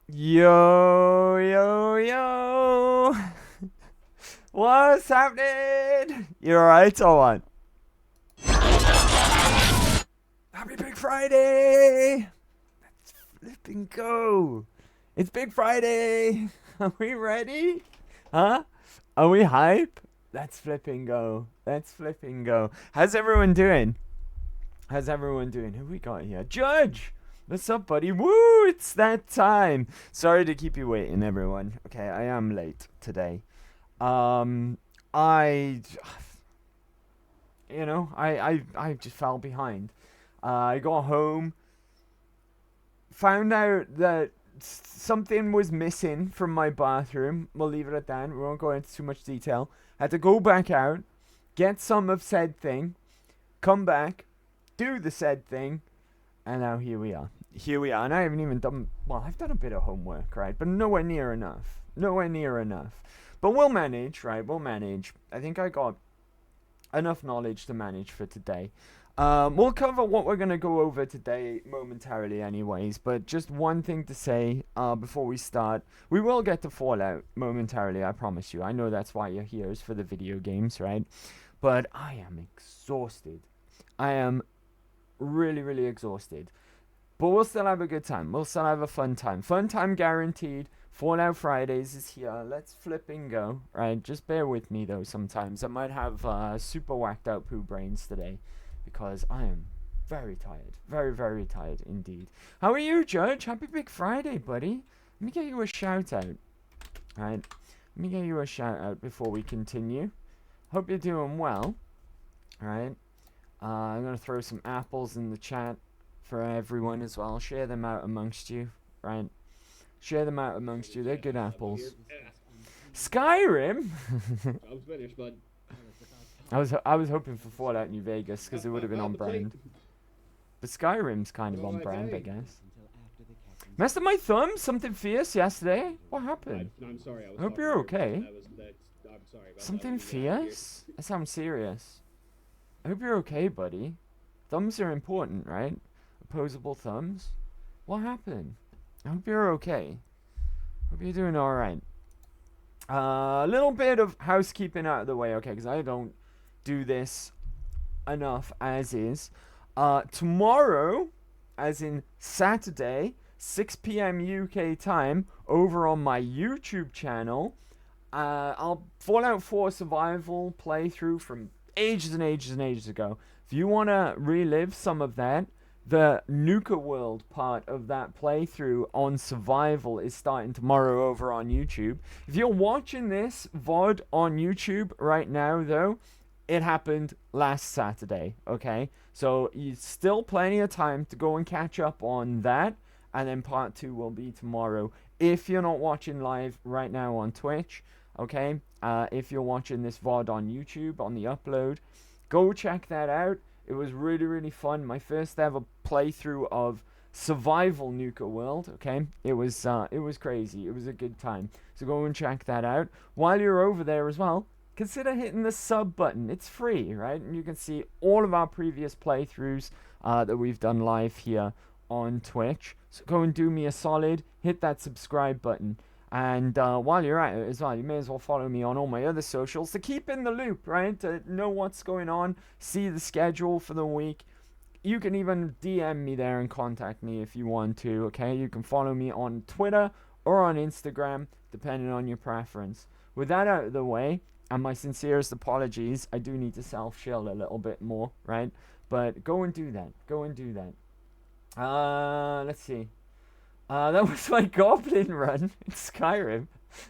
Yo, yo, yo. What's happening? You alright or what? Happy Big Friday! Let's flipping go. It's Big Friday. Are we ready? Huh? Are we hype? Let's flipping go. Let's flipping go. How's everyone doing? How's everyone doing? Who we got here? Judge! What's up, buddy? Woo! It's that time. Sorry to keep you waiting, everyone. Okay, I am late today. Um, I, I just fell behind. I got home, found out that something was missing from my bathroom. We'll leave it at that. We won't go into too much detail. Had to go back out, get some of said thing, come back, do the said thing, and now here we are. Here we are. And I haven't even done, well, I've done a bit of homework, right? But nowhere near enough. Nowhere near enough. But we'll manage, right? We'll manage. I think I got enough knowledge to manage for today. We'll cover what we're going to go over today momentarily anyways, but just one thing to say before we start. We will get to Fallout momentarily, I promise you. I know that's why you're here, is for the video games, right? But I am exhausted. I am really, really exhausted. But we'll still have a good time. We'll still have a fun time. Fun time guaranteed. Fallout Fridays is here. Let's flipping go. Right, just bear with me though sometimes. I might have super whacked out poo brains today because I am very tired. Very, very tired indeed. How are you, Judge? Happy Big Friday, buddy. Let me get you a shout out. Right, let me get you a shout out before we continue. Hope you're doing well. Alright. I'm going to throw some apples in the chat for everyone as well. Share them out amongst you, right? Share them out amongst you. They're good apples. Skyrim? I'm finished, bud. I was hoping for Fallout New Vegas because it would have been on brand. But Skyrim's kind of on brand, I guess. Messed up my thumb? Something fierce yesterday? What happened? I'm sorry. I hope you're okay. I'm sorry. Something fierce? That sounds serious. I hope you're okay, buddy. Thumbs are important, right? Opposable thumbs. What happened? I hope you're okay. Hope you're doing alright. A little bit of housekeeping out of the way, okay, because I don't do this enough as is. Tomorrow, as in Saturday, 6 p.m. UK time, over on my YouTube channel, I'll Fallout 4 survival playthrough from ages and ages and ages ago. If you want to relive some of that, the Nuka World part of that playthrough on survival is starting tomorrow over on YouTube. If you're watching this VOD on YouTube right now, though, it happened last Saturday, okay? So you still plenty of time to go and catch up on that, and then part 2 will be tomorrow. If you're not watching live right now on Twitch, okay? If you're watching this VOD on YouTube, on the upload, go check that out. It was really, really fun. My first ever playthrough of survival Nuka World, okay? It was crazy. It was a good time. So go and check that out. While you're over there as well, consider hitting the sub button. It's free, right? And you can see all of our previous playthroughs that we've done live here on Twitch. So go and do me a solid. Hit that subscribe button. And while you're at it as well, you may as well follow me on all my other socials to keep in the loop, right? To know what's going on, see the schedule for the week. You can even DM me there and contact me if you want to, okay? You can follow me on Twitter or on Instagram, depending on your preference. With that out of the way, and my sincerest apologies, I do need to self-shield a little bit more, right? But go and do that. Go and do that. Let's see. That was my goblin run in Skyrim.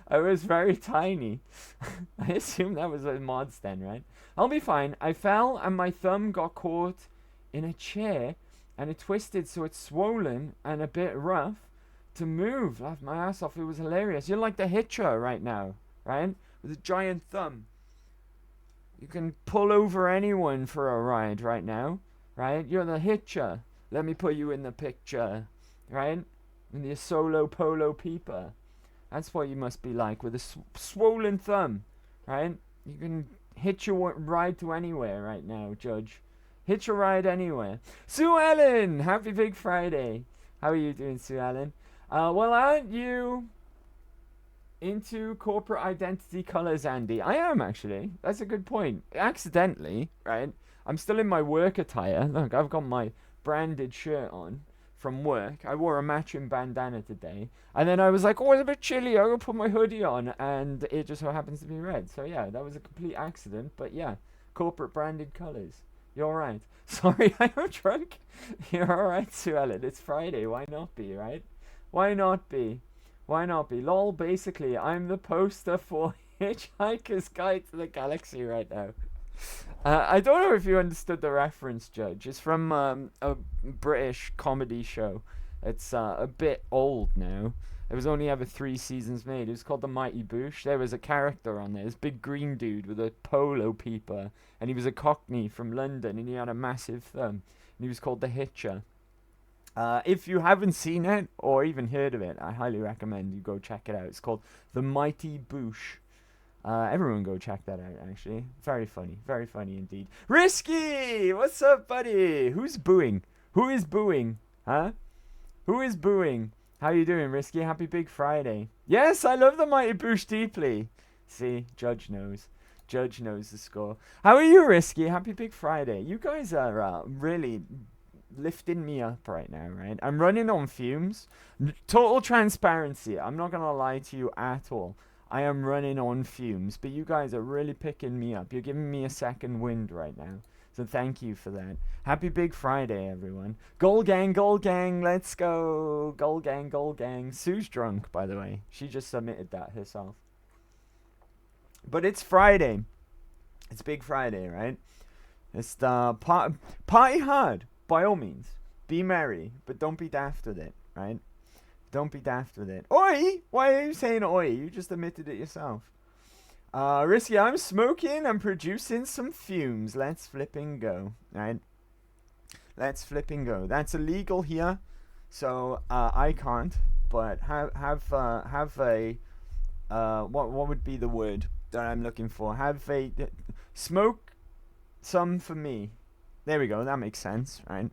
I was very tiny. I assume that was a mods then, right? I'll be fine. I fell and my thumb got caught in a chair and it twisted so it's swollen and a bit rough to move. Laughed my ass off. It was hilarious. You're like the Hitcher right now, right? With a giant thumb. You can pull over anyone for a ride right now, right? You're the Hitcher. Let me put you in the picture, right? And the solo polo peeper. That's what you must be like with a swollen thumb, right? You can hitch your ride to anywhere right now, Judge. Hitch a ride anywhere. Sue Ellen! Happy Big Friday. How are you doing, Sue Ellen? Well, aren't you into corporate identity colors, Andy? I am, actually. That's a good point. Accidentally, right? I'm still in my work attire. Look, I've got my branded shirt on from work. I wore a matching bandana today. And then I was like, oh, it's a bit chilly. I'm going to put my hoodie on. And it just so happens to be red. So, yeah, that was a complete accident. But, yeah, corporate branded colors. You're right. Sorry, I'm drunk. You're alright, Sue Ellen. It's Friday. Why not be, right? Why not be? Why not be? Lol, basically, I'm the poster for Hitchhiker's Guide to the Galaxy right now. I don't know if you understood the reference, Judge. It's from a British comedy show. It's a bit old now. It was only ever 3 seasons made. It was called The Mighty Boosh. There was a character on there, this big green dude with a polo peeper. And he was a Cockney from London, and he had a massive thumb. And he was called The Hitcher. If you haven't seen it, or even heard of it, I highly recommend you go check it out. It's called The Mighty Boosh. Everyone go check that out, actually. Very funny indeed. Risky! What's up, buddy? Who's booing? Who is booing? Huh? Who is booing? How you doing, Risky? Happy Big Friday. Yes, I love the Mighty Boosh deeply. See, Judge knows. Judge knows the score. How are you, Risky? Happy Big Friday. You guys are really lifting me up right now, right? I'm running on fumes. Total transparency. I'm not going to lie to you at all. I am running on fumes, but you guys are really picking me up. You're giving me a second wind right now. So thank you for that. Happy Big Friday, everyone. Goal gang, let's go. Goal gang. Sue's drunk, by the way. She just submitted that herself. But it's Friday. It's Big Friday, right? It's the party hard, by all means. Be merry, but don't be daft with it, right? Don't be daft with it. Oi! Why are you saying oi? You just admitted it yourself. Risky, I'm smoking and producing some fumes. Let's flipping go, right? Let's flipping go. That's illegal here, so I can't. But have a what would be the word that I'm looking for? Have a smoke some for me. There we go. That makes sense, right?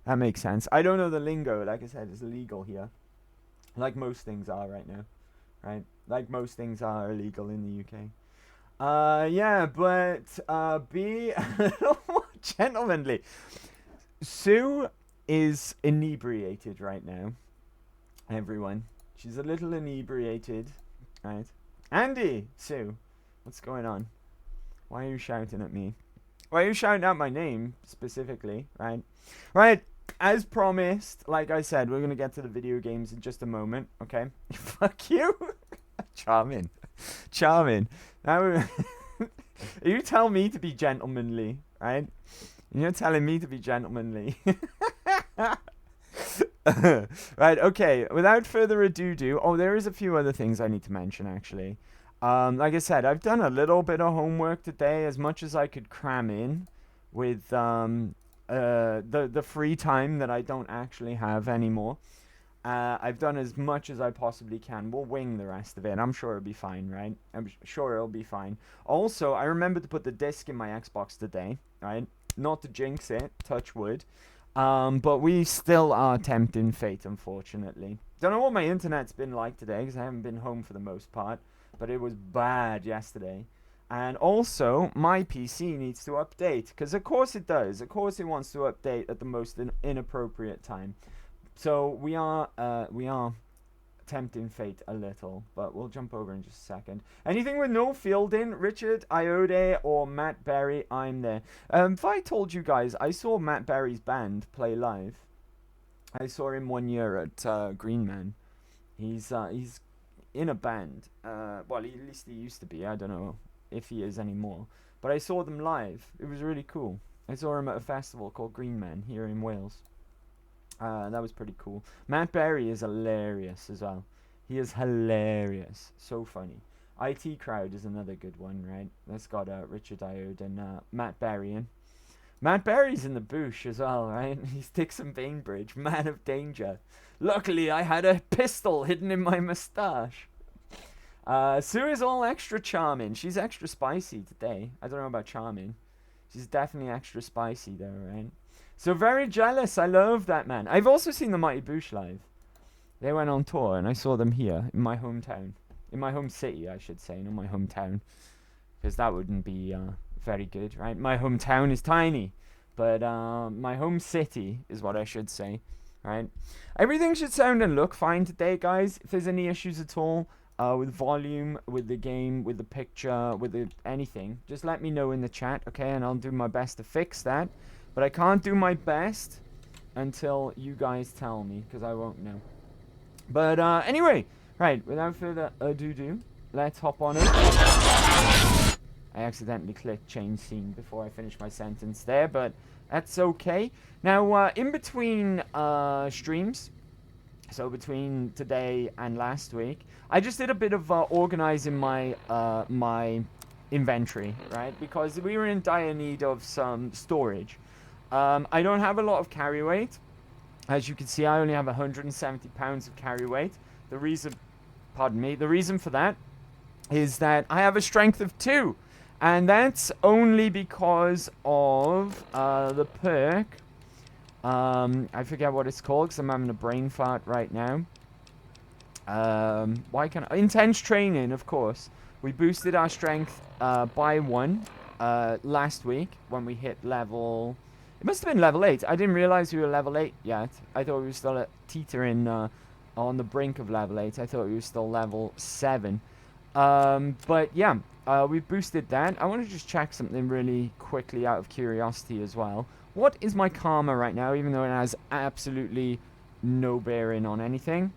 That makes sense. I don't know the lingo. Like I said, it's illegal here. Like most things are right now, right? Like most things are illegal in the UK. Yeah, but be a little more gentlemanly. Sue is inebriated right now. Everyone. She's a little inebriated, right? Andy! Sue, what's going on? Why are you shouting at me? Why are you shouting out my name, specifically, right? Right. As promised, like I said, we're going to get to the video games in just a moment, okay? Fuck you. Charming. Now, you tell me to be gentlemanly, right? You're telling me to be gentlemanly. Right, okay. Without further ado, oh, there is a few other things I need to mention, actually. Like I said, I've done a little bit of homework today, as much as I could cram in with, the free time that I don't actually have anymore. I've done as much as I possibly can. We'll wing the rest of it. I'm sure it'll be fine, right? I'm sure it'll be fine. Also, I remembered to put the disc in my Xbox today, right? Not to jinx it, touch wood. But we still are tempting fate, unfortunately. Don't know what my internet's been like today, because I haven't been home for the most part. But it was bad yesterday. And also, my PC needs to update. Because of course it does. Of course it wants to update at the most inappropriate time. So we are tempting fate a little. But we'll jump over in just a second. Anything with no fielding, Richard, Iode, or Matt Berry, I'm there. If I told you guys, I saw Matt Berry's band play live. I saw him 1 year at Green Man. He's in a band. Well, at least he used to be. I don't know if he is anymore, but I saw them live. It was really cool. I saw him at a festival called Green Man here in Wales. That was pretty cool. Matt Berry is hilarious as well. He is hilarious, so funny. IT Crowd is another good one, right? That's got Richard Iode and Matt Berry in. Matt Berry's in the bush as well, right? He's Dixon Bainbridge, man of danger. Luckily, I had a pistol hidden in my moustache. Sue is all extra charming. She's extra spicy today. I don't know about charming. She's definitely extra spicy though, right? So very jealous. I love that, man. I've also seen the Mighty Boosh live. They went on tour, and I saw them here in my hometown. In my home city, I should say, not my hometown. Because that wouldn't be very good, right? My hometown is tiny. But my home city is what I should say, right? Everything should sound and look fine today, guys. If there's any issues at all with volume, with the game, with the picture, with anything, just let me know in the chat, okay? And I'll do my best to fix that. But I can't do my best until you guys tell me, because I won't know. But anyway, right, without further ado, let's hop on it. I accidentally clicked change scene before I finished my sentence there, but that's okay. Now, in between streams, so between today and last week, I just did a bit of organizing my my inventory, right? Because we were in dire need of some storage. I don't have a lot of carry weight. As you can see, I only have 170 pounds of carry weight. The reason for that is that I have a strength of 2. And that's only because of the perk. I forget what it's called because I'm having a brain fart right now. Why can't I? Intense training, of course. We boosted our strength by 1 last week when we hit level... It must have been level 8. I didn't realize we were level 8 yet. I thought we were still teetering on the brink of level 8. I thought we were still level 7. But yeah, we boosted that. I want to just check something really quickly out of curiosity as well. What is my karma right now, even though it has absolutely no bearing on anything?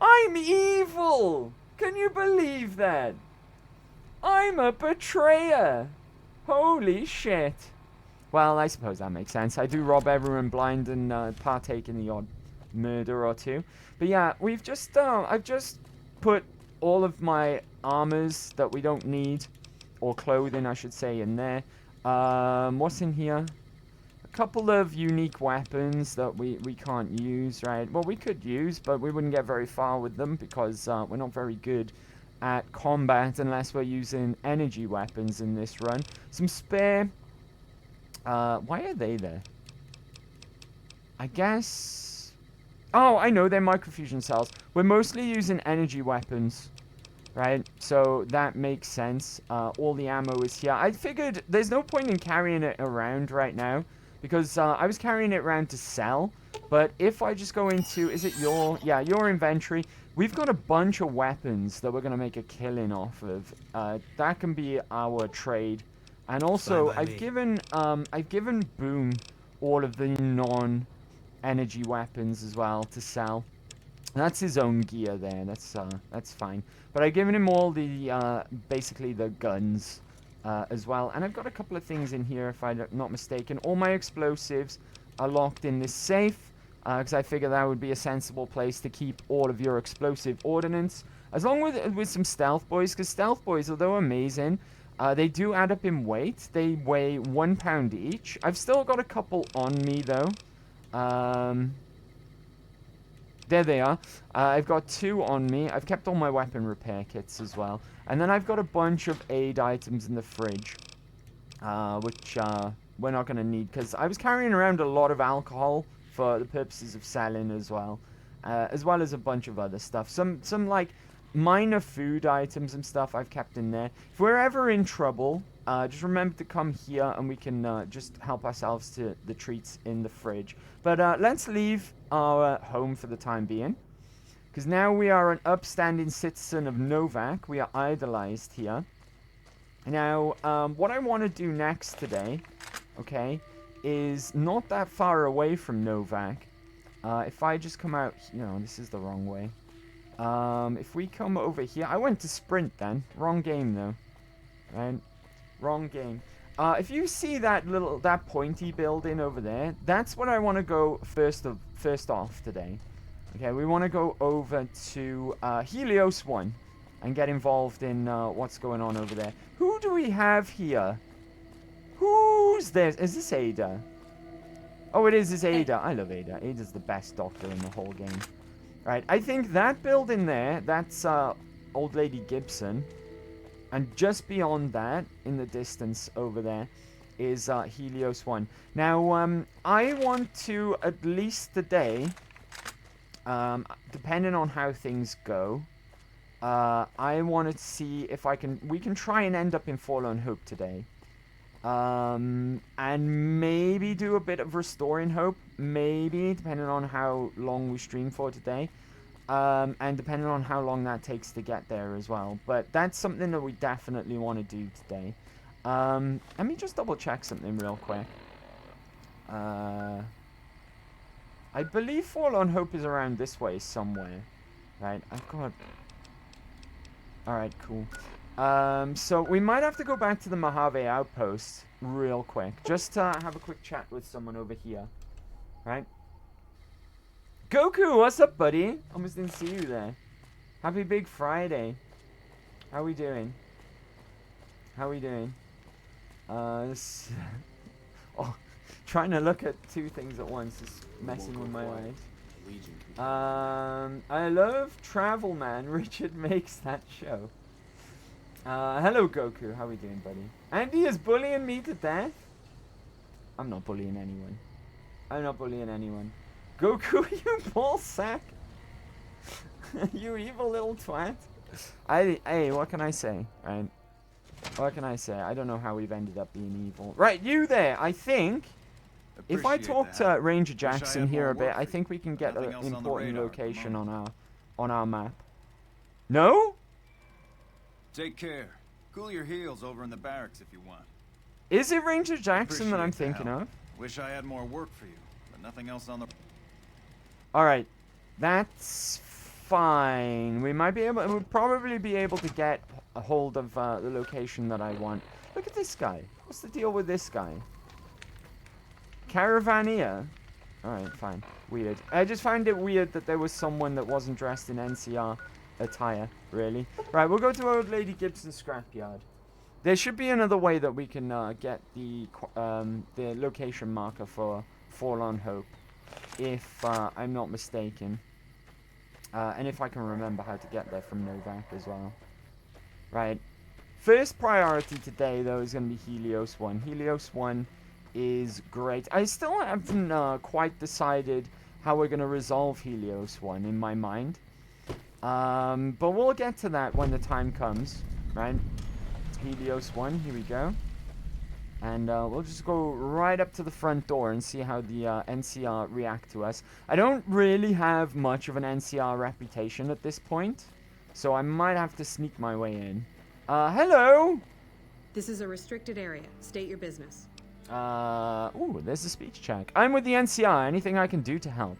I'm evil! Can you believe that? I'm a betrayer! Holy shit. Well, I suppose that makes sense. I do rob everyone blind and partake in the odd murder or two. But yeah, we've just, I've just put all of my armors that we don't need, or clothing I should say, in there. What's in here? A couple of unique weapons that we can't use, right? Well, we could use, but we wouldn't get very far with them because we're not very good at combat unless we're using energy weapons in this run. Some spare... why are they there? I guess... Oh, I know, they're microfusion cells. We're mostly using energy weapons, right? So that makes sense. All the ammo is here. I figured there's no point in carrying it around right now because I was carrying it around to sell. But if I just go into... Is it your... Yeah, your inventory. We've got a bunch of weapons that we're going to make a killing off of. That can be our trade. And also, I've given Boom all of the non-energy weapons as well to sell. That's his own gear there. That's fine. But I've given him all the basically the guns as well. And I've got a couple of things in here, if I'm not mistaken. All my explosives are locked in this safe because I figure that would be a sensible place to keep all of your explosive ordnance, as long with some stealth boys. Because stealth boys, although amazing. They do add up in weight. They weigh 1 pound each. I've still got a couple on me, though. There they are. I've got 2 on me. I've kept all my weapon repair kits as well. And then I've got a bunch of aid items in the fridge, which we're not going to need. Because I was carrying around a lot of alcohol for the purposes of selling as well as a bunch of other stuff. Some like... minor food items and stuff I've kept in there. If we're ever in trouble, just remember to come here and we can just help ourselves to the treats in the fridge. But let's leave our home for the time being, because now we are an upstanding citizen of Novak. We are idolized here. Now, what I want to do next today, okay, is not that far away from Novak. If I just come out... No, this is the wrong way. If we come over here... I went to sprint then. Wrong game, though. Right? Wrong game. If you see that pointy building over there, that's what I want to go first off today. Okay, we want to go over to Helios 1 and get involved in what's going on over there. Who do we have here? Who's there? Is this Ada? Oh, it is Ada. I love Ada. Ada's the best doctor in the whole game. Right, I think that building there, that's Old Lady Gibson. And just beyond that, in the distance over there, is Helios 1. Now, I want to, at least today, Depending on how things go, I want to see if we can try and end up in Forlorn Hope today. And maybe do a bit of Restoring Hope, maybe, depending on how long we stream for today. And depending on how long that takes to get there as well. But that's something that we definitely want to do today. Let me just double check something real quick. I believe Forlorn Hope is around this way somewhere. Right, I've got... Alright, cool. So we might have to go back to the Mojave Outpost real quick. Just to have a quick chat with someone over here. Right? Goku, what's up, buddy? Almost didn't see you there. Happy Big Friday. How we doing? How we doing? Oh, trying to look at two things at once is messing with my eyes. I love Travel Man. Richard makes that show. Hello, Goku. How we doing, buddy? Andy is bullying me to death. I'm not bullying anyone. I'm not bullying anyone. Goku, you ball sack. You evil little twat. Hey, what can I say, right? What can I say? I don't know how we've ended up being evil. Right, you there, I think... If I talk to Ranger Jackson here a bit, I think we can get an important location on our map. No? Take care. Cool your heels over in the barracks if you want. Is it Ranger Jackson that I'm thinking of? Wish I had more work for you, but nothing else on the... Alright. That's fine. We'll probably be able to get a hold of the location that I want. Look at this guy. What's the deal with this guy? Caravaneer? Alright, fine. Weird. I just find it weird that there was someone that wasn't dressed in NCR attire, really. Right, we'll go to Old Lady Gibson's scrapyard. There should be another way that we can get the location marker for Forlorn Hope, if I'm not mistaken. And if I can remember how to get there from Novak as well. Right. First priority today, though, is going to be Helios 1. Helios 1 is great. I still haven't quite decided how we're going to resolve Helios 1 in my mind. But we'll get to that when the time comes, right? Helios 1, here we go. And we'll just go right up to the front door and see how the NCR react to us. I don't really have much of an NCR reputation at this point, so I might have to sneak my way in. Hello! This is a restricted area. State your business. Ooh, there's a speech check. I'm with the NCR. Anything I can do to help?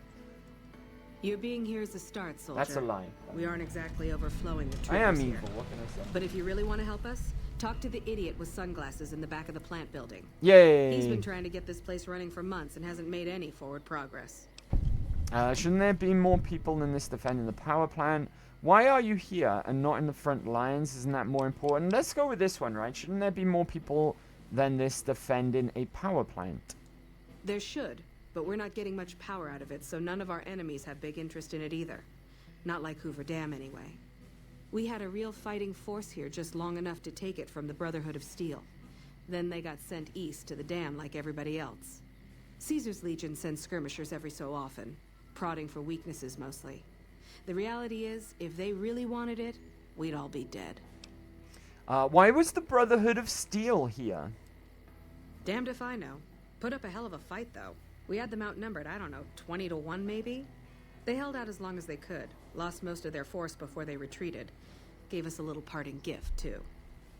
Your being here is a start, soldier. That's a lie. We aren't exactly overflowing the troopers I am here. evil, what can I say? But if you really want to help us, talk to the idiot with sunglasses in the back of the plant building. Yay! He's been trying to get this place running for months and hasn't made any forward progress. Shouldn't there be more people than this defending the power plant? Why are you here and not in the front lines? Isn't that more important? Let's go with this one, right? Shouldn't there be more people than this defending a power plant? There should, but we're not getting much power out of it, so none of our enemies have big interest in it either. Not like Hoover Dam, anyway. We had a real fighting force here just long enough to take it from the Brotherhood of Steel. Then they got sent east to the dam like everybody else. Caesar's Legion sends skirmishers every so often, prodding for weaknesses mostly. The reality is, if they really wanted it, we'd all be dead. Why was the Brotherhood of Steel here? Damned if I know. Put up a hell of a fight, though. We had them outnumbered, I don't know, 20 to 1 maybe? They held out as long as they could, lost most of their force before they retreated. Gave us a little parting gift, too.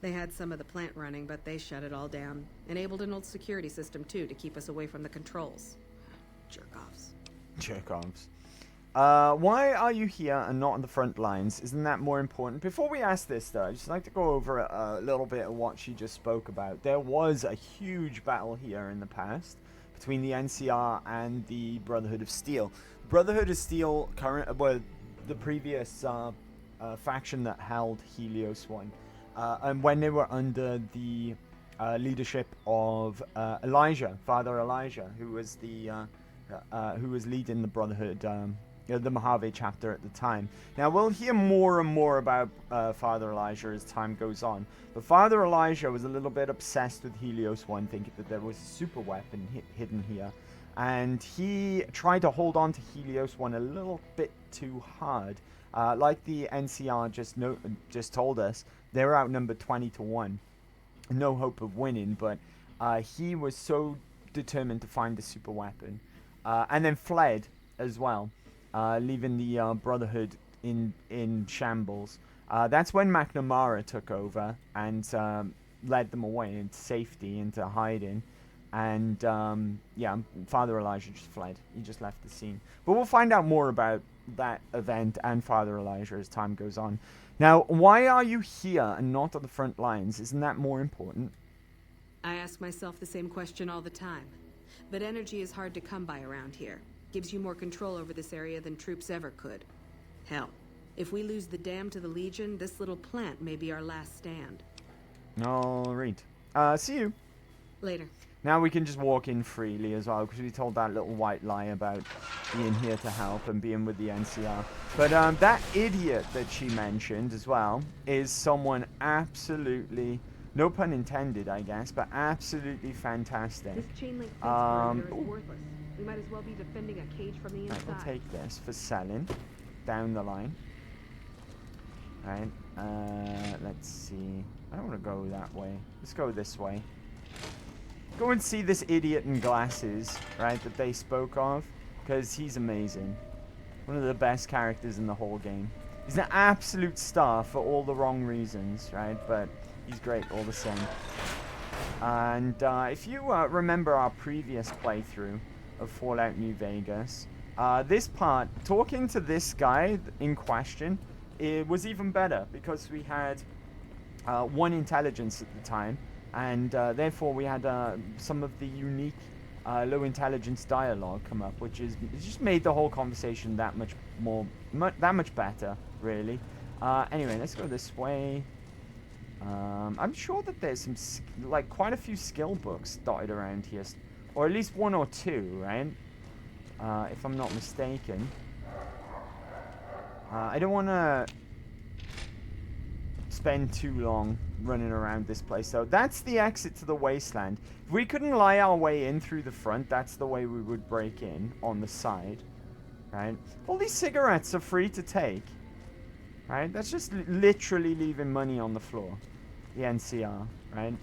They had some of the plant running, but they shut it all down. Enabled an old security system, too, to keep us away from the controls. Jerk-offs. Jerk-offs. Why are you here and not on the front lines? Isn't that more important? Before we ask this, though, I'd just like to go over a little bit of what she just spoke about. There was a huge battle here in the past between the NCR and the Brotherhood of Steel. Brotherhood of Steel, the previous faction that held Helios 1, and when they were under the leadership of Elijah, Father Elijah, who was leading the Brotherhood, the Mojave chapter at the time. Now, we'll hear more and more about Father Elijah as time goes on. But Father Elijah was a little bit obsessed with Helios 1, thinking that there was a super weapon hidden here. And he tried to hold on to Helios 1 a little bit too hard. Like the NCR just told us, they were outnumbered 20-1. No hope of winning, but he was so determined to find the super weapon, and then fled as well, leaving the Brotherhood in shambles. That's when McNamara took over and led them away into safety, into hiding. And yeah, Father Elijah just fled. He just left the scene. But we'll find out more about that event and Father Elijah as time goes on. Now, why are you here and not on the front lines? Isn't that more important? I ask myself the same question all the time. But energy is hard to come by around here. Gives you more control over this area than troops ever could. Hell, if we lose the dam to the Legion, this little plant may be our last stand. All right. See you. Later. Now we can just walk in freely as well, because we told that little white lie about being here to help and being with the NCR. But that idiot that she mentioned as well is someone absolutely, no pun intended, I guess, but absolutely fantastic. This chain link fence is worthless. We might as well be defending a cage from the inside. Right, we'll take this for selling down the line. Right, let's see. I don't want to go that way. Let's go this way. Go and see this idiot in glasses, right, that they spoke of, because he's amazing. One of the best characters in the whole game. He's an absolute star for all the wrong reasons, right, but he's great all the same. And if you remember our previous playthrough of Fallout New Vegas, this part, talking to this guy in question, it was even better, because we had 1 intelligence at the time, and therefore we had some of the unique low intelligence dialogue come up, which is it just made the whole conversation that much more that much better, really. Anyway, let's go this way. I'm sure that there's some like quite a few skill books dotted around here, or at least 1 or 2, right? If I'm not mistaken. I don't want to spend too long running around this place. So that's the exit to the wasteland. If we couldn't lie our way in through the front, that's the way we would break in on the side, right? All these cigarettes are free to take, right? That's just literally leaving money on the floor. The NCR, right?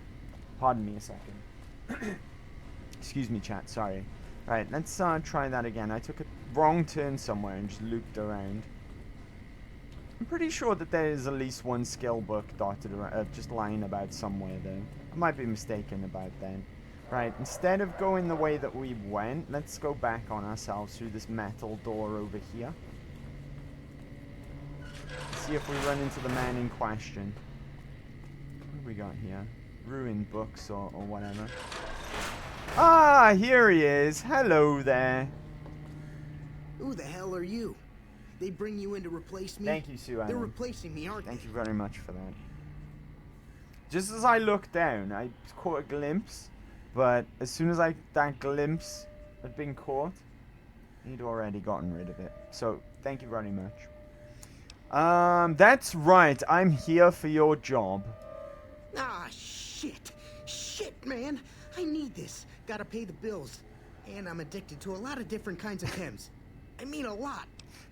Pardon me a second. Excuse me, chat, sorry. Right, let's try that again. I took a wrong turn somewhere and just looped around. I'm pretty sure that there is at least 1 skill book dotted around, just lying about somewhere there. I might be mistaken about that. Right, instead of going the way that we went, let's go back on ourselves through this metal door over here. See if we run into the man in question. What have we got here? Ruined books or whatever. Ah, here he is. Hello there. Who the hell are you? They bring you in to replace me? Thank you, Sue Ellen. They're replacing me, aren't Thank they? you very much for that. Just as I looked down, I caught a glimpse, but as soon as that glimpse had been caught, he'd already gotten rid of it. So, thank you very much. That's right. I'm here for your job. Ah, shit. Shit, man. I need this. Gotta pay the bills. And I'm addicted to a lot of different kinds of chems. I mean a lot.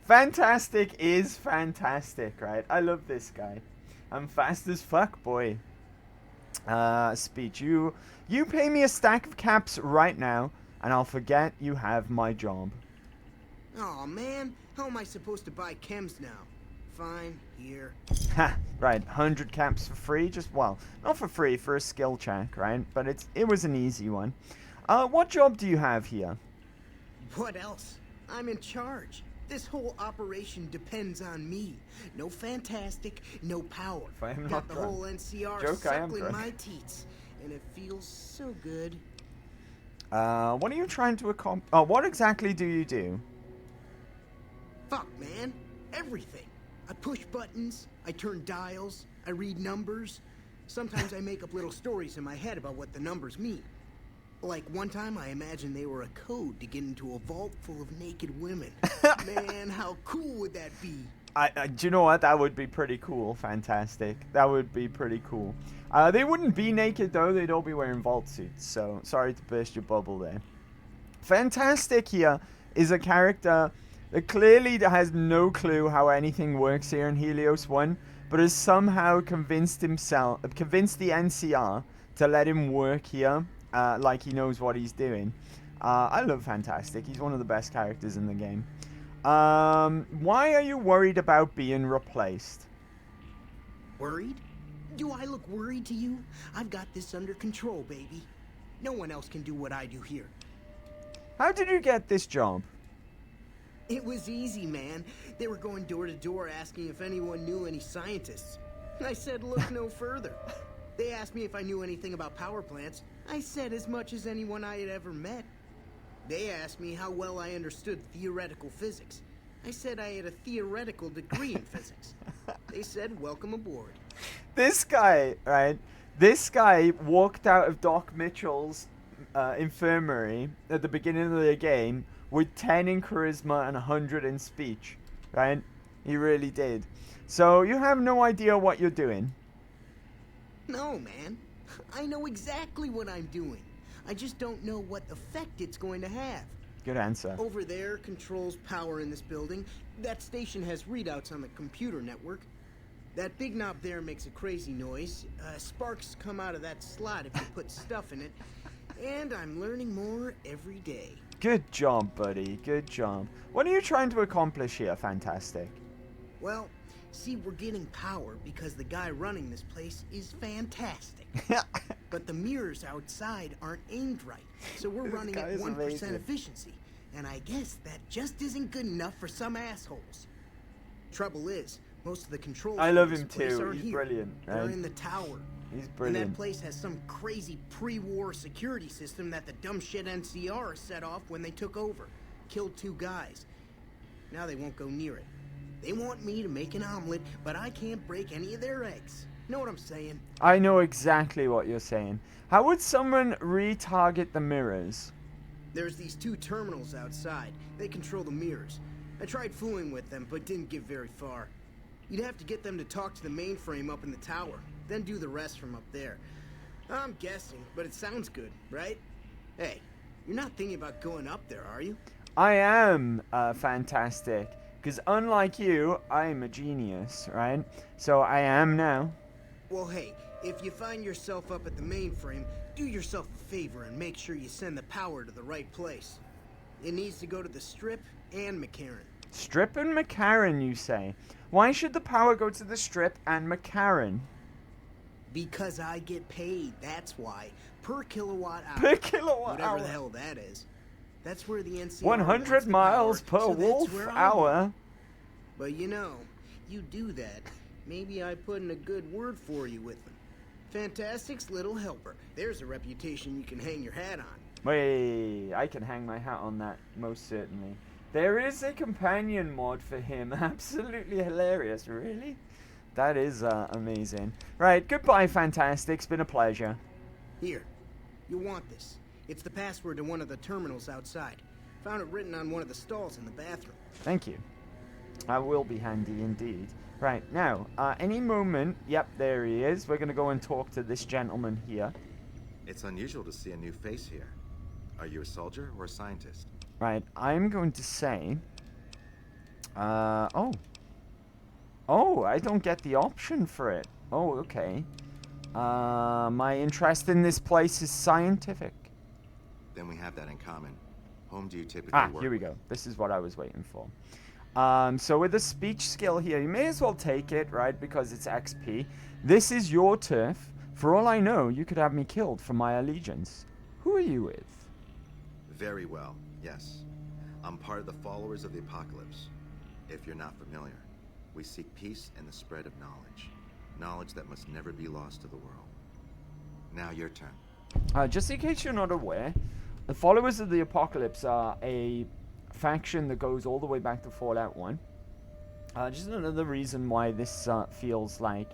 Fantastic is fantastic, right? I love this guy. I'm fast as fuck, boy. Speech. You pay me a stack of caps right now, and I'll forget you have my job. Aw, man. How am I supposed to buy chems now? Fine, here. Ha! Right, 100 caps for free? Well, not for free, for a skill check, right? But it was an easy one. What job do you have here? What else? I'm in charge. This whole operation depends on me. No fantastic, no power. If I am Got not the drunk. whole NCR Joke, I am suckling drunk. my teats, and it feels so good. What are you trying to accomplish? Oh, what exactly do you do? Fuck, man. Everything. I push buttons, I turn dials, I read numbers. Sometimes I make up little stories in my head about what the numbers mean. Like one time I imagined they were a code to get into a vault full of naked women. Man, how cool would that be? Do you know what? That would be pretty cool. Fantastic. That would be pretty cool. They wouldn't be naked, though. They'd all be wearing vault suits. So, sorry to burst your bubble there. Fantastic here is a character that clearly has no clue how anything works here in Helios 1, but has somehow convinced the NCR to let him work here, like he knows what he's doing. I love Fantastic. He's one of the best characters in the game. Why are you worried about being replaced? Worried? Do I look worried to you? I've got this under control, baby. No one else can do what I do here. How did you get this job? It was easy, man. They were going door to door asking if anyone knew any scientists. I said look no further. They asked me if I knew anything about power plants. I said as much as anyone I had ever met. They asked me how well I understood theoretical physics. I said I had a theoretical degree in physics. They said welcome aboard. This guy, right? This guy walked out of Doc Mitchell's infirmary at the beginning of the game with 10 in charisma and 100 in speech, right? He really did. So you have no idea what you're doing. No, man. I know exactly what I'm doing. I just don't know what effect it's going to have. Good answer. Over there controls power in this building. That station has readouts on the computer network. That big knob there makes a crazy noise. Sparks come out of that slot if you put stuff in it. And I'm learning more every day. Good job, buddy. Good job. What are you trying to accomplish here, Fantastic? Well, see, we're getting power because the guy running this place is fantastic. But the mirrors outside aren't aimed right, so we're running at 1% efficiency. And I guess that just isn't good enough for some assholes. Trouble is, most of the controls I love for this him place too. aren't He's here. brilliant. Right? They're in the tower. He's And brilliant. that place has some crazy pre-war security system that the dumb shit NCR set off when they took over. Killed 2 guys. Now they won't go near it. They want me to make an omelet, but I can't break any of their eggs. Know what I'm saying? I know exactly what you're saying. How would someone retarget the mirrors? There's these 2 terminals outside. They control the mirrors. I tried fooling with them, but didn't get very far. You'd have to get them to talk to the mainframe up in the tower, then do the rest from up there. I'm guessing, but it sounds good, right? Hey, you're not thinking about going up there, are you? I am Fantastic. Because unlike you, I'm a genius, right? So I am now. Well, hey, if you find yourself up at the mainframe, do yourself a favor and make sure you send the power to the right place. It needs to go to the Strip and McCarran. Strip and McCarran, you say? Why should the power go to the Strip and McCarran? Because I get paid, that's why. Per kilowatt hour. Per kilowatt Whatever hour. the hell that is. That's where the NCR 100 wants the miles power, per so that's wolf where I hour. work. But you know, you do that. Maybe I put in a good word for you with them. Fantastic's little helper. There's a reputation you can hang your hat on. Wait, I can hang my hat on that, most certainly. There is a companion mod for him. Absolutely hilarious, really? That is amazing. Right, goodbye, Fantastic. It's been a pleasure. Here, you'll want this. It's the password to one of the terminals outside. Found it written on one of the stalls in the bathroom. Thank you. That will be handy indeed. Right, now, any moment... Yep, there he is. We're going to go and talk to this gentleman here. It's unusual to see a new face here. Are you a soldier or a scientist? Right, I'm going to say... Oh, I don't get the option for it. Oh, okay. My interest in this place is scientific. Then we have that in common. Whom do you typically work Here we with? go. This is what I was waiting for. So with the speech skill here, you may as well take it, right? Because it's XP. This is your turf. For all I know, you could have me killed for my allegiance. Who are you with? Very well, yes. I'm part of the followers of the apocalypse. If you're not familiar, we seek peace and the spread of knowledge. Knowledge that must never be lost to the world. Now your turn. Just in case you're not aware, the followers of the apocalypse are a faction that goes all the way back to Fallout 1. Just another reason why this feels like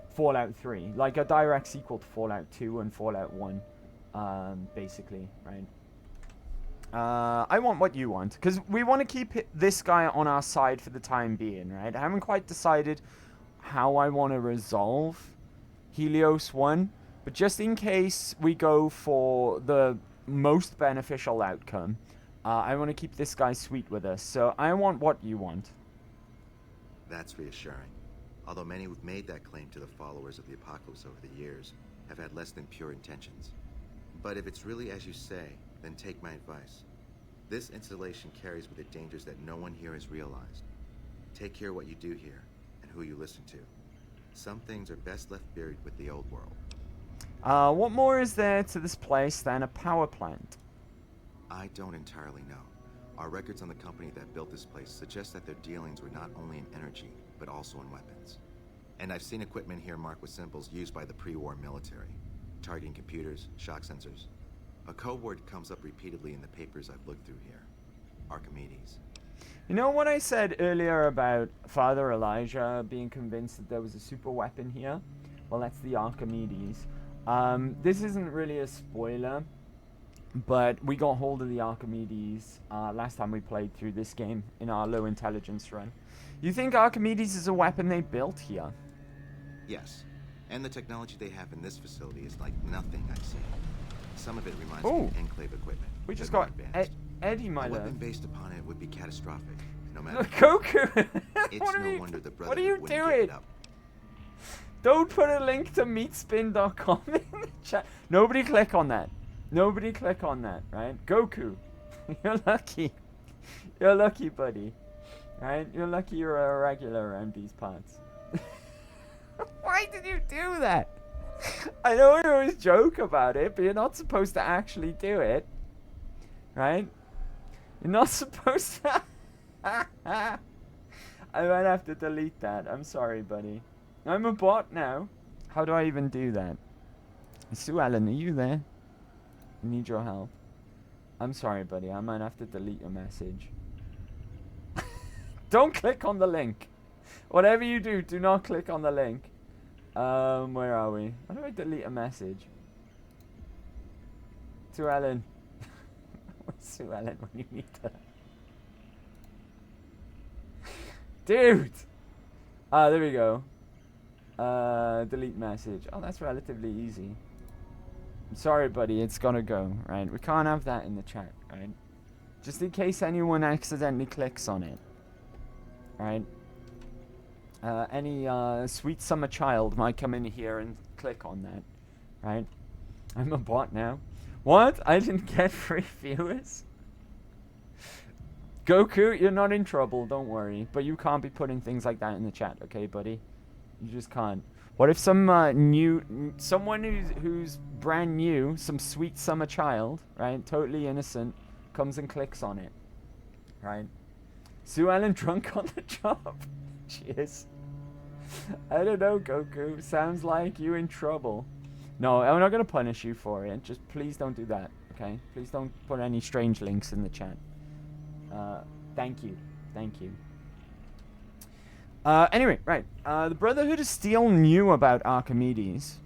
Fallout 3, like a direct sequel to Fallout 2 and Fallout 1, basically, right? I want what you want, because we want to keep this guy on our side for the time being, right? I haven't quite decided how I want to resolve Helios 1, but just in case we go for the most beneficial outcome, I want to keep this guy sweet with us. So I want what you want. That's reassuring. Although many who've made that claim to the followers of the Apocalypse over the years have had less than pure intentions. But if it's really as you say, then take my advice. This installation carries with it dangers that no one here has realized. Take care what you do here, and who you listen to. Some things are best left buried with the old world. What more is there to this place than a power plant? I don't entirely know. Our records on the company that built this place suggest that their dealings were not only in energy, but also in weapons. And I've seen equipment here marked with symbols used by the pre-war military, targeting computers, shock sensors. A code word comes up repeatedly in the papers I've looked through here. Archimedes. You know what I said earlier about Father Elijah being convinced that there was a super weapon here? Well, that's the Archimedes. This isn't really a spoiler, but we got hold of the Archimedes last time we played through this game in our low intelligence run. You think Archimedes is a weapon they built here? Yes. And the technology they have in this facility is like nothing I've seen. Some of it reminds me of Enclave equipment. We just but got more advanced. Eddie, my A love. weapon based upon it would be catastrophic, no matter Goku! It's What are no you- wonder the what are you Brotherhood wouldn't give doing? it up. Don't put a link to meatspin.com in the chat. Nobody click on that. Nobody click on that, right? Goku, you're lucky. You're lucky, buddy. Right? You're lucky you're a regular around these parts. Why did you do that? I know we always joke about it, but you're not supposed to actually do it. Right? You're not supposed to... I might have to delete that. I'm sorry, buddy. I'm a bot now. How do I even do that? Sue Ellen, are you there? I need your help. I'm sorry, buddy. I might have to delete your message. Don't click on the link. Whatever you do, do not click on the link. Where are we? How do I delete a message? Sue Ellen. Where's Sue Ellen when you need her? Dude! Ah, there we go. Delete message. Oh, that's relatively easy. I'm sorry, buddy. It's gotta go, right? We can't have that in the chat, right? Just in case anyone accidentally clicks on it. Right? Any sweet summer child might come in here and click on that. Right? I'm a bot now. What? I didn't get free viewers? Goku, you're not in trouble, don't worry. But you can't be putting things like that in the chat, okay, buddy? You just can't. What if some someone who's brand new, some sweet summer child, right, totally innocent, comes and clicks on it, right? Sue Ellen drunk on the job. She is. I don't know, Goku. Sounds like you in trouble. No, I'm not gonna punish you for it. Just please don't do that, okay? Please don't put any strange links in the chat. Thank you. Thank you. Anyway, right. The Brotherhood of Steel knew about Archimedes.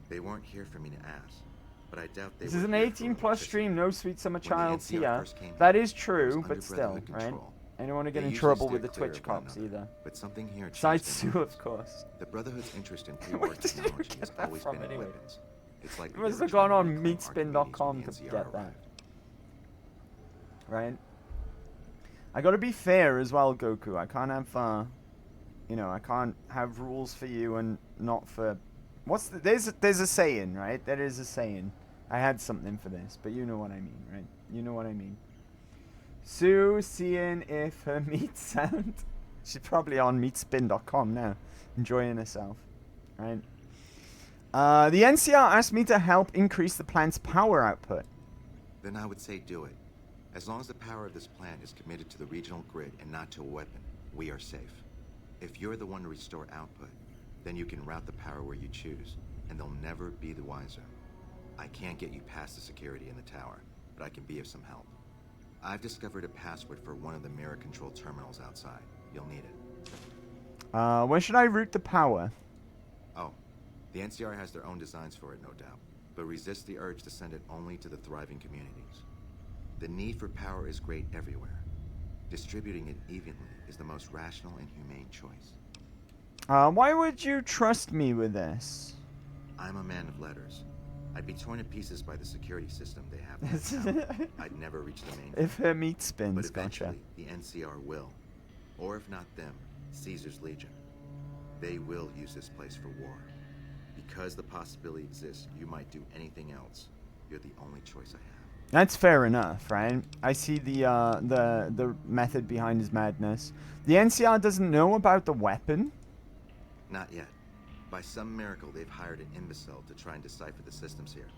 They weren't here for me to ask, but I doubt they This were is an here for 18 me plus to stream, no sweet summer When the childs NCR here. first came That here, is it was true, under but still, Brotherhood right? control. I don't want to They get in usually trouble steer with the clear Twitch of one cops another, either. But something here Besides changed Sue, their of course. The Brotherhood's interest in Where pre-war did you technology get has that always from been in anyway? weapons. It's like You must have gone on meatspin.com to get that. Right? I gotta be fair as well, Goku. I can't have, you know, I can't have rules for you and not for... What's the... There's a saying, right? There is a saying. I had something for this, but you know what I mean, right? You know what I mean. Sue seeing if her meat sound... She's probably on meatspin.com now, enjoying herself, right? The NCR asked me to help increase the plant's power output. Then I would say do it. As long as the power of this plant is committed to the regional grid and not to a weapon, we are safe. If you're the one to restore output, then you can route the power where you choose, and they'll never be the wiser. I can't get you past the security in the tower, but I can be of some help. I've discovered a password for one of the mirror control terminals outside. You'll need it. Where should I route the power? Oh, the NCR has their own designs for it, no doubt, but resist the urge to send it only to the thriving communities. The need for power is great everywhere. Distributing it evenly is the most rational and humane choice. Why would you trust me with this? I'm a man of letters. I'd be torn to pieces by the security system they have in that town. I'd never reach the main. If her meat But spins, gotcha. eventually, the NCR will. Or if not them, Caesar's Legion. They will use this place for war. Because the possibility exists you might do anything else, you're the only choice I have. That's fair enough, right? I see the method behind his madness. The NCR doesn't know about the weapon. Not yet. By some miracle, they've hired an imbecile to try and decipher the systems here.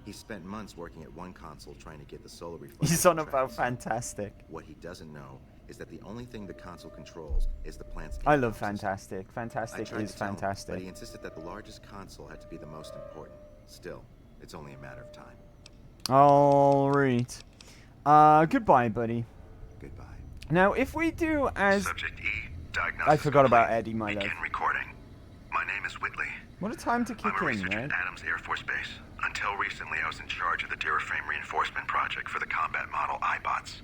He spent months working at one console trying to get the solar reflector. He's on about tracks. Fantastic. What he doesn't know is that the only thing the console controls is the plant's. I love income system. Fantastic. I Fantastic tried is to tell him, fantastic. but he insisted that the largest console had to be the most important. Still, it's only a matter of time. Alright. Goodbye, buddy. Goodbye. Now, if we do as... Subject E, diagnosis I forgot about complete. Eddie, my love. Begin recording. My name is Whitley. What a time to I'm kick a in, researcher right? at Adams Air Force Base. Until recently, I was in charge of the Duraframe Reinforcement Project for the combat model iBots.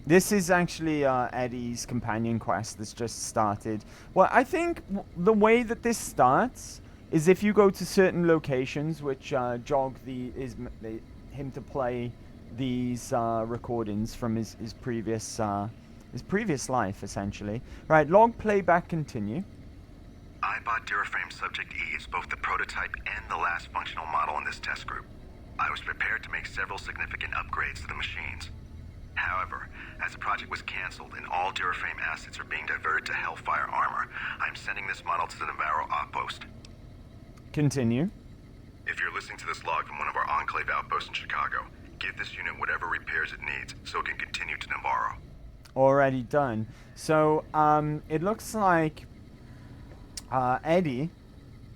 This is actually Eddie's companion quest that's just started. Well, I think the way that this starts is if you go to certain locations, which jog him to play these recordings from his previous life, essentially. Right, log playback continue. iBot Duraframe Subject E is both the prototype and the last functional model in this test group. I was prepared to make several significant upgrades to the machines. However, as the project was canceled and all Duraframe assets are being diverted to Hellfire armor, I'm sending this model to the Navarro outpost. Continue. If you're listening to this log from one of our Enclave outposts in Chicago, give this unit whatever repairs it needs so it can continue to Navarro. Already done. So, it looks like Eddie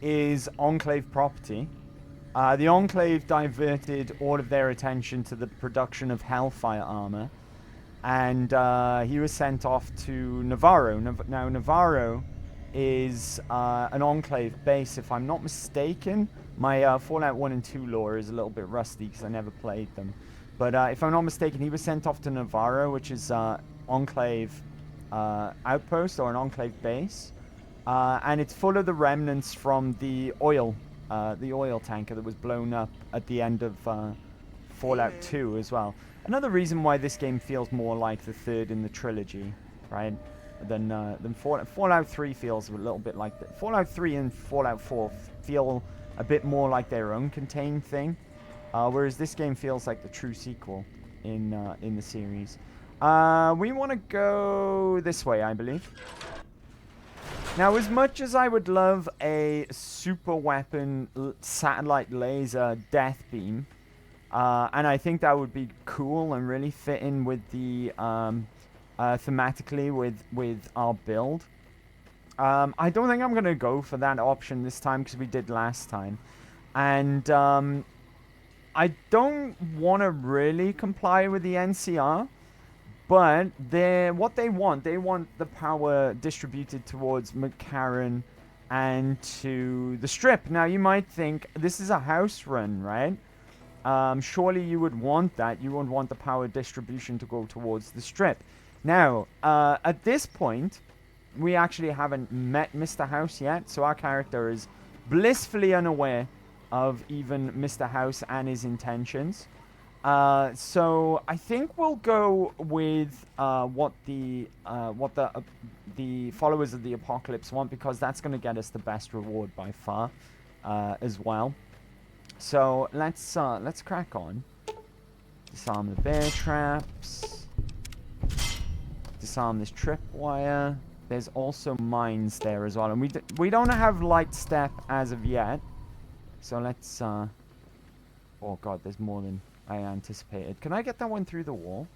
is Enclave property. The Enclave diverted all of their attention to the production of Hellfire armor, and he was sent off to Navarro. Now, Navarro is an Enclave base, if I'm not mistaken. My Fallout 1 and 2 lore is a little bit rusty because I never played them. But if I'm not mistaken, he was sent off to Navarro, which is Enclave outpost or an Enclave base. And it's full of the remnants from the oil tanker that was blown up at the end of Fallout 2 as well. Another reason why this game feels more like the third in the trilogy, right, than Fallout 3 feels a little bit like that. Fallout 3 and Fallout 4 feel a bit more like their own contained thing, whereas this game feels like the true sequel in the series. We want to go this way, I believe. Now, as much as I would love a super weapon satellite laser death beam, and I think that would be cool and really fit in with the thematically with our build, I don't think I'm gonna go for that option this time because we did last time, and I don't want to really comply with the NCR. But what they want the power distributed towards McCarran and to the Strip. Now, you might think, this is a house run, right? Surely you would want that. You would want the power distribution to go towards the Strip. Now, at this point, we actually haven't met Mr. House yet, so our character is blissfully unaware of even Mr. House and his intentions. So I think we'll go with what the followers of the apocalypse want, because that's going to get us the best reward by far, as well. So let's crack on. Disarm the bear traps. Disarm this tripwire. There's also mines there as well, and we don't have light step as of yet. So let's. Oh god, there's more than I anticipated. Can I get that one through the wall?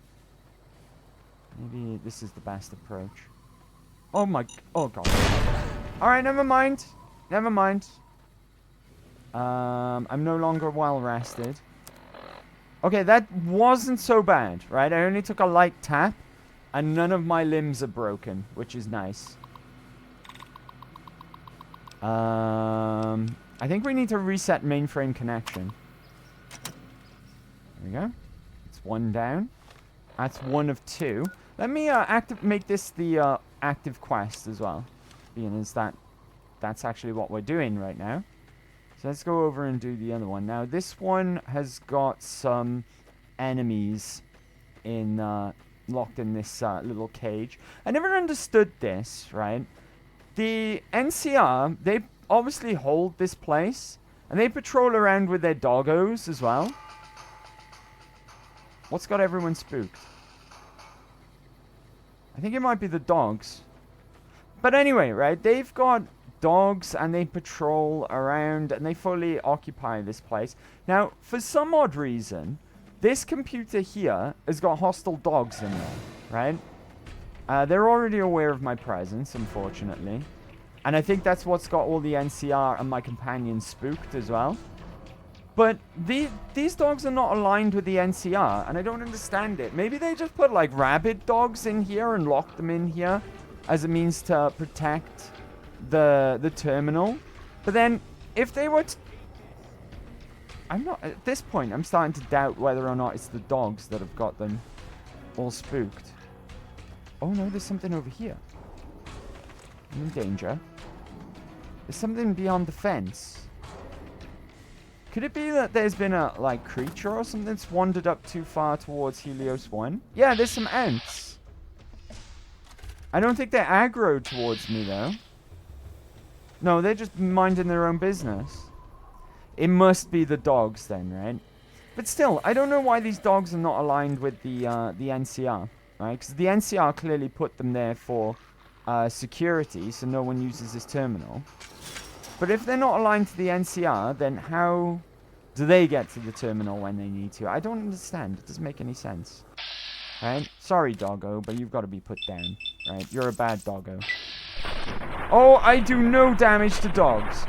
Maybe this is the best approach. Oh my... Oh god. Alright, never mind. Never mind. I'm no longer well rested. Okay, that wasn't so bad, right? I only took a light tap, and none of my limbs are broken, which is nice. I think we need to reset mainframe connection. There we go. It's one down. That's one of two. Let me make this the active quest as well, being as that's actually what we're doing right now. So So let's go over and do the other one. Now, this one has got some enemies in locked in this little cage. I never understood this, right? The NCR, they obviously hold this place, and they patrol around with their doggos as well. What's got everyone spooked? I think it might be the dogs. But anyway, right, they've got dogs, and they patrol around, and they fully occupy this place. Now, for some odd reason, this computer here has got hostile dogs in there, right? They're already aware of my presence, unfortunately. And I think that's what's got all the NCR and my companions spooked as well. But these dogs are not aligned with the NCR, and I don't understand it. Maybe they just put, like, rabid dogs in here and locked them in here as a means to protect the terminal. But then, if they were to... I'm not... At this point, I'm starting to doubt whether or not it's the dogs that have got them all spooked. Oh, no, there's something over here. I'm in danger. There's something beyond the fence. Could it be that there's been a, like, creature or something that's wandered up too far towards Helios 1? Yeah, there's some ants. I don't think they're aggro towards me, though. No, they're just minding their own business. It must be the dogs then, right? But still, I don't know why these dogs are not aligned with the NCR, right? Because the NCR clearly put them there for security, so no one uses this terminal. But if they're not aligned to the NCR, then how do they get to the terminal when they need to? I don't understand. It doesn't make any sense. Right? Sorry, doggo, but you've got to be put down. Right? You're a bad doggo. Oh, I do no damage to dogs.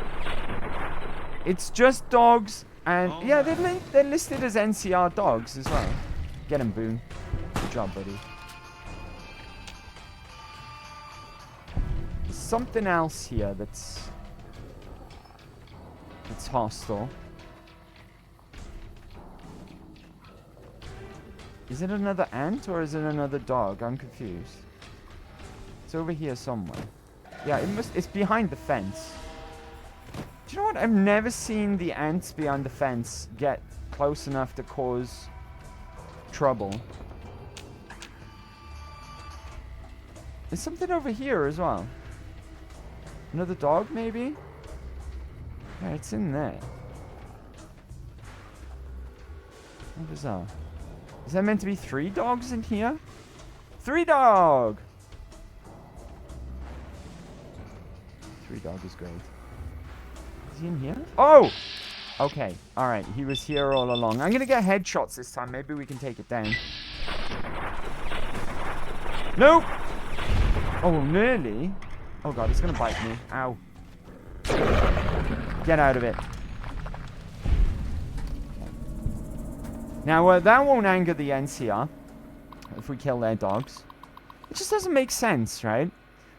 It's just dogs, and yeah, they're listed as NCR dogs as well. Get him, Boone. Good job, buddy. There's something else here that's hostile. Is it another ant or is it another dog? I'm confused. It's over here somewhere. Yeah, it's behind the fence. Do you know what? I've never seen the ants behind the fence get close enough to cause trouble. There's something over here as well. Another dog, maybe? Yeah, it's in there. How bizarre. Is there meant to be 3 dogs in here? 3 dog! 3 dog is great. Is he in here? Oh! Okay, alright. He was here all along. I'm gonna get headshots this time. Maybe we can take it down. Nope! Oh, nearly. Oh god, it's gonna bite me. Ow. Get out of it. Now, that won't anger the NCR if we kill their dogs. It just doesn't make sense, right?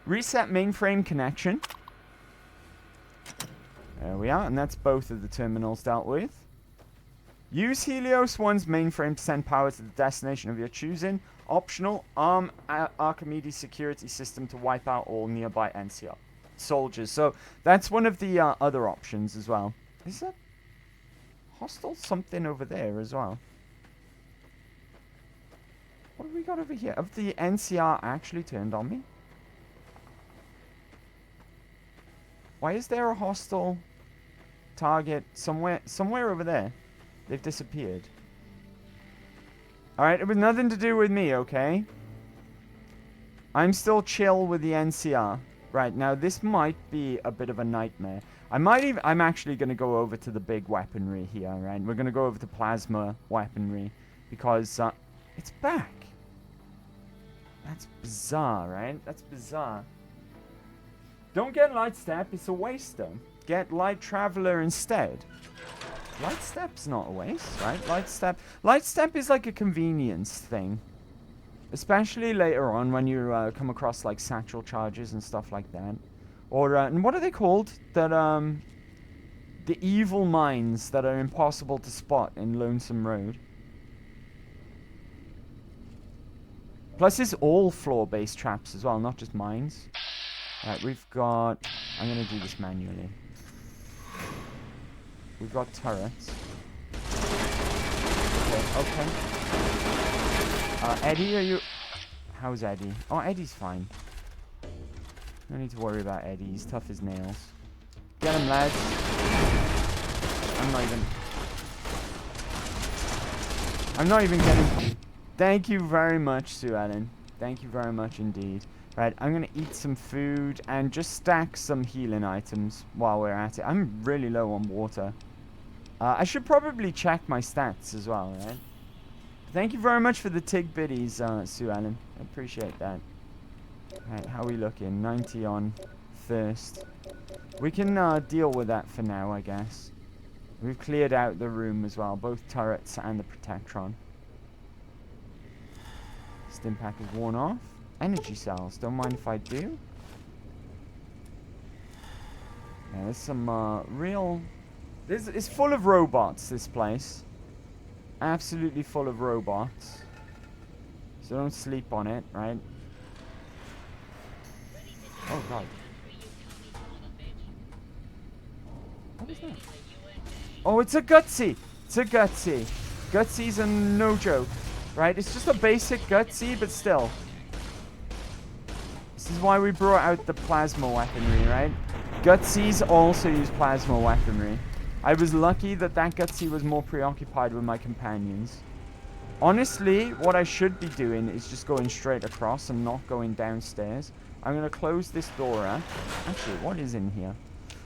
Reset mainframe connection. There we are, and that's both of the terminals dealt with. Use Helios 1's mainframe to send power to the destination of your choosing. Optional, arm Archimedes security system to wipe out all nearby NCR soldiers. So that's one of the other options as well. Is that hostile something over there as well? What have we got over here? Have the NCR actually turned on me? Why is there a hostile target somewhere over there? They've disappeared. Alright, it was nothing to do with me, okay? I'm still chill with the NCR. Right, now this might be a bit of a nightmare. I'm actually going to go over to the big weaponry here, right? We're going to go over to plasma weaponry because it's back. That's bizarre, right? That's bizarre. Don't get Light Step, it's a waste though. Get Light Traveler instead. Light Step's not a waste, right? Light Step is like a convenience thing. Especially later on when you come across like satchel charges and stuff like that. Or, and what are they called? That, the evil mines that are impossible to spot in Lonesome Road. Plus it's all floor-based traps as well, not just mines. Right, we've got... I'm going to do this manually. We've got turrets. Okay. Eddie, are you... How's Eddie? Oh, Eddie's fine. No need to worry about Eddie. He's tough as nails. Get him, lads. I'm not even getting... Thank you very much, Sue Ellen. Thank you very much indeed. Right, I'm going to eat some food and just stack some healing items while we're at it. I'm really low on water. I should probably check my stats as well, right? Thank you very much for the tig biddies, Sue Ellen. I appreciate that. Right, how are we looking? 90 on thirst. We can deal with that for now, I guess. We've cleared out the room as well, both turrets and the Protectron. Stim pack is worn off. Energy cells, don't mind if I do. Yeah, there's some real... It's full of robots, this place. Absolutely full of robots. So don't sleep on it, right? Oh god. What is that? Oh, it's a Gutsy! It's a Gutsy. Gutsy's a no joke, right? It's just a basic Gutsy, but still. This is why we brought out the plasma weaponry, right? Gutsies also use plasma weaponry. I was lucky that that Gutsy was more preoccupied with my companions. Honestly, what I should be doing is just going straight across and not going downstairs. I'm going to close this door up. Actually, what is in here?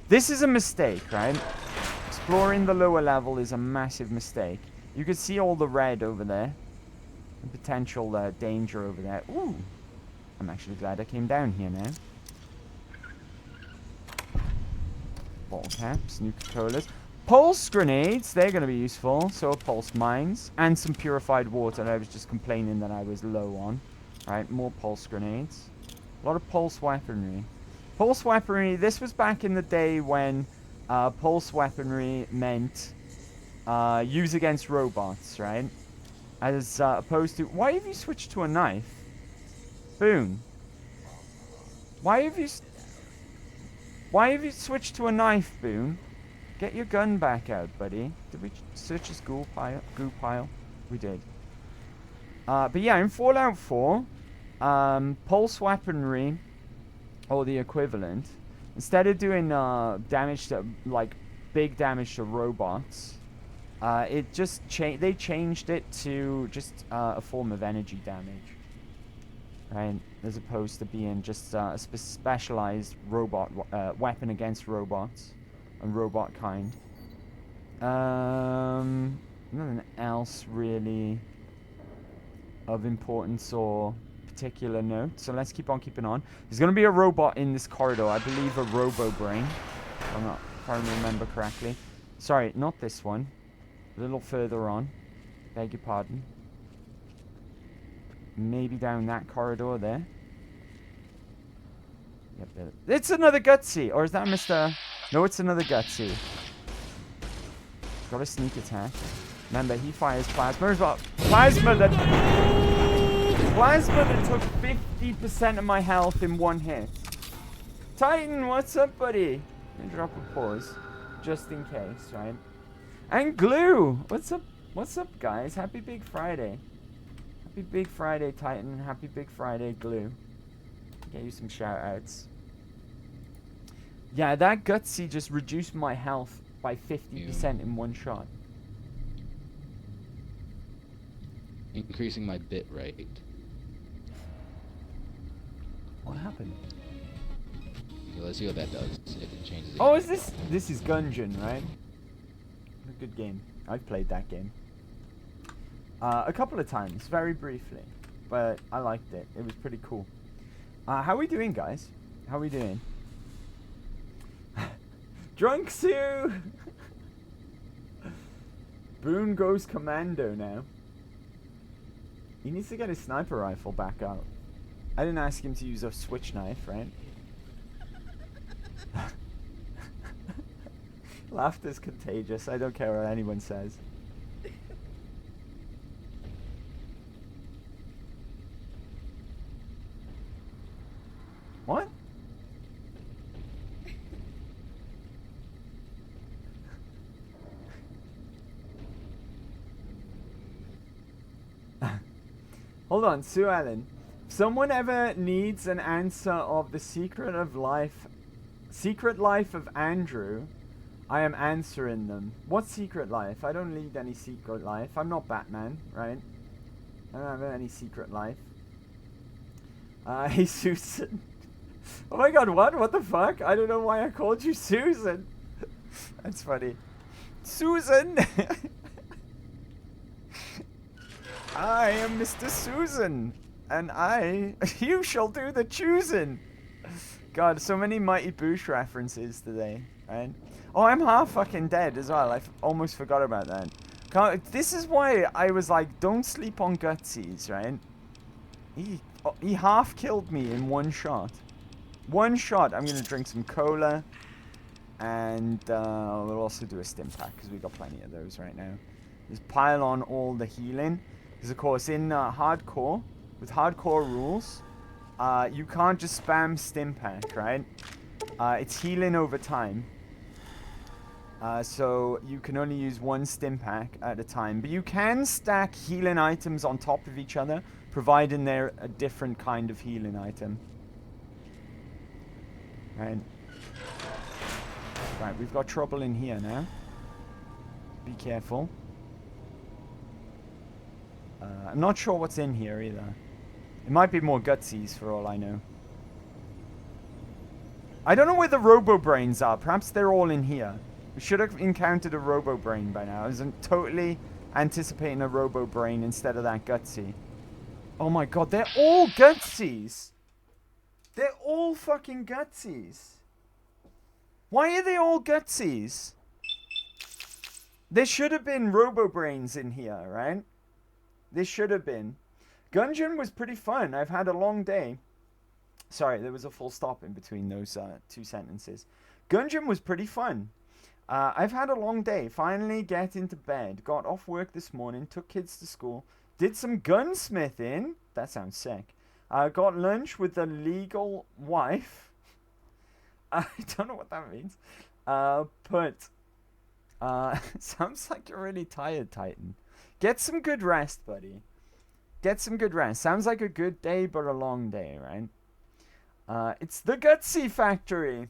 This is a mistake, right? Exploring the lower level is a massive mistake. You can see all the red over there. The potential danger over there. Ooh. I'm actually glad I came down here now. Bottle caps, Nuka-Colas. Pulse grenades, they're going to be useful. So are pulse mines. And some purified water that I was just complaining that I was low on. Alright, more pulse grenades. A lot of pulse weaponry. Pulse weaponry, this was back in the day when pulse weaponry meant use against robots, right? As opposed to... Why have you switched to a knife? Boone. Why have you switched to a knife, Boone? Get your gun back out, buddy. Did we search his goo pile? We did. But yeah, in Fallout 4, pulse weaponry, or the equivalent, instead of doing damage to, like, big damage to robots, it just they changed it to just a form of energy damage, right? As opposed to being just a specialized robot weapon against robots and robot kind. Nothing else really of importance or particular note. So let's keep on keeping on. There's going to be a robot in this corridor. I believe a Robo-Brain. If I remember correctly. Sorry, not this one. A little further on. Beg your pardon. Maybe down that corridor there. Yep, it's another Gutsy! Or is that Mr... No, it's another Gutsy. Got a sneak attack. Remember, he fires plasma as well. Plasma that took 50% of my health in one hit. Titan, what's up, buddy? Let me drop a pause. Just in case, right? And Glue! What's up? What's up, guys? Happy Big Friday. Happy Big Friday, Titan. Happy Big Friday, Glue. Get you some shout-outs. Yeah, that Gutsy just reduced my health by 50% in one shot. Increasing my bit rate. What happened? Okay, let's see what that does. If it changes. Oh, is this? This is Gungeon, right? A good game. I've played that game. A couple of times, very briefly. But I liked it. It was pretty cool. How are we doing, guys? How are we doing? Drunk Sue! Boone goes commando now. He needs to get his sniper rifle back out. I didn't ask him to use a switch knife, right? Laughter's contagious. I don't care what anyone says. What? Hold on, Sue Ellen. If someone ever needs an answer of the secret life of Andrew, I am answering them. What secret life? I don't lead any secret life. I'm not Batman, right? I don't have any secret life. Hey, Susan. Oh my god, what? What the fuck? I don't know why I called you Susan. That's funny. Susan! I am Mr. Susan, and you shall do the choosing. God, so many Mighty Boosh references today, right? Oh, I'm half fucking dead as well. I almost forgot about that. This is why I was like, don't sleep on Gutsies, right? He half killed me in one shot. One shot. I'm gonna drink some cola, and we'll also do a stim pack because we got plenty of those right now. Just pile on all the healing, because of course in hardcore, with hardcore rules, you can't just spam stim pack, right? It's healing over time. So you can only use one stim pack at a time, but you can stack healing items on top of each other, providing they're a different kind of healing item. Right. Right, we've got trouble in here now. Be careful. I'm not sure what's in here either. It might be more Gutsies for all I know. I don't know where the Robo-Brains are. Perhaps they're all in here. We should have encountered a Robo-Brain by now. I was totally anticipating a Robo-Brain instead of that Gutsy. Oh my god, they're all Gutsies! They're all fucking Gutsies! Why are they all Gutsies? There should have been Robo-Brains in here, right? There should have been. Gungeon was pretty fun. I've had a long day. Sorry, there was a full stop in between those two sentences. Gungeon was pretty fun. I've had a long day. Finally get into bed. Got off work this morning. Took kids to school. Did some gunsmithing. That sounds sick. Got lunch with the legal wife. I don't know what that means. Sounds like you're really tired, Titan. Get some good rest, buddy. Get some good rest. Sounds like a good day, but a long day, right? It's the Gutsy Factory.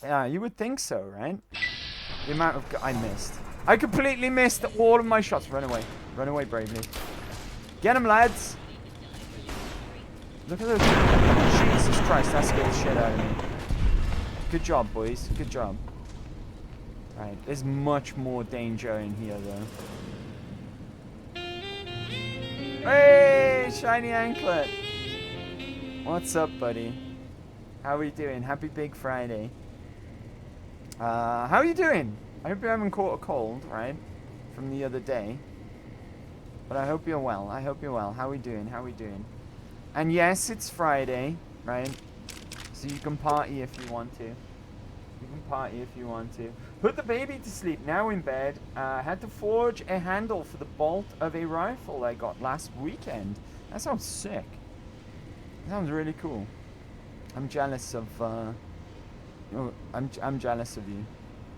Yeah, you would think so, right? The amount of... I missed. I completely missed all of my shots. Run away. Run away bravely. Get him, lads. Look at those. Jesus Christ, that scared the shit out of me. Good job, boys. Good job. Right, there's much more danger in here, though. Hey, shiny anklet. What's up, buddy? How are you doing? Happy Big Friday. How are you doing? I hope you haven't caught a cold, right? From the other day. But I hope you're well. I hope you're well. How are we doing? How are we doing? And yes, it's Friday, right? So you can party if you want to. You can party if you want to. Put the baby to sleep, now in bed. Had to forge a handle for the bolt of a rifle I got last weekend. That sounds sick. That sounds really cool. I'm jealous of, I'm jealous of you.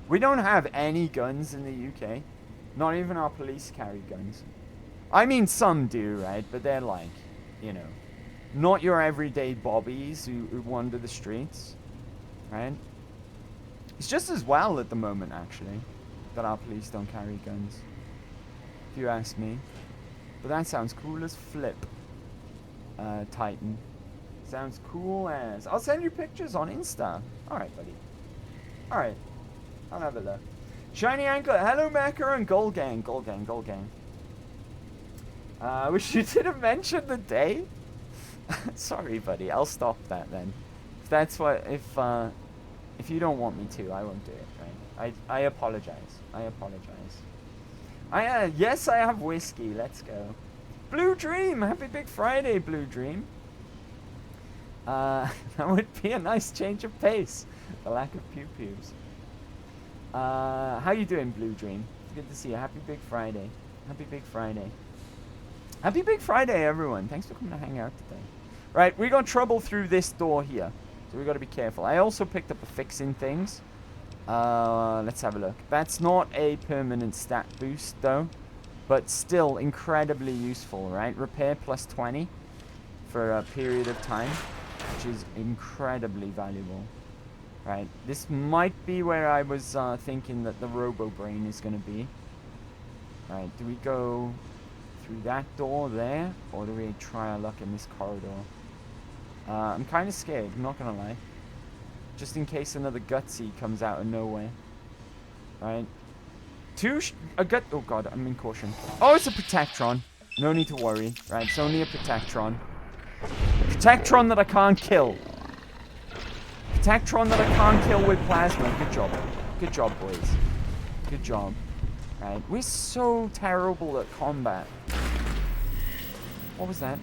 We don't have any guns in the UK. Not even our police carry guns. I mean, some do, right? But they're like, you know, not your everyday bobbies who wander the streets, right? It's just as well at the moment, actually, that our police don't carry guns, if you ask me. But that sounds cool as flip, Titan. Sounds cool as... I'll send you pictures on Insta. Alright, buddy. Alright. I'll have a look. Shiny Anklet. Hello, Mecha and Gold Gang. Gold Gang, Gold Gang. Wish you didn't mention the day. Sorry, buddy. I'll stop that then. If that's what... If you don't want me to, I won't do it, right? I apologize. I apologize. Yes, I have whiskey. Let's go. Blue Dream. Happy Big Friday, Blue Dream. That would be a nice change of pace. The lack of pew-pews. How you doing, Blue Dream? Good to see you. Happy Big Friday. Happy Big Friday. Happy Big Friday, everyone. Thanks for coming to hang out today. Right, we got trouble through this door here. So we got to be careful. I also picked up a fixing things. Let's have a look. That's not a permanent stat boost, though. but still incredibly useful, right? Repair plus 20 for a period of time, which is incredibly valuable, right? This might be where I was thinking that the Robo Brain is going to be. Right, do we go through that door there, or do we try our luck in this corridor? I'm kind of scared, I'm not going to lie. Just in case another Gutsy comes out of nowhere. Right. Oh god, I'm in caution. Oh, it's a Protectron. No need to worry. Right, it's only a Protectron. Protectron that I can't kill. Protectron that I can't kill with plasma. Good job. Good job, boys. Good job. Right, we're so terrible at combat. What was that?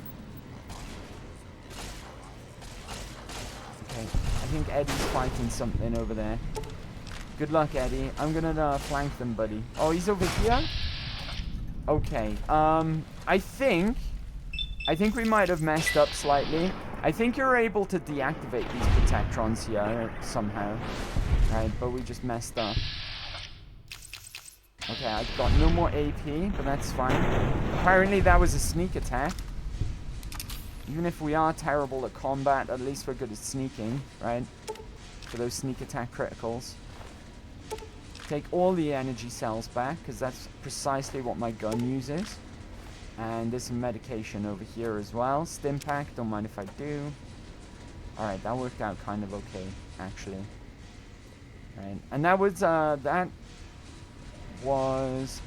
Okay, I think Eddie's fighting something over there. Good luck, Eddie. I'm gonna flank them, buddy. Oh, he's over here? Okay, I think we might have messed up slightly. I think you're able to deactivate these Protectrons here somehow. Right, but we just messed up. Okay, I've got no more AP, but that's fine. Apparently that was a sneak attack. Even if we are terrible at combat, at least we're good at sneaking, right? For those sneak attack criticals. Take all the energy cells back, because that's precisely what my gun uses. And there's some medication over here as well. Stim pack, don't mind if I do. Alright, that worked out kind of okay, actually. Right, and that was, oh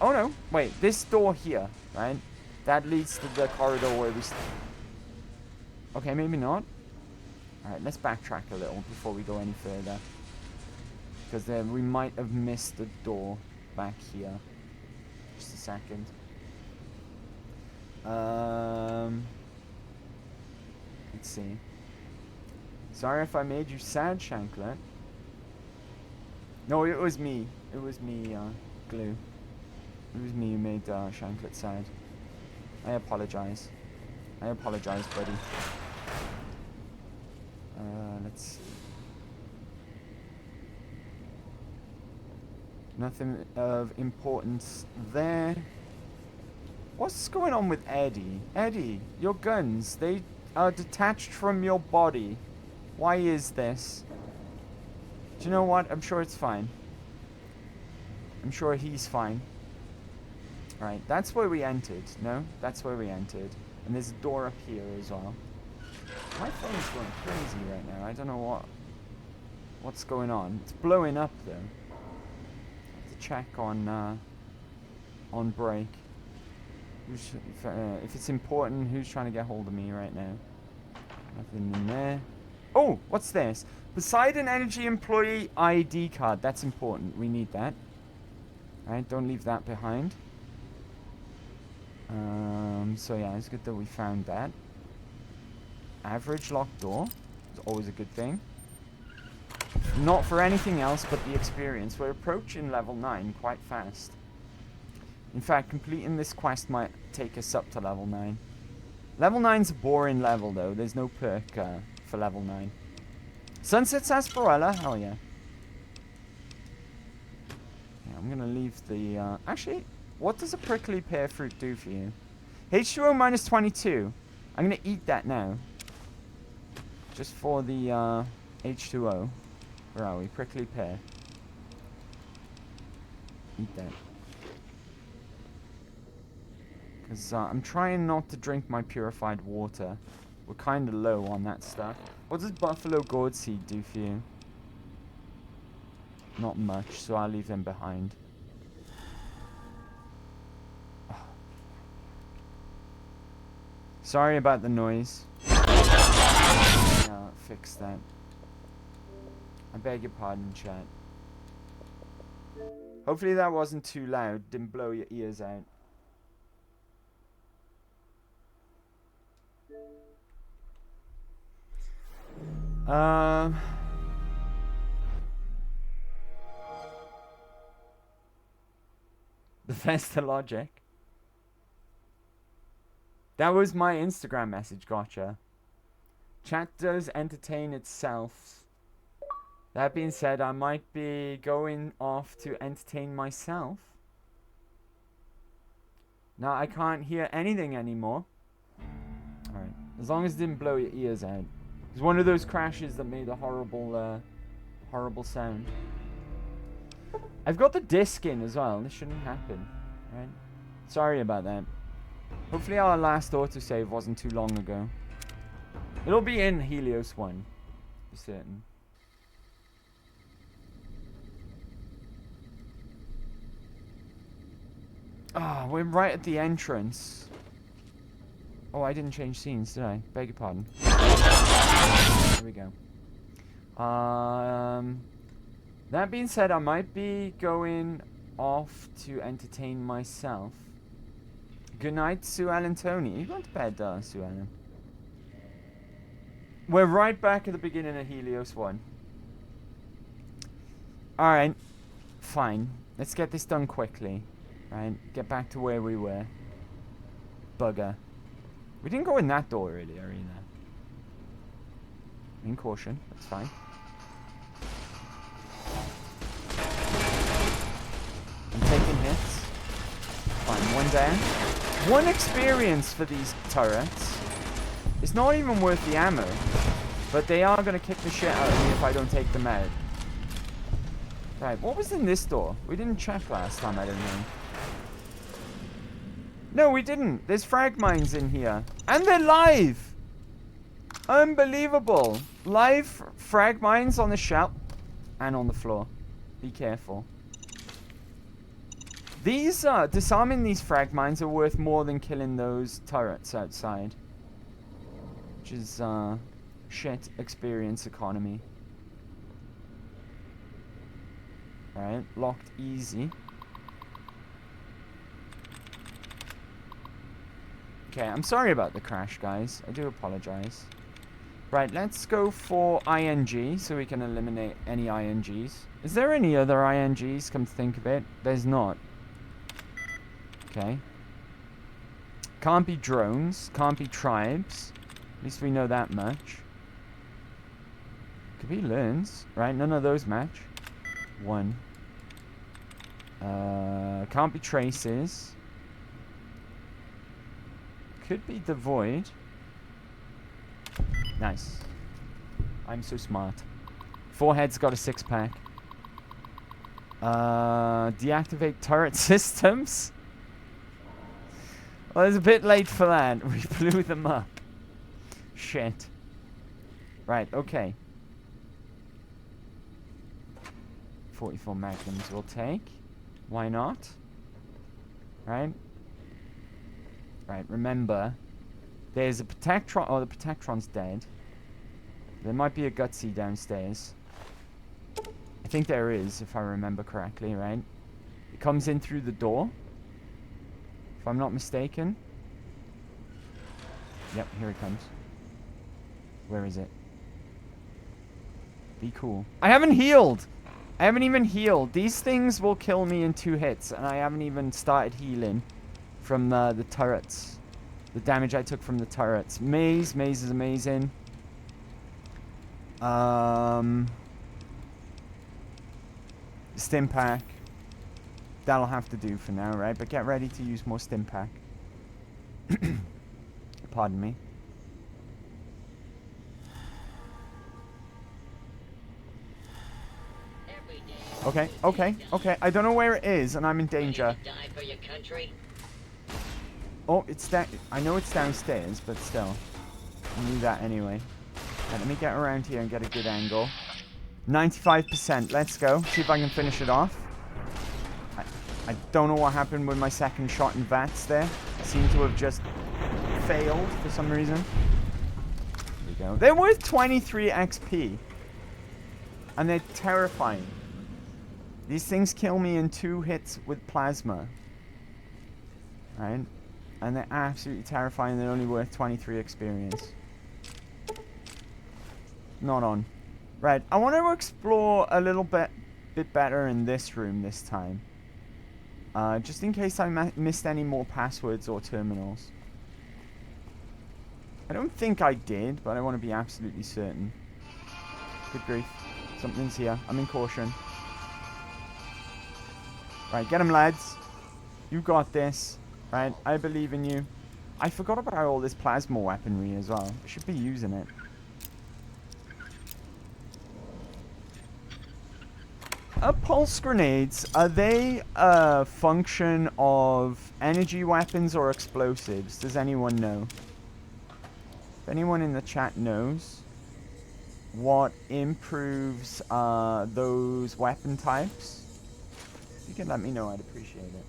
no, wait, this door here, right? That leads to the corridor where we... Okay, maybe not. Alright, let's backtrack a little before we go any further. Because then we might have missed the door back here. Just a second. Let's see. Sorry if I made you sad, Shanklet. No, it was me. It was me, Glue. It was me who made Shanklet sad. I apologize. I apologize, buddy. Let's see. Nothing of importance there. What's going on with Eddie? Eddie, your guns, they are detached from your body. Why is this? Do you know what? I'm sure it's fine. I'm sure he's fine. Right, that's where we entered. No? That's where we entered. And there's a door up here as well. My phone's going crazy right now. I don't know what's going on. It's blowing up though. I have to check on break. If it's important, who's trying to get hold of me right now? Nothing in there. Oh, what's this? Poseidon Energy Employee ID card. That's important. We need that. Alright, don't leave that behind. So yeah, it's good that we found that. Average locked door. It's always a good thing. Not for anything else but the experience. We're approaching level 9 quite fast. In fact, completing this quest might take us up to level 9. Level 9's a boring level though. There's no perk for level 9. Sunset Sarsaparilla? Hell yeah. Yeah, I'm gonna leave the... actually, what does a prickly pear fruit do for you? H2O minus 22. I'm gonna eat that now. Just for the H2O. Where are we? Prickly pear. Eat that. Because I'm trying not to drink my purified water. We're kind of low on that stuff. What does buffalo gourd seed do for you? Not much, so I'll leave them behind. Sorry about the noise. Yeah, fix that. I beg your pardon, chat. Hopefully that wasn't too loud. Didn't blow your ears out. The Vesta logic. That was my Instagram message, gotcha. Chat does entertain itself. That being said, I might be going off to entertain myself. Now I can't hear anything anymore. Alright. As long as it didn't blow your ears out. It's one of those crashes that made a horrible, horrible sound. I've got the disc in as well. This shouldn't happen. Right? Sorry about that. Hopefully our last autosave wasn't too long ago. It'll be in Helios 1. For certain. Ah, we're right at the entrance. Oh, I didn't change scenes, did I? Beg your pardon. There we go. That being said, I might be going off to entertain myself. Good night, Sue Ellen Tony. You going to bed, Sue Ellen? We're right back at the beginning of Helios 1. Alright. Fine. Let's get this done quickly. Right? Get back to where we were. Bugger. We didn't go in that door earlier either. In caution. That's fine. I'm taking hits. Fine. One down. One experience for these turrets. It's not even worth the ammo. But they are going to kick the shit out of me if I don't take them out. Right. What was in this door? We didn't check last time, I don't know. No, we didn't. There's frag mines in here. And they're live! Unbelievable. Live frag mines on the shelf. And on the floor. Be careful. These, disarming these frag mines are worth more than killing those turrets outside. Which is, shit experience economy. Alright, locked easy. Okay, I'm sorry about the crash, guys. I do apologize. Right, let's go for ING so we can eliminate any INGs. Is there any other INGs, come to think of it? There's not. Okay. Can't be drones. Can't be tribes. At least we know that much. Could be learns. Right, none of those match. One. Can't be traces. Could be the void. Nice. I'm so smart. Forehead's got a 6-pack. Deactivate turret systems. Well, it's a bit late for that. We blew them up. Shit. Right, okay. 44 magnums we'll take. Why not? Right? Right, remember, there's a Protectron. Oh, the Protectron's dead. There might be a Gutsy downstairs. I think there is, if I remember correctly, right? It comes in through the door. If I'm not mistaken. Yep, here it comes. Where is it? Be cool. I haven't healed! I haven't even healed. These things will kill me in 2 hits, and I haven't even started healing. From the turrets. The damage I took from the turrets. Maze is amazing. Stim pack. That'll have to do for now, right? But get ready to use more stim pack. Pardon me. Okay. I don't know where it is, and I'm in danger. Oh, it's that. I know it's downstairs, but still. I knew that anyway. Right, let me get around here and get a good angle. 95%. Let's go. See if I can finish it off. I don't know what happened with my second shot in VATS there. I seem to have just failed for some reason. There we go. They're worth 23 XP. And they're terrifying. These things kill me in 2 hits with plasma. Right? And they're absolutely terrifying. They're only worth 23 experience. Not on. Right. I want to explore a little bit better in this room this time. Just in case I missed any more passwords or terminals. I don't think I did, but I want to be absolutely certain. Good grief. Something's here. I'm in caution. Right. Get him, lads. You got this. Right, I believe in you. I forgot about all this plasma weaponry as well. I should be using it. Pulse grenades, are they a function of energy weapons or explosives? Does anyone know? If anyone in the chat knows what improves those weapon types, if you can let me know, I'd appreciate it.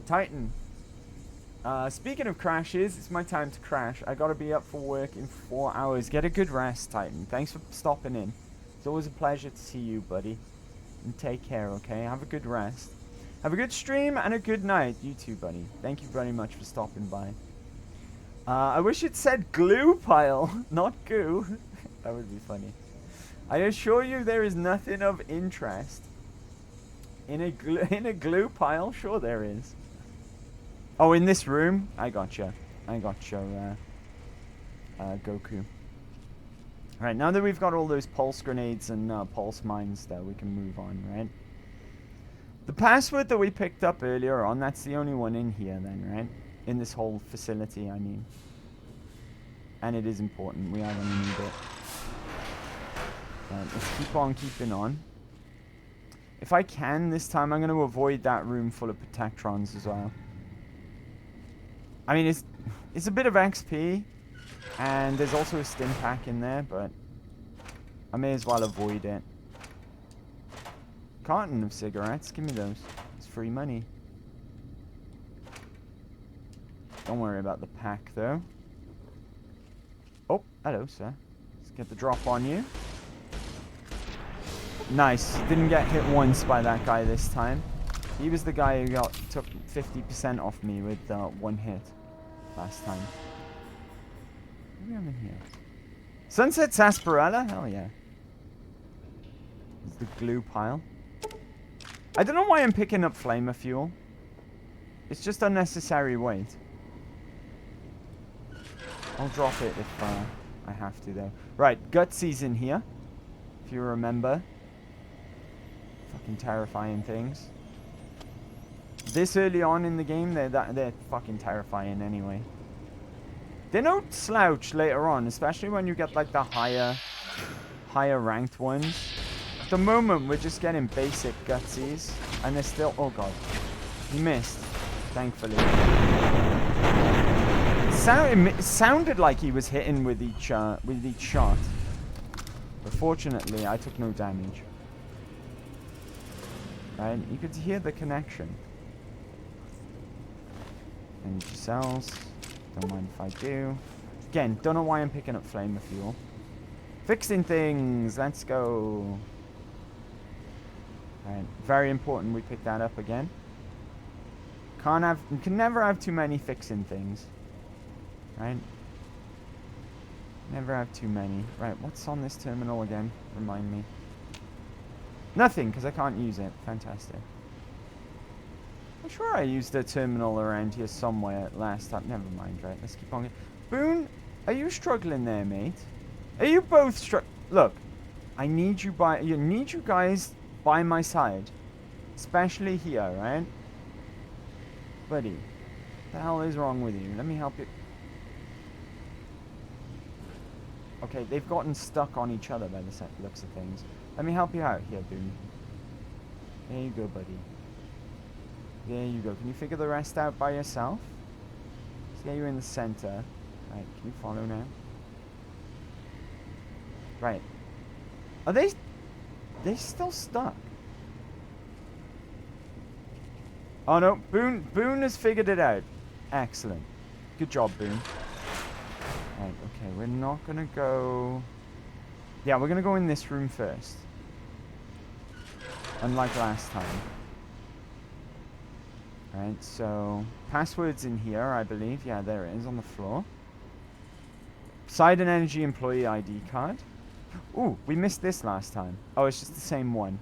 Titan. Speaking of crashes, it's my time to crash. I gotta be up for work in 4 hours. Get a good rest, Titan. Thanks for stopping in. It's always a pleasure to see you, buddy. And take care, okay? Have a good rest. Have a good stream and a good night, you too, buddy. Thank you very much for stopping by. I wish it said glue pile, not goo. That would be funny. I assure you there is nothing of interest. In a glue pile? Sure there is. Oh, in this room? I gotcha. I gotcha, Goku. Alright, now that we've got all those pulse grenades and pulse mines there, we can move on, right? The password that we picked up earlier on, that's the only one in here then, right? In this whole facility, I mean. And it is important. We are going to need it. Let's keep on keeping on. If I can, this time I'm going to avoid that room full of protectrons as well. I mean, it's a bit of XP, and there's also a stim pack in there, but I may as well avoid it. Carton of cigarettes, give me those. It's free money. Don't worry about the pack, though. Oh, hello, sir. Let's get the drop on you. Nice. Didn't get hit once by that guy this time. He was the guy who took 50% off me with one hit last time. What do we have in here? Sunset Sarsaparilla? Hell yeah. It's the glue pile. I don't know why I'm picking up flamer fuel. It's just unnecessary weight. I'll drop it if I have to, though. Right, Gutsy's in here. If you remember. Fucking terrifying things. This early on in the game, they're fucking terrifying anyway. They don't slouch later on, especially when you get like the higher ranked ones. At the moment, we're just getting basic Gutsies, and they're still. Oh god, he missed. Thankfully, it sounded like he was hitting with each shot, but fortunately, I took no damage. Right, you could hear the connection. Energy cells. Don't mind if I do. Again, don't know why I'm picking up flamer fuel. Fixing things. Let's go. Alright, very important we pick that up again. You can never have too many fixing things. Right? Never have too many. Right, what's on this terminal again? Remind me. Nothing, because I can't use it. Fantastic. I'm sure I used a terminal around here somewhere last time. Never mind, right? Let's keep on. Boone, are you struggling there, mate? Are you both Look, I need you guys by my side. Especially here, right? Buddy, what the hell is wrong with you? Let me help you. Okay, they've gotten stuck on each other by the looks of things. Let me help you out here, Boone. There you go, buddy. There you go. Can you figure the rest out by yourself? Let's get you in the center. Right, can you follow now? Right. Are they still stuck? Oh no, Boone has figured it out. Excellent. Good job, Boone. Right, okay, we're not gonna go... Yeah, we're gonna go in this room first. Unlike last time. Right, so... Password's in here, I believe. Yeah, there it is, on the floor. Poseidon Energy Employee ID card. Ooh, we missed this last time. Oh, it's just the same one.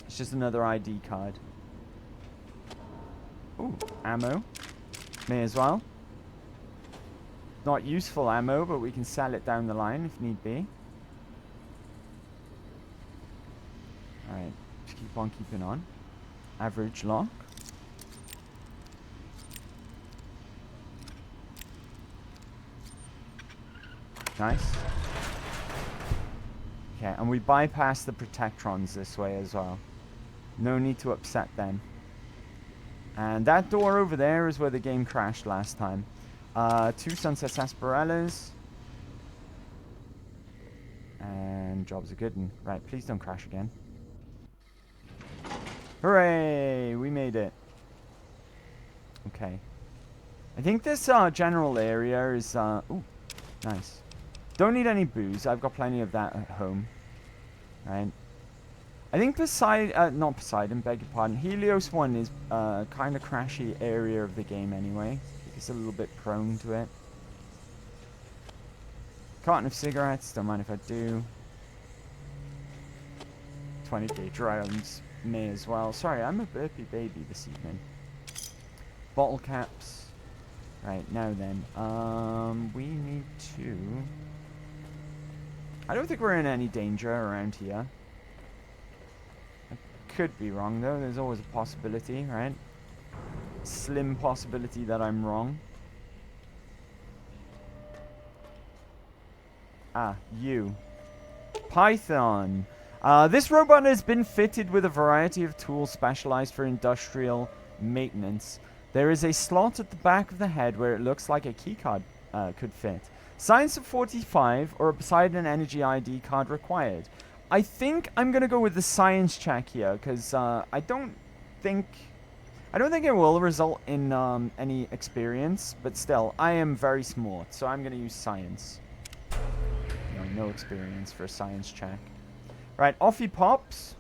It's just another ID card. Ooh, ammo. May as well. Not useful ammo, but we can sell it down the line if need be. Alright, just keep on keeping on. Average lock. Nice. Okay, and we bypass the Protectrons this way as well. No need to upset them. And that door over there is where the game crashed last time. 2 Sunset Sarsaparillas. And job's a good one. Right, please don't crash again. Hooray! We made it. Okay. I think this general area is... ooh, nice. Don't need any booze. I've got plenty of that at home. Right. I think not Poseidon, beg your pardon. Helios 1 is kind of crashy area of the game anyway. It's a little bit prone to it. Carton of cigarettes, don't mind if I do. 20 rounds, may as well. Sorry, I'm a burpy baby this evening. Bottle caps. Right, now then. We need to... I don't think we're in any danger around here. I could be wrong though, there's always a possibility, right? Slim possibility that I'm wrong. Ah, you. Python. This robot has been fitted with a variety of tools specialized for industrial maintenance. There is a slot at the back of the head where it looks like a keycard could fit. Science of 45 or a Poseidon Energy ID card required. I think I'm going to go with the science check here because I don't think it will result in any experience, but still, I am very smart, so I'm going to use science. No experience for a science check. Right, off he pops.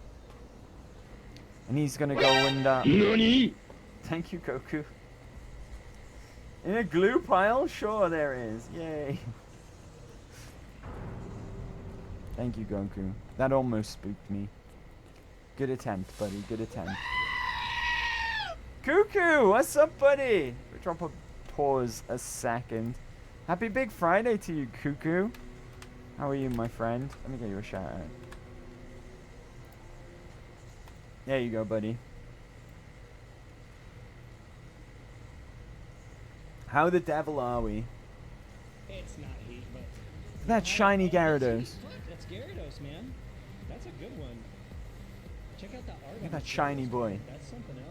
And he's going to go and... NANI? Thank you, Goku. In a glue pile? Sure there is. Yay. Thank you, Goku. That almost spooked me. Good attempt, buddy. Good attempt. Cuckoo! What's up, buddy? We'll drop a pause a second. Happy Big Friday to you, Cuckoo. How are you, my friend? Let me get you a shout out. There you go, buddy. How the devil are we? It's not heat, but... That shiny Gyarados. That's Gyarados, man. That's a good one. Check out the art. Look at that shiny boy. That's something else.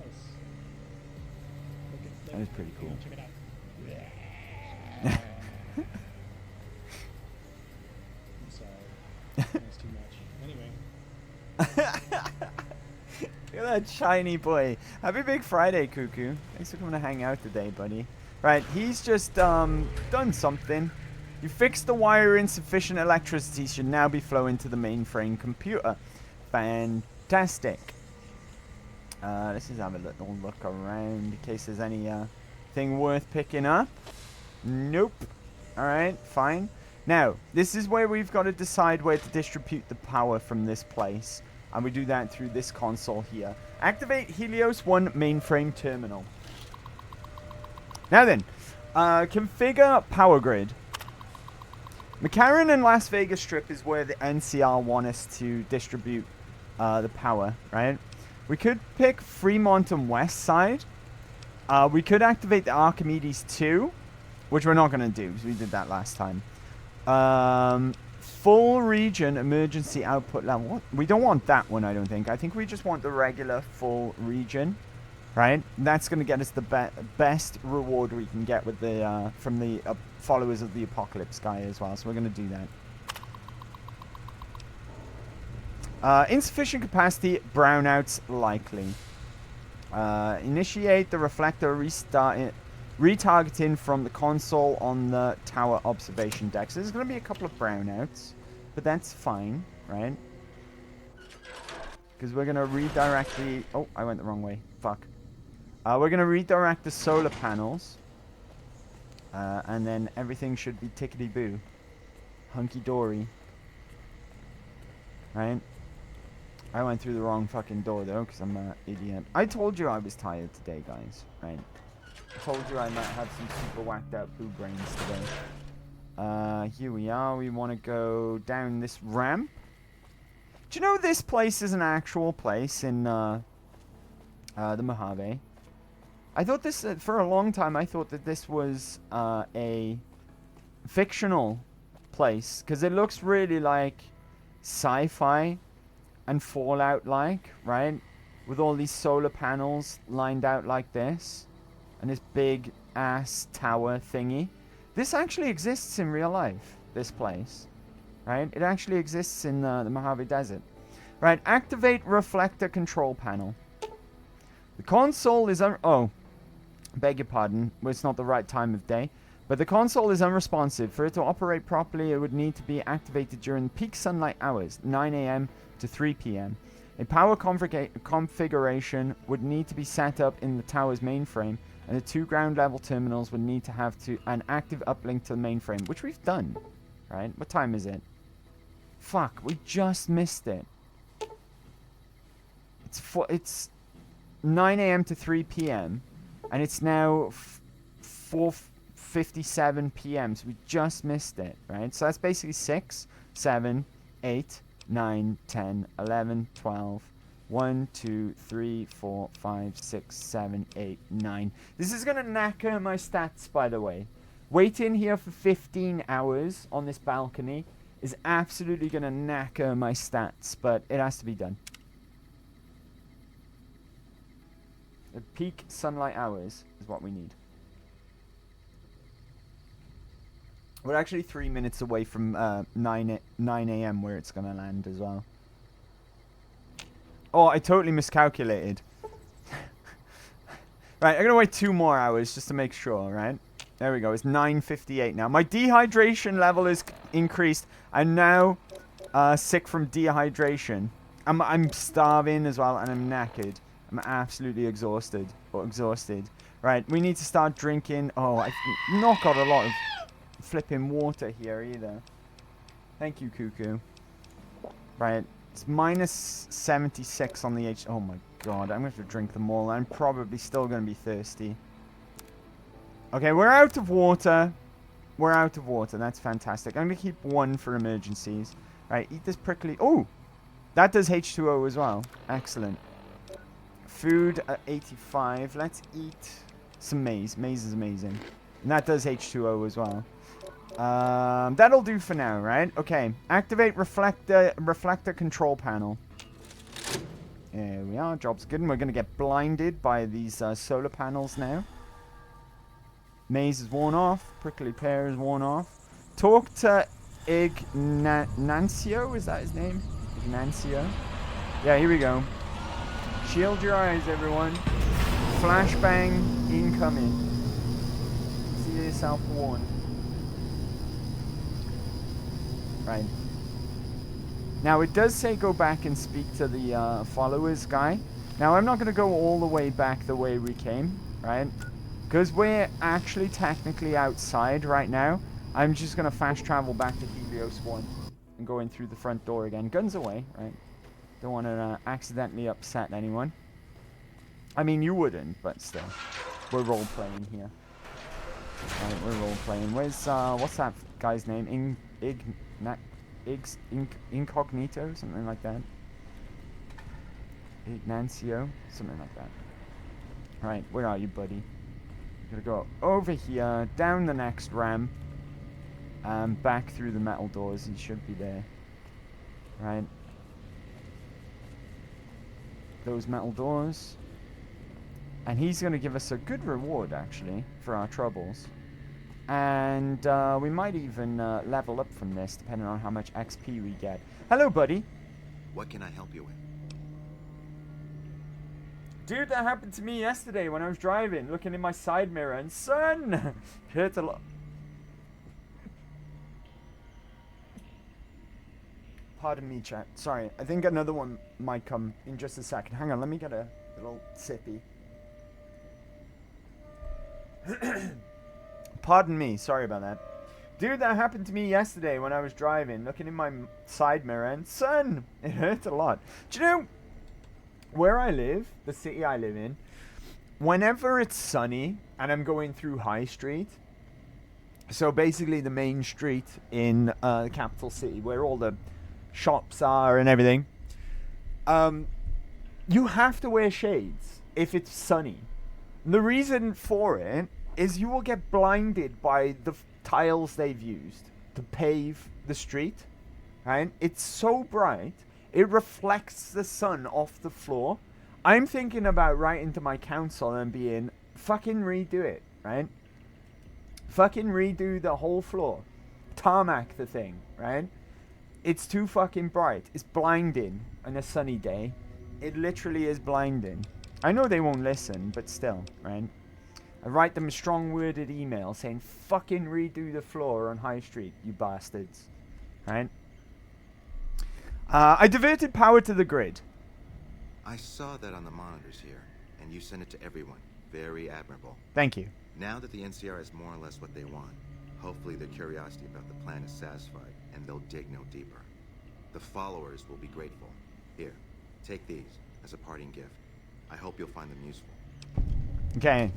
That is pretty cool. Check it out. I'm sorry. That's too much. Anyway. Look at that shiny boy. Happy Big Friday, Cuckoo. Thanks for coming to hang out today, buddy. Right, he's just done something. You fixed the wire. Insufficient electricity should now be flowing to the mainframe computer. Fantastic. Let's just have a little look around in case there's any thing worth picking up. Nope. Alright, fine. Now, this is where we've got to decide where to distribute the power from this place. And we do that through this console here. Activate Helios 1 mainframe terminal. Now then, configure power grid. McCarran and Las Vegas Strip is where the NCR want us to distribute the power, right? We could pick Fremont and West Side. We could activate the Archimedes 2, which we're not going to do because we did that last time. Full region emergency output level. What? We don't want that one, I don't think. I think we just want the regular full region. Right, that's going to get us the best reward we can get with the from the followers of the Apocalypse guy as well. So we're going to do that. Insufficient capacity, brownouts likely. Initiate the reflector retargeting from the console on the tower observation deck. So there's going to be a couple of brownouts, but that's fine, right? Because we're going to redirect the... Oh, I went the wrong way. Fuck. We're going to redirect the solar panels. And then everything should be tickety-boo. Hunky-dory. Right? I went through the wrong fucking door, though, because I'm an idiot. I told you I was tired today, guys. Right? I told you I might have some super whacked-out poo brains today. Here we are. We want to go down this ramp. Do you know this place is an actual place in... the Mojave. I thought this, for a long time, I thought that this was a fictional place, because it looks really like sci-fi and Fallout-like, right? With all these solar panels lined out like this, and this big ass tower thingy. This actually exists in real life, this place, right? It actually exists in the Mojave Desert. Right, activate reflector control panel. The console is oh, beg your pardon, well, it's not the right time of day, but the console is unresponsive. For it to operate properly, it would need to be activated during peak sunlight hours, 9 a.m. to 3 p.m. A power configuration would need to be set up in the tower's mainframe, and the 2 ground level terminals would need to have an active uplink to the mainframe, which we've done, right? What time is it? Fuck, we just missed it. It's 9 a.m. to 3 p.m. and it's now 4:57 p.m. So we just missed it, right? So that's basically 6, 7, 8, 9, 10, 11, 12, 1, 2, 3, 4, 5, 6, 7, 8, 9. This is gonna knacker my stats, by the way. Waiting here for 15 hours on this balcony is absolutely gonna knacker my stats, but it has to be done. The peak sunlight hours is what we need. We're actually 3 minutes away from 9 a.m. where it's going to land as well. Oh, I totally miscalculated. Right, I'm going to wait 2 more hours just to make sure, right? There we go. It's 9:58 now. My dehydration level is increased. I'm now sick from dehydration. I'm starving as well, and I'm knackered. I'm absolutely exhausted. Right, we need to start drinking. Oh, I've not got a lot of flipping water here either. Thank you, Cuckoo. Right, it's minus 76 on the H. Oh my god, I'm going to have to drink them all. I'm probably still going to be thirsty. Okay, we're out of water. That's fantastic. I'm going to keep 1 for emergencies. Right, eat this prickly. Oh, that does H2O as well. Excellent. Food at 85. Let's eat some maize. Maize is amazing. And that does H2O as well. That'll do for now, right? Okay. Activate reflector control panel. There we are. Job's good. And we're going to get blinded by these solar panels now. Maize is worn off. Prickly pear is worn off. Talk to Ignancio. Is that his name? Ignancio? Yeah, here we go. Shield your eyes, everyone. Flashbang incoming. See yourself warned. Right. Now, it does say go back and speak to the followers guy. Now, I'm not going to go all the way back the way we came, right? Because we're actually technically outside right now. I'm just going to fast travel back to Helios 1 and go in through the front door again. Guns away, right? Don't want to accidentally upset anyone. I mean, you wouldn't, but still. We're role-playing here. Right, we're role-playing. Where's, what's that guy's name? Incognito? Something like that. Ignancio? Something like that. Right, where are you, buddy? You're gonna go over here, down the next ramp, and back through the metal doors. He should be there. Right. Those metal doors. And he's going to give us a good reward, actually, for our troubles. And we might even level up from this, depending on how much XP we get. Hello, buddy. What can I help you with? Dude, that happened to me yesterday when I was driving, looking in my side mirror, and son, hurt a lot. Pardon me, chat. Sorry, I think another one might come in just a second. Hang on, let me get a little sippy. Pardon me, sorry about that. Dude, that happened to me yesterday when I was driving, looking in my side mirror, and son, it hurt a lot. Do you know, where I live, the city I live in, whenever it's sunny and I'm going through High Street, so basically the main street in the capital city where all the shops are and everything, you have to wear shades. if it's sunny. The reason for it is you will get blinded by the tiles they've used to pave the street, right? It's so bright, it reflects the sun off the floor. I'm thinking about writing to my council and being, fucking redo it, right? Fucking redo the whole floor. Tarmac the thing, right? It's too fucking bright. It's blinding on a sunny day. It literally is blinding. I know they won't listen, but still, right? I write them a strong-worded email saying, fucking redo the floor on High Street, you bastards. Right? I diverted power to the grid. I saw that on the monitors here, and you sent it to everyone. Very admirable. Thank you. Now that the NCR is more or less what they want, hopefully their curiosity about the plan is satisfied, and they'll dig no deeper. The followers will be grateful. Here, take these as a parting gift. I hope you'll find them useful. Okay.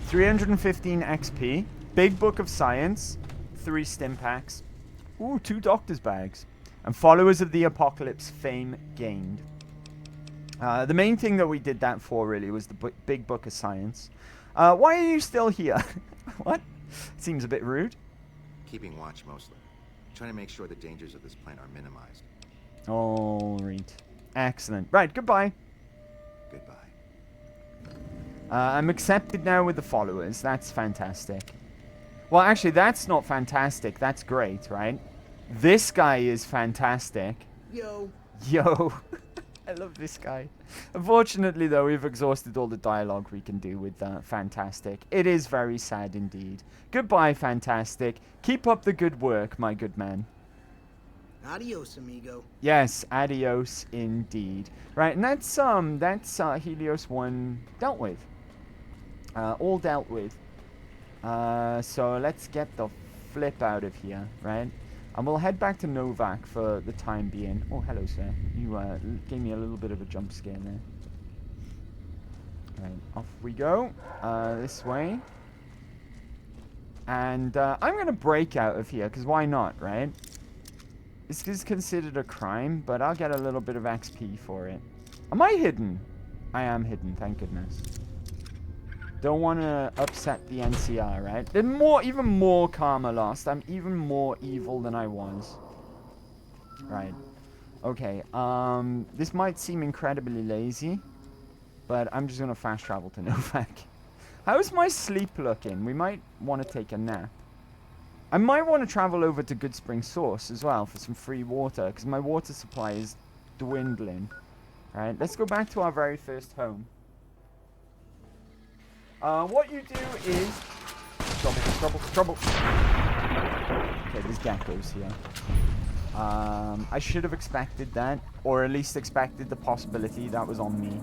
315 XP. Big Book of Science. 3 stim packs. Ooh, 2 doctor's bags. And Followers of the Apocalypse fame gained. The main thing that we did that for, really, was the Big Book of Science. Why are you still here? What? Seems a bit rude. Keeping watch, mostly. Trying to make sure the dangers of this plan are minimized. All right. Excellent. Right, goodbye. Goodbye. I'm accepted now with the followers. That's fantastic. Well, actually, that's not fantastic. That's great, right? This guy is fantastic. Yo. Yo. I love this guy. Unfortunately, though, we've exhausted all the dialogue we can do with Fantastic. It is very sad indeed. Goodbye, Fantastic. Keep up the good work, my good man. Adios, amigo. Yes, adios indeed. Right, and that's Helios 1 dealt with. All dealt with. So let's get the flip out of here, right? And we'll head back to Novak for the time being. Oh, hello, sir. You gave me a little bit of a jump scare there. Right, off we go. This way. And I'm going to break out of here, because why not, right? This is considered a crime, but I'll get a little bit of XP for it. Am I hidden? I am hidden, thank goodness. Don't want to upset the NCR, right? There's even more karma lost. I'm even more evil than I was. Right. Okay, this might seem incredibly lazy, but I'm just going to fast travel to Novak. How's my sleep looking? We might want to take a nap. I might want to travel over to Good Spring Source as well for some free water, because my water supply is dwindling. Right, let's go back to our very first home. What you do is... Trouble. Okay, there's geckos here. I should have expected that, or at least expected the possibility that was on me.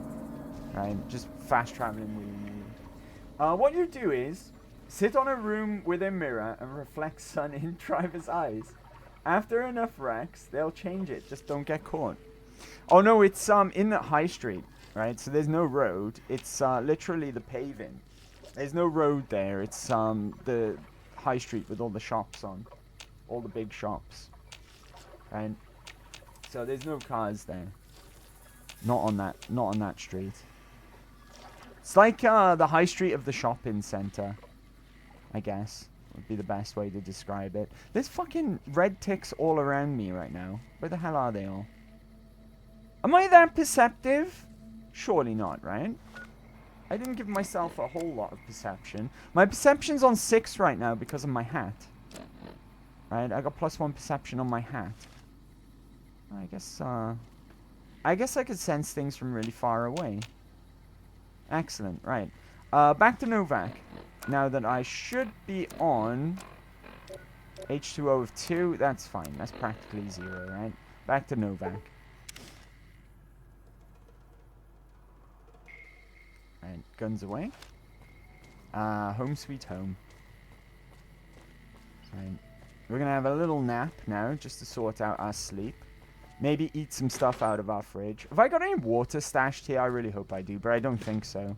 Right, just fast traveling willy-nilly. What you do is... sit on a room with a mirror and reflect sun in driver's eyes. After enough wrecks, they'll change it. Just don't get caught. Oh no, it's in the high street, right? So there's no road. It's literally the paving. There's no road there. It's the high street with all the shops on, all the big shops, right? So there's no cars there. Not on that street. It's like the high street of the shopping center, I guess, would be the best way to describe it. There's fucking red ticks all around me right now. Where the hell are they all? Am I that perceptive? Surely not, right? I didn't give myself a whole lot of perception. My perception's on 6 right now because of my hat. Right, I got +1 perception on my hat. I guess I could sense things from really far away. Excellent, right. Back to Novak. Now that I should be on H2O of 2, that's fine. That's practically 0, right? Back to Novak. Right, guns away. Home sweet home. Right. We're gonna have a little nap now, just to sort out our sleep. Maybe eat some stuff out of our fridge. Have I got any water stashed here? I really hope I do, but I don't think so.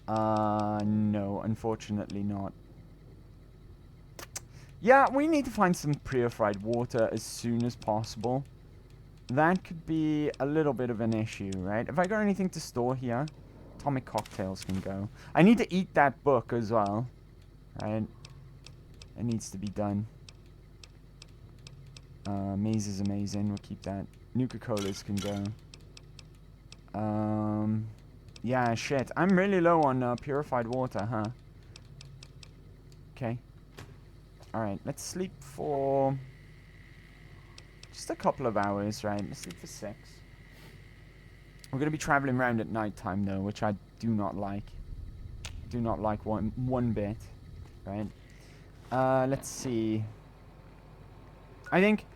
No, unfortunately not. Yeah, we need to find some purified water as soon as possible. that could be a little bit of an issue, right? Have I got anything to store here? Atomic cocktails can go. I need to eat that book as well, right? It needs to be done. Maze is amazing. We'll keep that. Nuka-Colas can go. Yeah, shit. I'm really low on purified water, huh? Okay. Alright, let's sleep for just a couple of hours, right? Let's sleep for 6. We're going to be traveling around at night time, though, which I do not like. Do not like one bit, right? Let's see. I think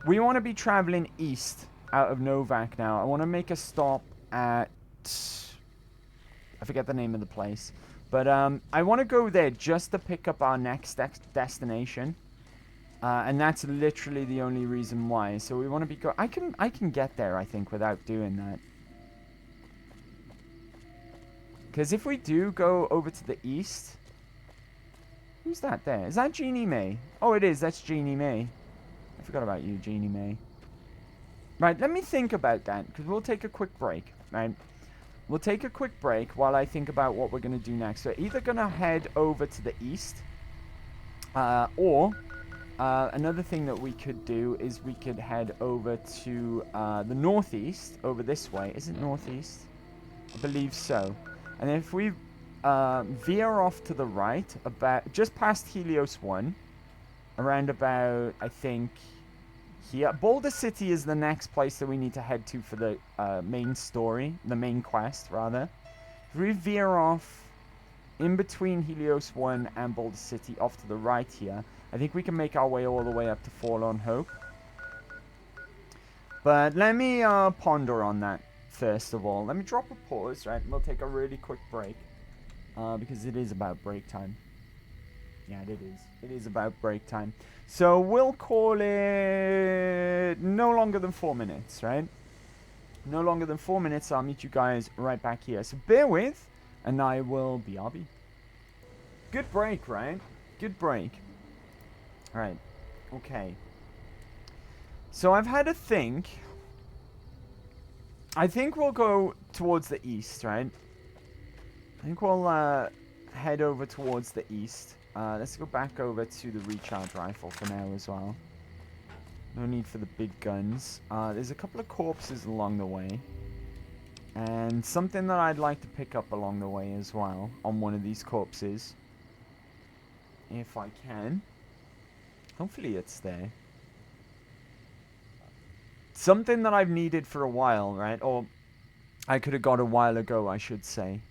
we want to be traveling east out of Novak now. I want to make a stop at... I forget the name of the place. But I want to go there just to pick up our next destination. And that's literally the only reason why. So we want to be... I can get there, I think, without doing that. Because if we do go over to the east... Who's that there? Is that Jeannie May? Oh, it is. That's Jeannie May. I forgot about you, Jeannie May. Right, let me think about that. Because we'll take a quick break, right? We'll take a quick break while I think about what we're going to do next. We're either going to head over to the east. Or... another thing that we could do is we could head over to the northeast, over this way. Is it northeast? I believe so. And if we veer off to the right, about just past Helios 1, around about, I think, here. Boulder City is the next place that we need to head to for the main story, the main quest, rather. If we veer off in between Helios 1 and Boulder City off to the right here, I think we can make our way all the way up to Forlorn Hope. But let me ponder on that first of all. Let me drop a pause, right? We'll take a really quick break. Because it is about break time. Yeah, it is. It is about break time. So we'll call it no longer than 4 minutes, right? No longer than 4 minutes. I'll meet you guys right back here. So bear with, and I will BRB. Good break, right? Good break. Alright, okay. So I've had a think. I think we'll go towards the east, right? I think we'll head over towards the east. Let's go back over to the recharge rifle for now as well. No need for the big guns. There's a couple of corpses along the way. And something that I'd like to pick up along the way as well on one of these corpses. If I can. Hopefully it's there. Something that I've needed for a while, right? Or I could have got a while ago, I should say.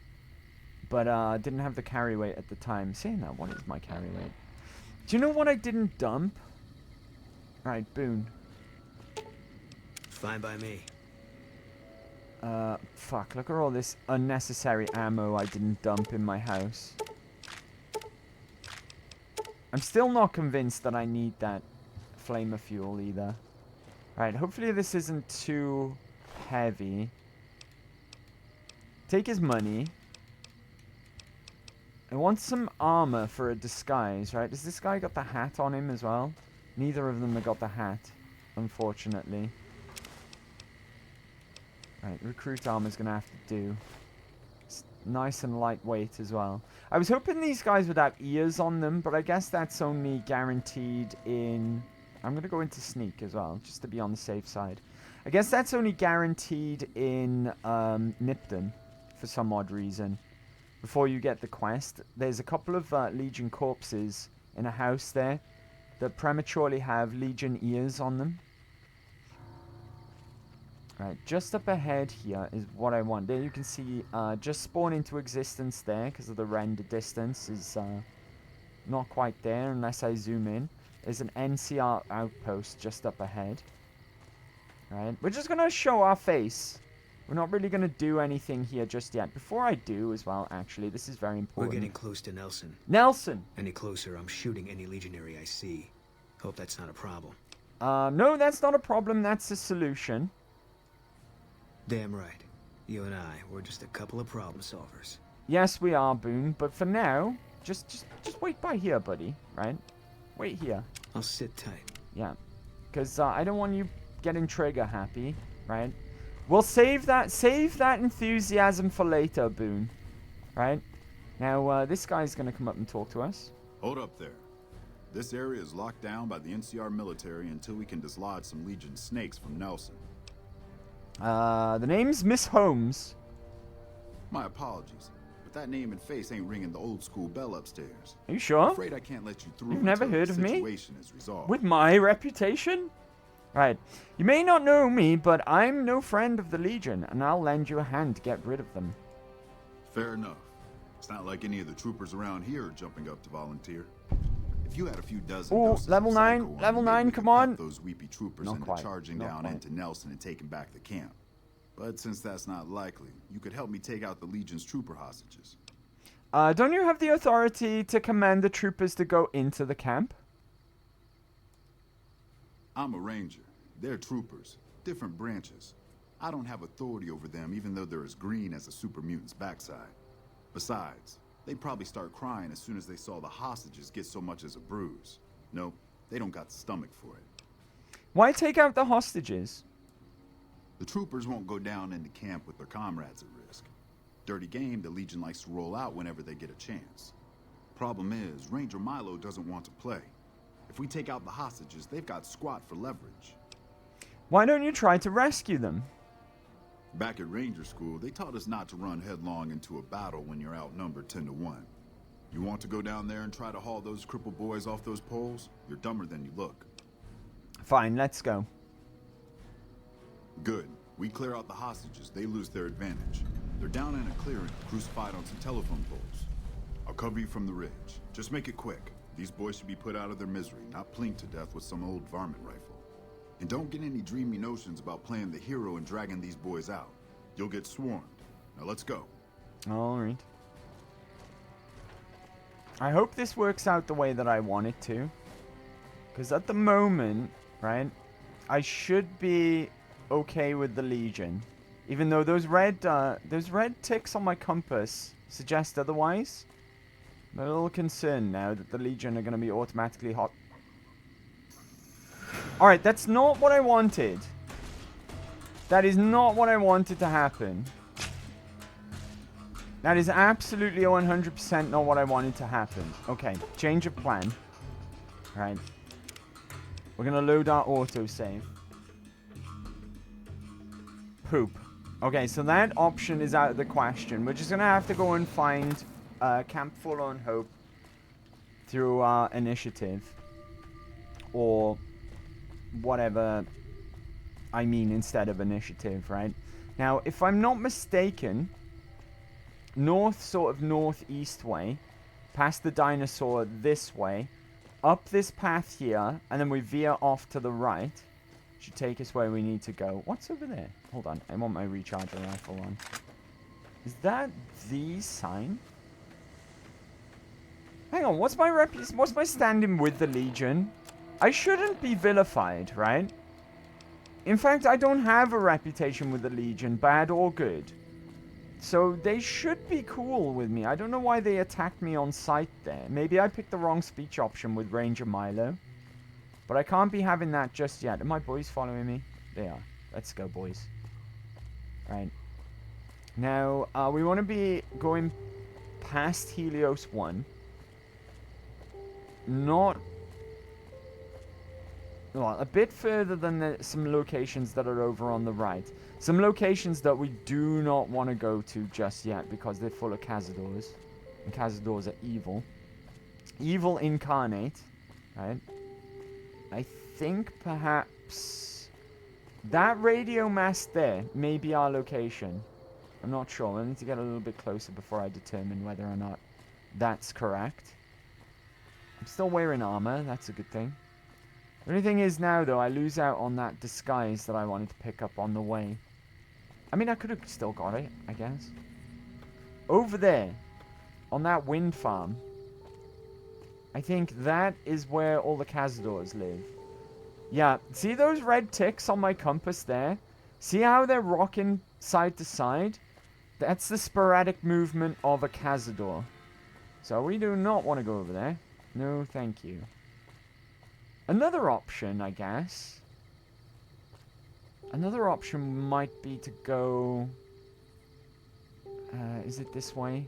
But didn't have the carry weight at the time. Saying that, what is my carry weight? Do you know what I didn't dump? Alright, Boone. Fine by me. Fuck, look at all this unnecessary ammo I didn't dump in my house. I'm still not convinced that I need that flamer fuel either. Right, hopefully this isn't too heavy. Take his money. I want some armor for a disguise, right? Has this guy got the hat on him as well? Neither of them have got the hat, unfortunately. Right, recruit armor's gonna have to do. It's nice and lightweight as well. I was hoping these guys would have ears on them, but I guess that's only guaranteed in... I'm gonna go into sneak as well, just to be on the safe side. I guess that's only guaranteed in Nipton, for some odd reason. Before you get the quest, there's a couple of Legion corpses in a house there that prematurely have Legion ears on them. Right, just up ahead here is what I want. There you can see just spawn into existence there because of the render distance is not quite there unless I zoom in. There's an NCR outpost just up ahead. Right, we're just going to show our face. We're not really going to do anything here just yet. Before I do as well, actually, this is very important. We're getting close to Nelson. Nelson! Any closer, I'm shooting any legionary I see. Hope that's not a problem. No, that's not a problem. That's a solution. Damn right. You and I, we're just a couple of problem solvers. Yes, we are, Boone. But for now, just wait by here, buddy. Right? Wait here. I'll sit tight. Yeah. Because I don't want you getting trigger happy, right? We'll save that enthusiasm for later, Boone. Right? Now, this guy's gonna come up and talk to us. Hold up there. This area is locked down by the NCR military until we can dislodge some Legion snakes from Nelson. The name's Miss Holmes. My apologies, but that name and face ain't ringing the old school bell upstairs. Are you sure? I'm afraid I can't let you through. You've never until heard the of me? situation is resolved. With my reputation? Right. You may not know me, but I'm no friend of the Legion, and I'll lend you a hand to get rid of them. Fair enough. It's not like any of the troopers around here are jumping up to volunteer. If you had a few dozen Oh, doses of level 9, Psycho on, level maybe 9, we come could on. pep those weepy troopers Not into quite, charging not down quite. into Nelson and taking back the camp. But since that's not likely, you could help me take out the Legion's trooper hostages. Don't you have the authority to command the troopers to go into the camp? I'm a ranger. They're troopers. Different branches. I don't have authority over them, even though they're as green as a super mutant's backside. Besides, they'd probably start crying as soon as they saw the hostages get so much as a bruise. No, they don't got the stomach for it. Why take out the hostages? The troopers won't go down into camp with their comrades at risk. Dirty game the Legion likes to roll out whenever they get a chance. Problem is, Ranger Milo doesn't want to play. If we take out the hostages, they've got squat for leverage. Why don't you try to rescue them? Back at Ranger School, they taught us not to run headlong into a battle when you're outnumbered 10 to 1. You want to go down there and try to haul those crippled boys off those poles? You're dumber than you look. Fine, let's go. Good. We clear out the hostages, they lose their advantage. They're down in a clearing, crucified on some telephone poles. I'll cover you from the ridge. Just make it quick. These boys should be put out of their misery, not plinked to death with some old varmint rifle. And don't get any dreamy notions about playing the hero and dragging these boys out. You'll get swarmed. Now let's go. Alright. I hope this works out the way that I want it to. Because at the moment, right, I should be okay with the Legion. Even though those red ticks on my compass suggest otherwise. I'm a little concerned now that the Legion are going to be automatically hot. Alright, that's not what I wanted. That is not what I wanted to happen. That is absolutely 100% not what I wanted to happen. Okay, change of plan. Alright. We're going to load our autosave. Poop. Okay, so that option is out of the question. We're just going to have to go and find Camp Forlorn Hope through our initiative. Or whatever I mean instead of initiative, right? Now, if I'm not mistaken, sort of northeast way, past the dinosaur this way, up this path here, and then we veer off to the right. Should take us where we need to go. What's over there? Hold on, I want my recharger rifle on. Is that the sign? Hang on, what's my standing with the Legion? I shouldn't be vilified, right? In fact, I don't have a reputation with the Legion, bad or good. So they should be cool with me. I don't know why they attacked me on sight there. Maybe I picked the wrong speech option with Ranger Milo. But I can't be having that just yet. Are my boys following me? They are. Let's go, boys. Right. Now, we want to be going past Helios 1. Not... Well, a bit further than some locations that are over on the right. Some locations that we do not want to go to just yet because they're full of Cazadors. And Cazadors are evil. Evil incarnate. Right? I think perhaps that radio mast there may be our location. I'm not sure. I need to get a little bit closer before I determine whether or not that's correct. I'm still wearing armor. That's a good thing. The only thing is now, though, I lose out on that disguise that I wanted to pick up on the way. I mean, I could have still got it, I guess. Over there, on that wind farm, I think that is where all the Cazadors live. Yeah, see those red ticks on my compass there? See how they're rocking side to side? That's the sporadic movement of a Cazador. So we do not want to go over there. No, thank you. Another option, I guess, Another option might be to go... is it this way?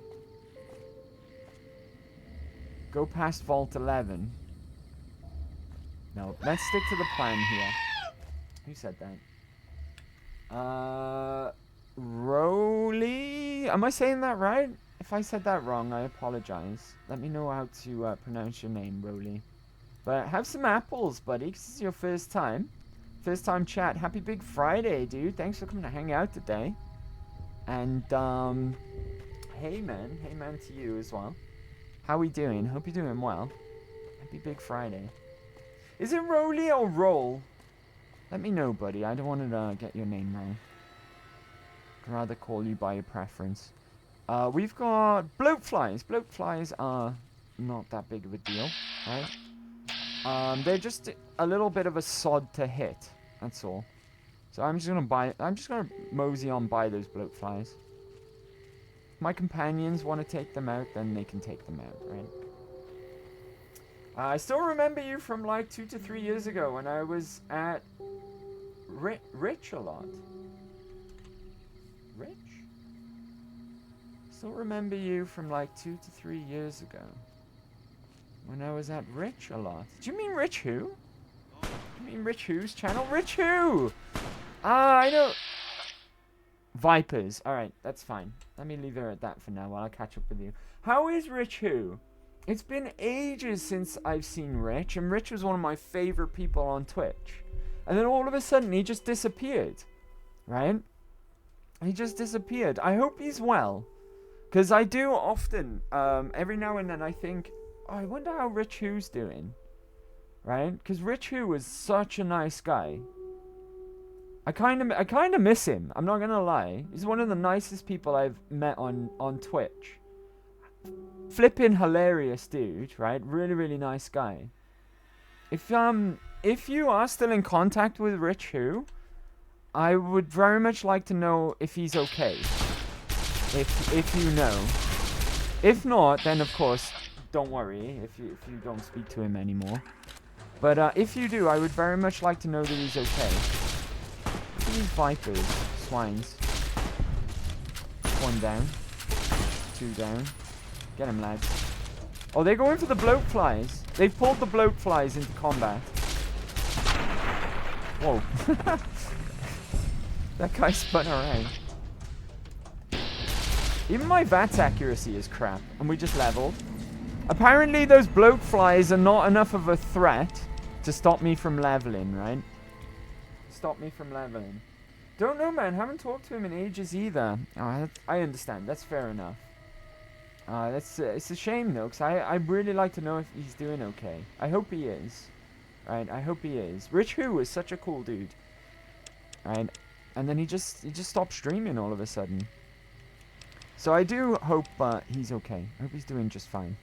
Go past Vault 11. No, let's stick to the plan here. Who said that? Roly? Am I saying that right? If I said that wrong, I apologize. Let me know how to pronounce your name, Roly. But have some apples, buddy, 'cause this is your first time. First time chat. Happy Big Friday, dude. Thanks for coming to hang out today. And, hey man to you as well. How we doing? Hope you're doing well. Happy Big Friday. Is it Roly or Roll? Let me know, buddy. I don't want to get your name wrong. I'd rather call you by your preference. We've got bloatflies. Bloatflies are not that big of a deal, right? They're just a little bit of a sod to hit. That's all. So I'm just gonna mosey on by those bloatflies. If my companions want to take them out, then they can take them out, right? I still remember you from like 2 to 3 years ago when I was at Rich a lot. Rich? Still remember you from like 2 to 3 years ago when I was at Rich a lot. Do you mean Rich who? Do you mean Rich who's channel? Rich who? Ah, I know. Vipers. Alright, that's fine. Let me leave her at that for now while I catch up with you. How is Rich who? It's been ages since I've seen Rich, and Rich was one of my favorite people on Twitch. And then all of a sudden, he just disappeared. Right? He just disappeared. I hope he's well. Because I do often, every now and then I think, oh, I wonder how Rich Who's doing. Right? Because Rich Who was such a nice guy. I kind of miss him. I'm not going to lie. He's one of the nicest people I've met on Twitch. Flippin' hilarious dude, right? Really, really nice guy. If you are still in contact with Rich Who, I would very much like to know if he's okay. If you know. If not, then of course, don't worry if you don't speak to him anymore. But if you do, I would very much like to know that he's okay. Look at these vipers, swines. 1 down, 2 down. Get him, lads. Oh, they're going for the bloatflies. They've pulled the bloatflies into combat. Whoa. That guy spun around. Even my VATS accuracy is crap, and we just leveled. Apparently those bloatflies are not enough of a threat to stop me from leveling, right? Stop me from leveling. Don't know, man. Haven't talked to him in ages either. Oh, I understand. That's fair enough. It's a shame though, because I'd really like to know if he's doing okay. I hope he is. Right, I hope he is. Rich Who is such a cool dude. Right, and then he just stopped streaming all of a sudden. So I do hope he's okay. I hope he's doing just fine.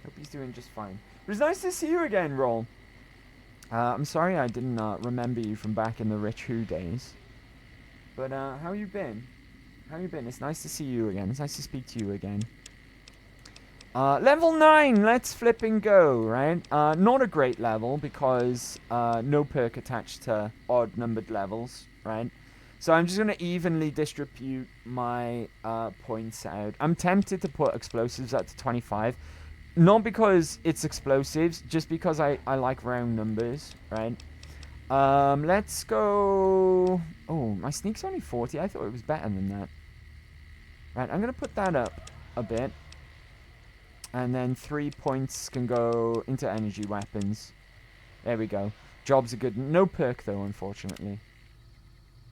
Hope he's doing just fine. It was nice to see you again, Roll. I'm sorry I didn't remember you from back in the Rich Who days. But how you been? How you been? It's nice to see you again. It's nice to speak to you again. Level 9, let's flip and go, right? Not a great level because no perk attached to odd numbered levels, right? So I'm just going to evenly distribute my points out. I'm tempted to put explosives up to 25. Not because it's explosives, just because I like round numbers, right? Let's go... Oh, my sneak's only 40. I thought it was better than that. Right, I'm going to put that up a bit. And then 3 points can go into energy weapons. There we go. Jobs are good. No perk, though, unfortunately.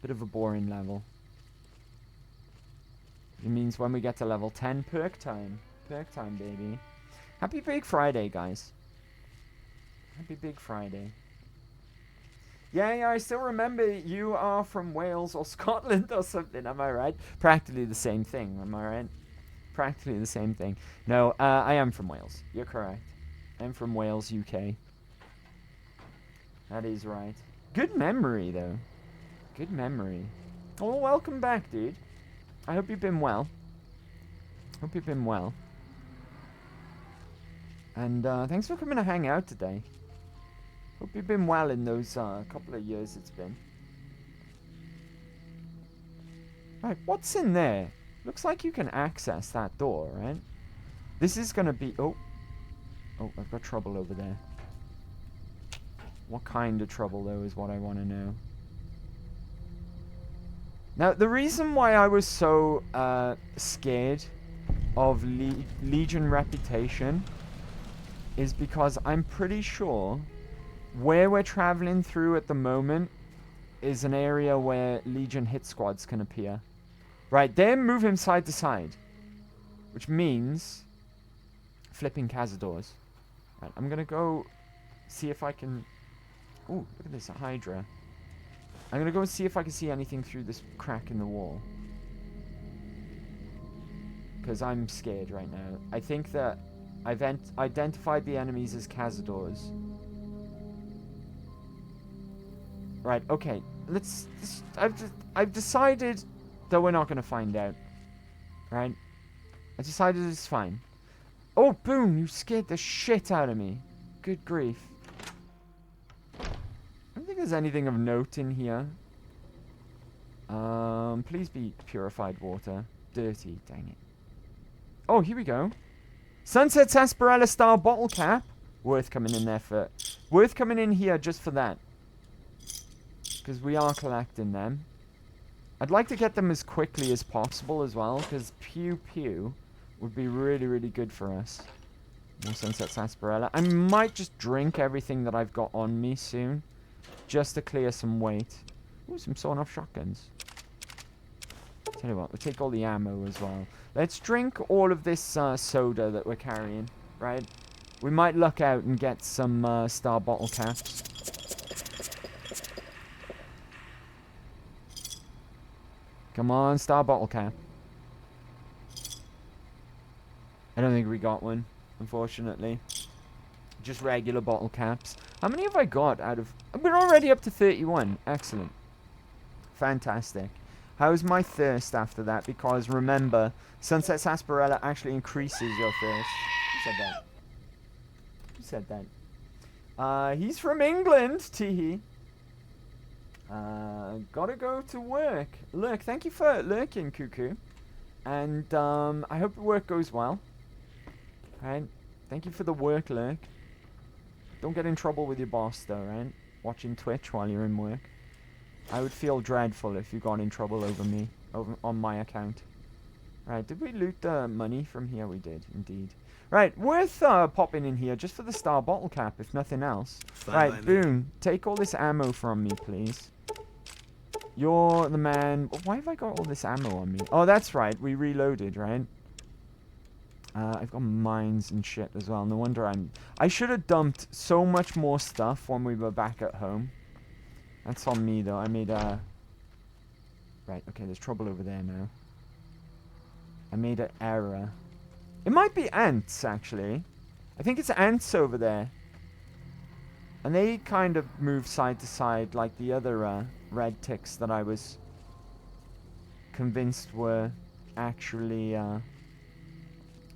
Bit of a boring level. It means when we get to level 10, perk time. Perk time, baby. Happy Big Friday, guys. Happy Big Friday. Yeah, I still remember you are from Wales or Scotland or something, am I right? Practically the same thing, am I right? Practically the same thing. No, I am from Wales. You're correct. I'm from Wales, UK. That is right. Good memory, though. Good memory. Oh, welcome back, dude. I hope you've been well. Hope you've been well. And thanks for coming to hang out today. Hope you've been well in those couple of years it's been. Right, what's in there? Looks like you can access that door, right? This is gonna be... Oh, I've got trouble over there. What kind of trouble, though, is what I want to know. Now, the reason why I was so scared of Legion reputation is because I'm pretty sure where we're traveling through at the moment is an area where Legion hit squads can appear. Right, they're moving side to side, which means flipping Cazadors. Right, I'm gonna go see if I can... Ooh, look at this, a Hydra. I'm gonna go and see if I can see anything through this crack in the wall. Because I'm scared right now. I think that I've identified the enemies as Cazadors. Right, okay. I've decided that we're not gonna find out. Right? I decided it's fine. Oh, Boone, you scared the shit out of me. Good grief. I don't think there's anything of note in here. Please be purified water. Dirty, dang it. Oh, here we go. Sunset Sarsaparilla style bottle cap. Worth coming in there for... Worth coming in here just for that. Because we are collecting them. I'd like to get them as quickly as possible as well. Because pew pew would be really, really good for us. More Sunset Sarsaparilla. I might just drink everything that I've got on me soon. Just to clear some weight. Ooh, some sawn-off shotguns. Tell you what, we'll take all the ammo as well. Let's drink all of this soda that we're carrying, right? We might luck out and get some star bottle caps. Come on, star bottle cap. I don't think we got one, unfortunately. Just regular bottle caps. How many have I got out of... We're already up to 31. Excellent. Fantastic. How's my thirst after that? Because remember, Sunset Sarsaparilla actually increases your thirst. Who said that? Who said that? He's from England, teehee. Gotta go to work. Look, thank you for lurking, Cuckoo. And I hope the work goes well. Right? Thank you for the work, lurk. Don't get in trouble with your boss, though, right? Watching Twitch while you're in work. I would feel dreadful if you got in trouble over me, on my account. Right, did we loot the money from here? We did, indeed. Right, worth popping in here just for the star bottle cap, if nothing else. Right, Boone, take all this ammo from me, please. You're the man... Why have I got all this ammo on me? Oh, that's right, we reloaded, right? I've got mines and shit as well. No wonder I should have dumped so much more stuff when we were back at home. That's on me, though. I made a... Right, okay, there's trouble over there now. I made an error. It might be ants, actually. I think it's ants over there. And they kind of move side to side like the other red ticks that I was convinced were actually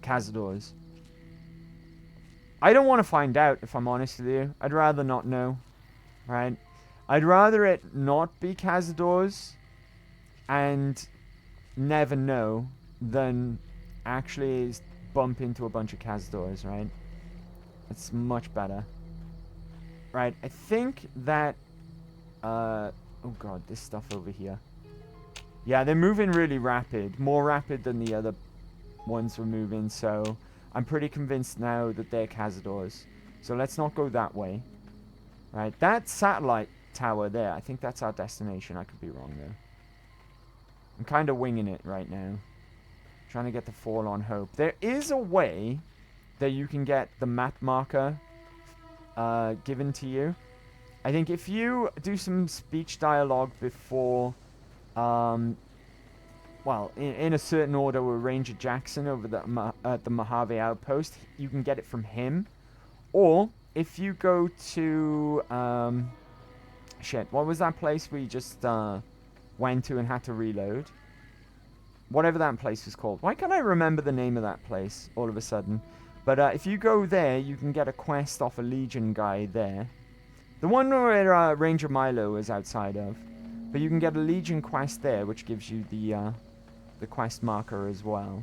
Cazadors. I don't want to find out, if I'm honest with you. I'd rather not know. Right? I'd rather it not be Cazadors and never know than actually bump into a bunch of Cazadors, right? It's much better. Right, I think that... oh god, this stuff over here. Yeah, they're moving really rapid. More rapid than the other ones were moving, so... I'm pretty convinced now that they're Cazadors. So let's not go that way. Right, that satellite tower there, I think that's our destination. I could be wrong, though. I'm kind of winging it right now. Trying to get the Forlorn Hope. There is a way that you can get the map marker given to you. I think if you do some speech dialogue before, well, in a certain order with Ranger Jackson over at the Mojave Outpost, you can get it from him. Or, if you go to, shit, what was that place we just went to and had to reload? Whatever that place was called. Why can't I remember the name of that place all of a sudden? But if you go there, you can get a quest off a Legion guy there. The one where Ranger Milo is outside of. But you can get a Legion quest there, which gives you the quest marker as well.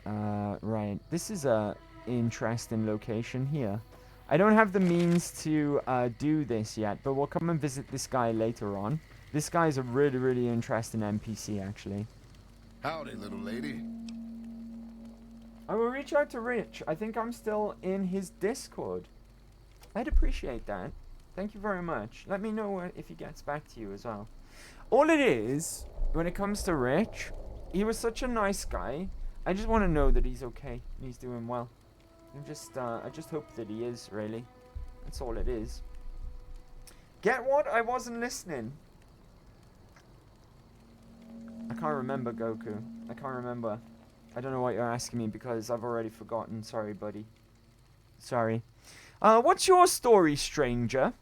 Right. This is a interesting location here. I don't have the means to do this yet, but we'll come and visit this guy later on. This guy's a really, really interesting NPC, actually. Howdy, little lady. I will reach out to Rich. I think I'm still in his Discord. I'd appreciate that. Thank you very much. Let me know if he gets back to you as well. All it is, when it comes to Rich, he was such a nice guy. I just want to know that he's okay and he's doing well. I just hope that he is, really. That's all it is. Get what? I wasn't listening. I can't remember, Goku. I can't remember. I don't know what you're asking me because I've already forgotten. Sorry, buddy. Sorry. What's your story, stranger?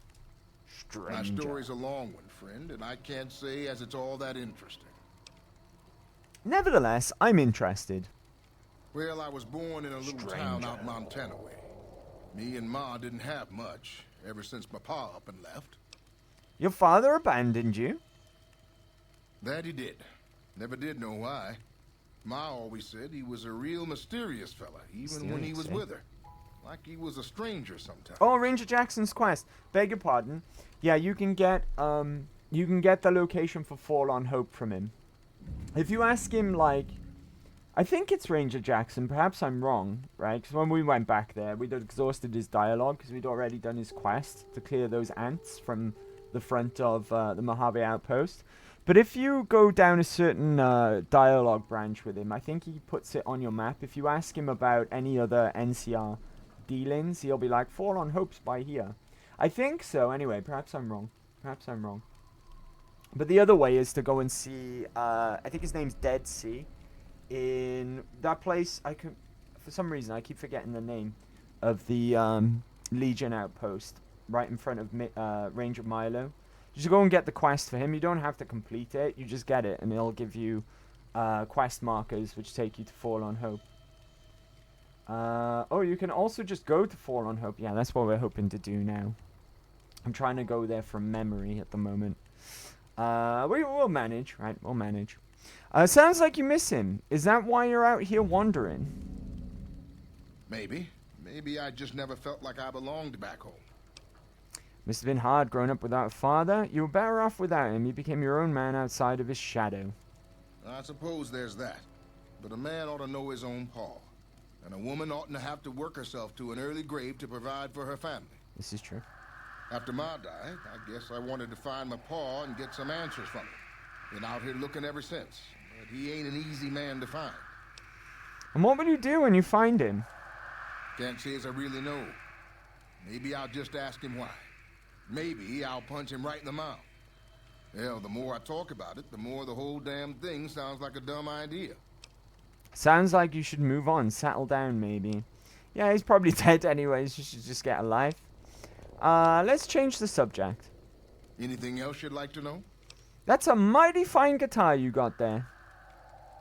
My story's a long one, friend, and I can't say as it's all that interesting. Nevertheless, I'm interested. Well, I was born in a little town out Montana way. Me and Ma didn't have much, ever since my pa up and left. Your father abandoned you? That he did. Never did know why. Ma always said he was a real mysterious fella, even when he was with her. Like he was a stranger sometimes. Oh, Ranger Jackson's quest. Beg your pardon. Yeah, you can get the location for Forlorn Hope from him. If you ask him, like, I think it's Ranger Jackson. Perhaps I'm wrong, right? Because when we went back there, we'd exhausted his dialogue because we'd already done his quest to clear those ants from the front of the Mojave outpost. But if you go down a certain dialogue branch with him, I think he puts it on your map. If you ask him about any other NCR dealings, he'll be like, Forlorn Hope's by here. I think so. Anyway, perhaps I'm wrong. Perhaps I'm wrong. But the other way is to go and see, I think his name's Dead Sea. In that place, for some reason, I keep forgetting the name of the Legion outpost right in front of Ranger Milo. Just go and get the quest for him. You don't have to complete it. You just get it, and it'll give you quest markers, which take you to Forlorn Hope. Oh, you can also just go to Forlorn Hope. Yeah, that's what we're hoping to do now. I'm trying to go there from memory at the moment. We'll manage, right? We'll manage. Sounds like you miss him. Is that why you're out here wandering? Maybe. Maybe I just never felt like I belonged back home. Must have been hard growing up without a father. You were better off without him. You became your own man outside of his shadow. I suppose there's that. But a man ought to know his own paw. And a woman oughtn't to have to work herself to an early grave to provide for her family. This is true. After Ma died, I guess I wanted to find my paw and get some answers from him. Been out here looking ever since. But he ain't an easy man to find. And what will you do when you find him? Can't say as I really know. Maybe I'll just ask him why. Maybe I'll punch him right in the mouth. Hell, the more I talk about it, the more the whole damn thing sounds like a dumb idea. Sounds like you should move on, settle down maybe. Yeah, he's probably dead anyways, you should just get a life. Let's change the subject. Anything else you'd like to know? That's a mighty fine guitar you got there.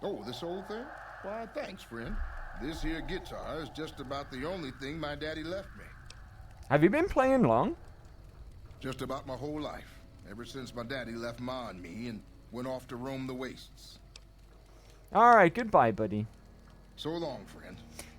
Oh, this old thing? Why, thanks, friend. This here guitar is just about the only thing my daddy left me. Have you been playing long? Just about my whole life. Ever since my daddy left Ma and me and went off to roam the wastes. Alright, goodbye, buddy. So long, friend.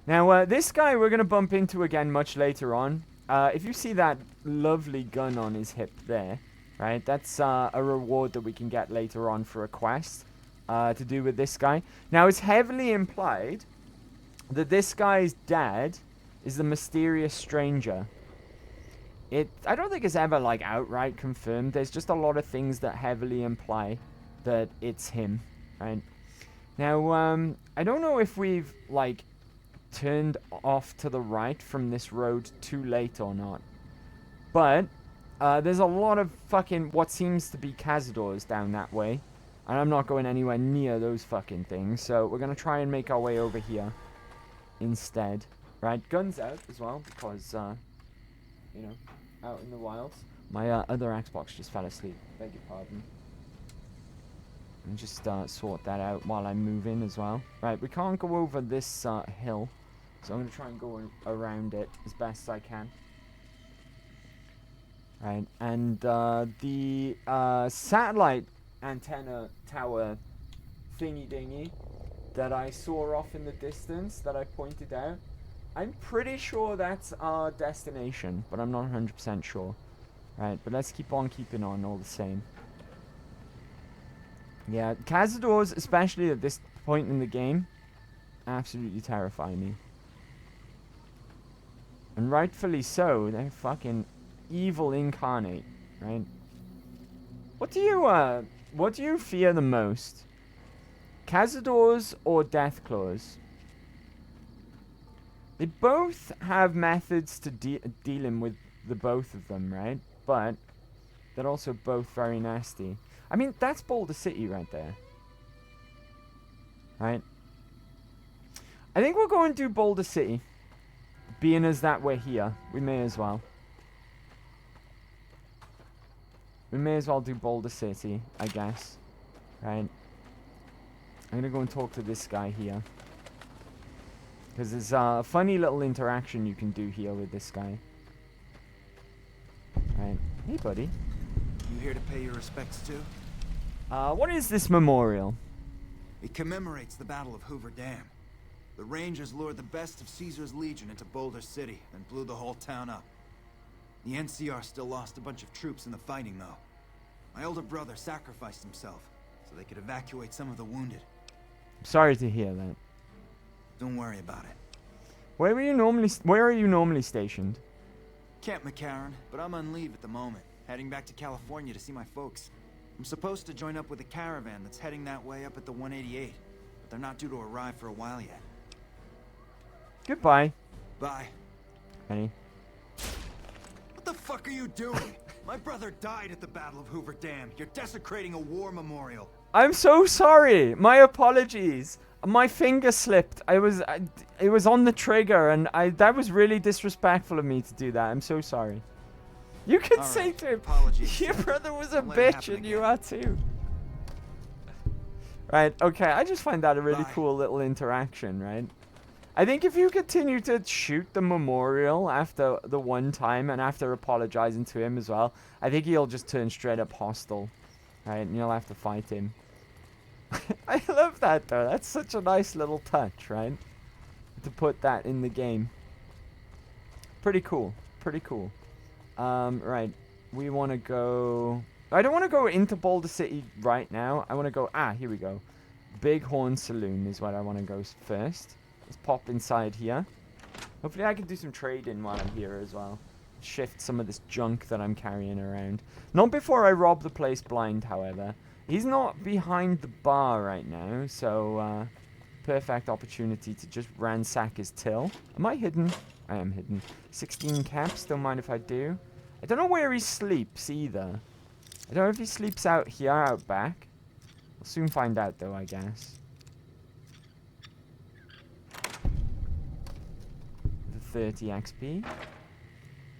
Now, this guy we're going to bump into again much later on. If you see that lovely gun on his hip there, right, that's a reward that we can get later on for a quest to do with this guy. Now, it's heavily implied that this guy's dad is the mysterious stranger. I don't think it's ever, like, outright confirmed. There's just a lot of things that heavily imply that it's him, right? Now, I don't know if we've, like, turned off to the right from this road too late or not. But, there's a lot of fucking what seems to be cazadors down that way. And I'm not going anywhere near those fucking things. So, we're going to try and make our way over here instead. Right, guns out as well, because, you know, out in the wilds. My other Xbox just fell asleep. Beg your pardon. And just sort that out while I'm moving as well. Right, we can't go over this hill. So I'm going to try and go around it as best as I can. Right, and the satellite antenna tower thingy dingy that I saw off in the distance that I pointed out, I'm pretty sure that's our destination, but I'm not 100% sure. Right, but let's keep on keeping on all the same. Yeah, cazadors, especially at this point in the game, absolutely terrify me. And rightfully so, they're fucking evil incarnate, right? What do you fear the most? Cazadors or Deathclaws? They both have methods to dealing with the both of them, right? But they're also both very nasty. I mean, that's Boulder City right there. Right? I think we'll go and do Boulder City. Being as that we're here, we may as well. We may as well do Boulder City, I guess. Right? I'm gonna go and talk to this guy here. Because there's a funny little interaction you can do here with this guy. Right. Hey, buddy. You here to pay your respects too? What is this memorial? It commemorates the Battle of Hoover Dam. The Rangers lured the best of Caesar's Legion into Boulder City and blew the whole town up. The NCR still lost a bunch of troops in the fighting, though. My older brother sacrificed himself so they could evacuate some of the wounded. I'm sorry to hear that. Don't worry about it. Where are you normally stationed? Camp McCarran, but I'm on leave at the moment, heading back to California to see my folks. I'm supposed to join up with a caravan that's heading that way up at the 188, but they're not due to arrive for a while yet. Goodbye. Bye. Penny. What the fuck are you doing? My brother died at the Battle of Hoover Dam. You're desecrating a war memorial. I'm so sorry. My apologies. My finger slipped. It was on the trigger, and that was really disrespectful of me to do that. I'm so sorry. You could say to him, apologies. Your brother was a bitch, and you are too. Right, okay, I just find that a really cool little interaction, right? I think if you continue to shoot the memorial after the one time, and after apologizing to him as well, I think he'll just turn straight up hostile. Right, and you'll have to fight him. I love that, though. That's such a nice little touch, right? To put that in the game. Pretty cool. Pretty cool. Right. We want to go... I don't want to go into Boulder City right now. I want to go... here we go. Bighorn Saloon is what I want to go first. Let's pop inside here. Hopefully I can do some trading while I'm here as well. Shift some of this junk that I'm carrying around. Not before I rob the place blind, however. He's not behind the bar right now, so perfect opportunity to just ransack his till. Am I hidden? I am hidden. 16 caps, don't mind if I do. I don't know where he sleeps either. I don't know if he sleeps out here, out back. We'll soon find out though, I guess. The 30 XP.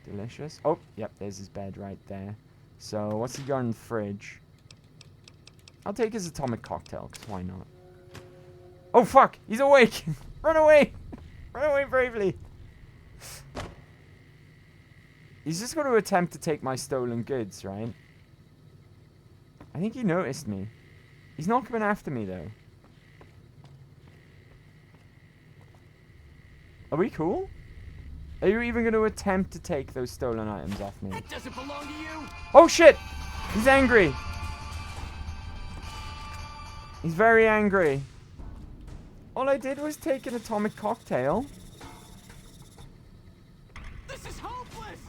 Delicious. Oh, yep, there's his bed right there. So, what's he got in the fridge? I'll take his atomic cocktail, because why not? Oh, fuck! He's awake! Run away! Run away bravely! He's just going to attempt to take my stolen goods, right? I think he noticed me. He's not coming after me, though. Are we cool? Are you even going to attempt to take those stolen items off me? It doesn't belong to you! Oh, shit! He's angry! He's very angry. All I did was take an atomic cocktail. This is hopeless!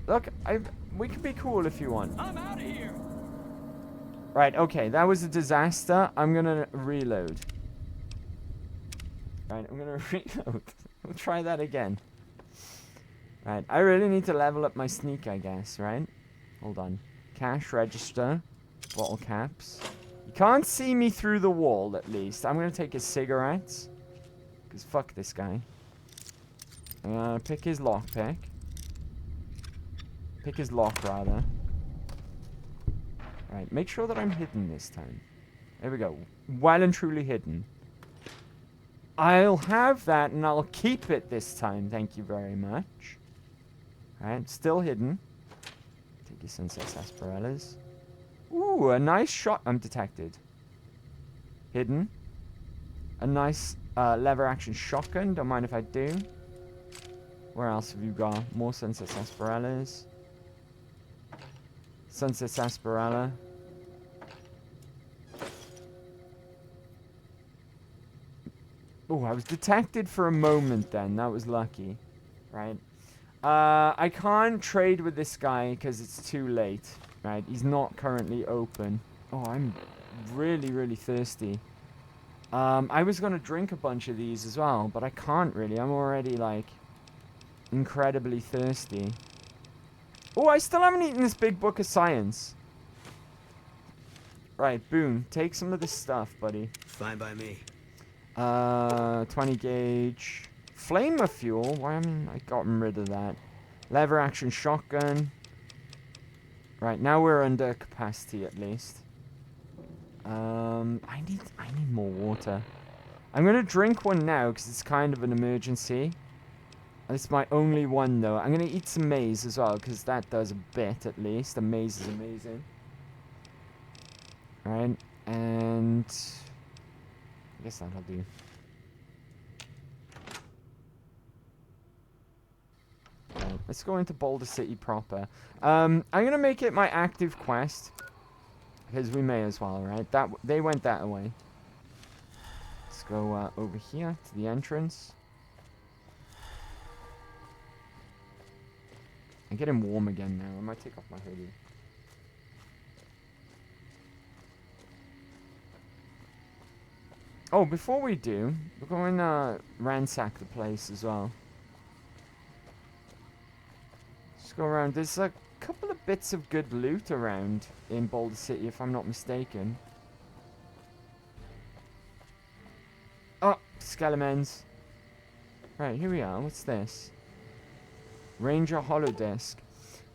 Look, we can be cool if you want. I'm out of here! Right, okay, that was a disaster. I'm gonna reload. Right, I'm gonna reload. We'll try that again. Right, I really need to level up my sneak, I guess, right? Hold on. Cash register. Bottle caps. You can't see me through the wall, at least. I'm gonna take his cigarettes. Because fuck this guy. I'm gonna pick his lockpick. Pick his lock, rather. Right, make sure that I'm hidden this time. There we go. Well and truly hidden. I'll have that, and I'll keep it this time. Thank you very much. Alright, still hidden. you, Sunset Sarsaparillas. Ooh, a nice shot. I'm detected. Hidden. A nice lever action shotgun. Don't mind if I do. Where else have you got? More Sunset Sarsaparillas. Sunset Sarsaparilla. Oh, I was detected for a moment then. That was lucky. Right. I can't trade with this guy because it's too late. Right. He's not currently open. Oh, I'm really, really thirsty. I was going to drink a bunch of these as well, but I can't really. I'm already, like, incredibly thirsty. Oh, I still haven't eaten this big book of science. Right, Boone, take some of this stuff, buddy. Fine by me. 20 gauge. Flamer fuel? Why haven't I gotten rid of that? Lever action shotgun. Right, now we're under capacity at least. I need more water. I'm gonna drink one now because it's kind of an emergency. It's my only one though. I'm gonna eat some maize as well because that does a bit at least. The maize is amazing. Alright, and I guess that'll do. Right, let's go into Boulder City proper. I'm gonna make it my active quest. Because we may as well, right? They went that way. Let's go over here to the entrance. I'm getting warm again now. I might take off my hoodie. Oh, before we do, we're going to ransack the place as well. Just go around. There's a couple of bits of good loot around in Boulder City, if I'm not mistaken. Oh, skeletons. Right, here we are. What's this? Ranger holodisc.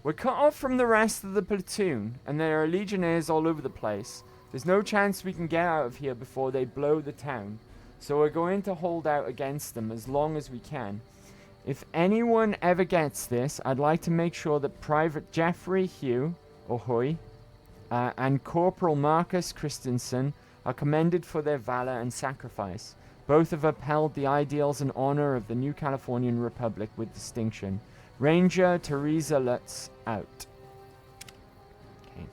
We're cut off from the rest of the platoon, and there are legionnaires all over the place. There's no chance we can get out of here before they blow the town, so we're going to hold out against them as long as we can. If anyone ever gets this, I'd like to make sure that Private Jeffrey Hugh, or Hoy, and Corporal Marcus Christensen are commended for their valor and sacrifice. Both have upheld the ideals and honor of the New Californian Republic with distinction. Ranger Teresa Lutz out. Okay.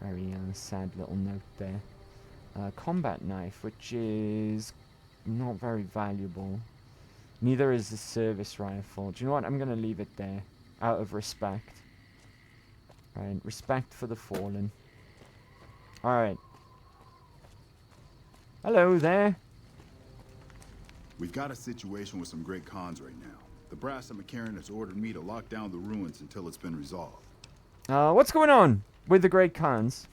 Very sad little note there. Combat knife, which is not very valuable. Neither is the service rifle. Do you know what? I'm going to leave it there. Out of respect. Alright, respect for the fallen. Alright. Hello there. We've got a situation with some great cons right now. The brass at McCarran has ordered me to lock down the ruins until it's been resolved. What's going on with the Great Khans?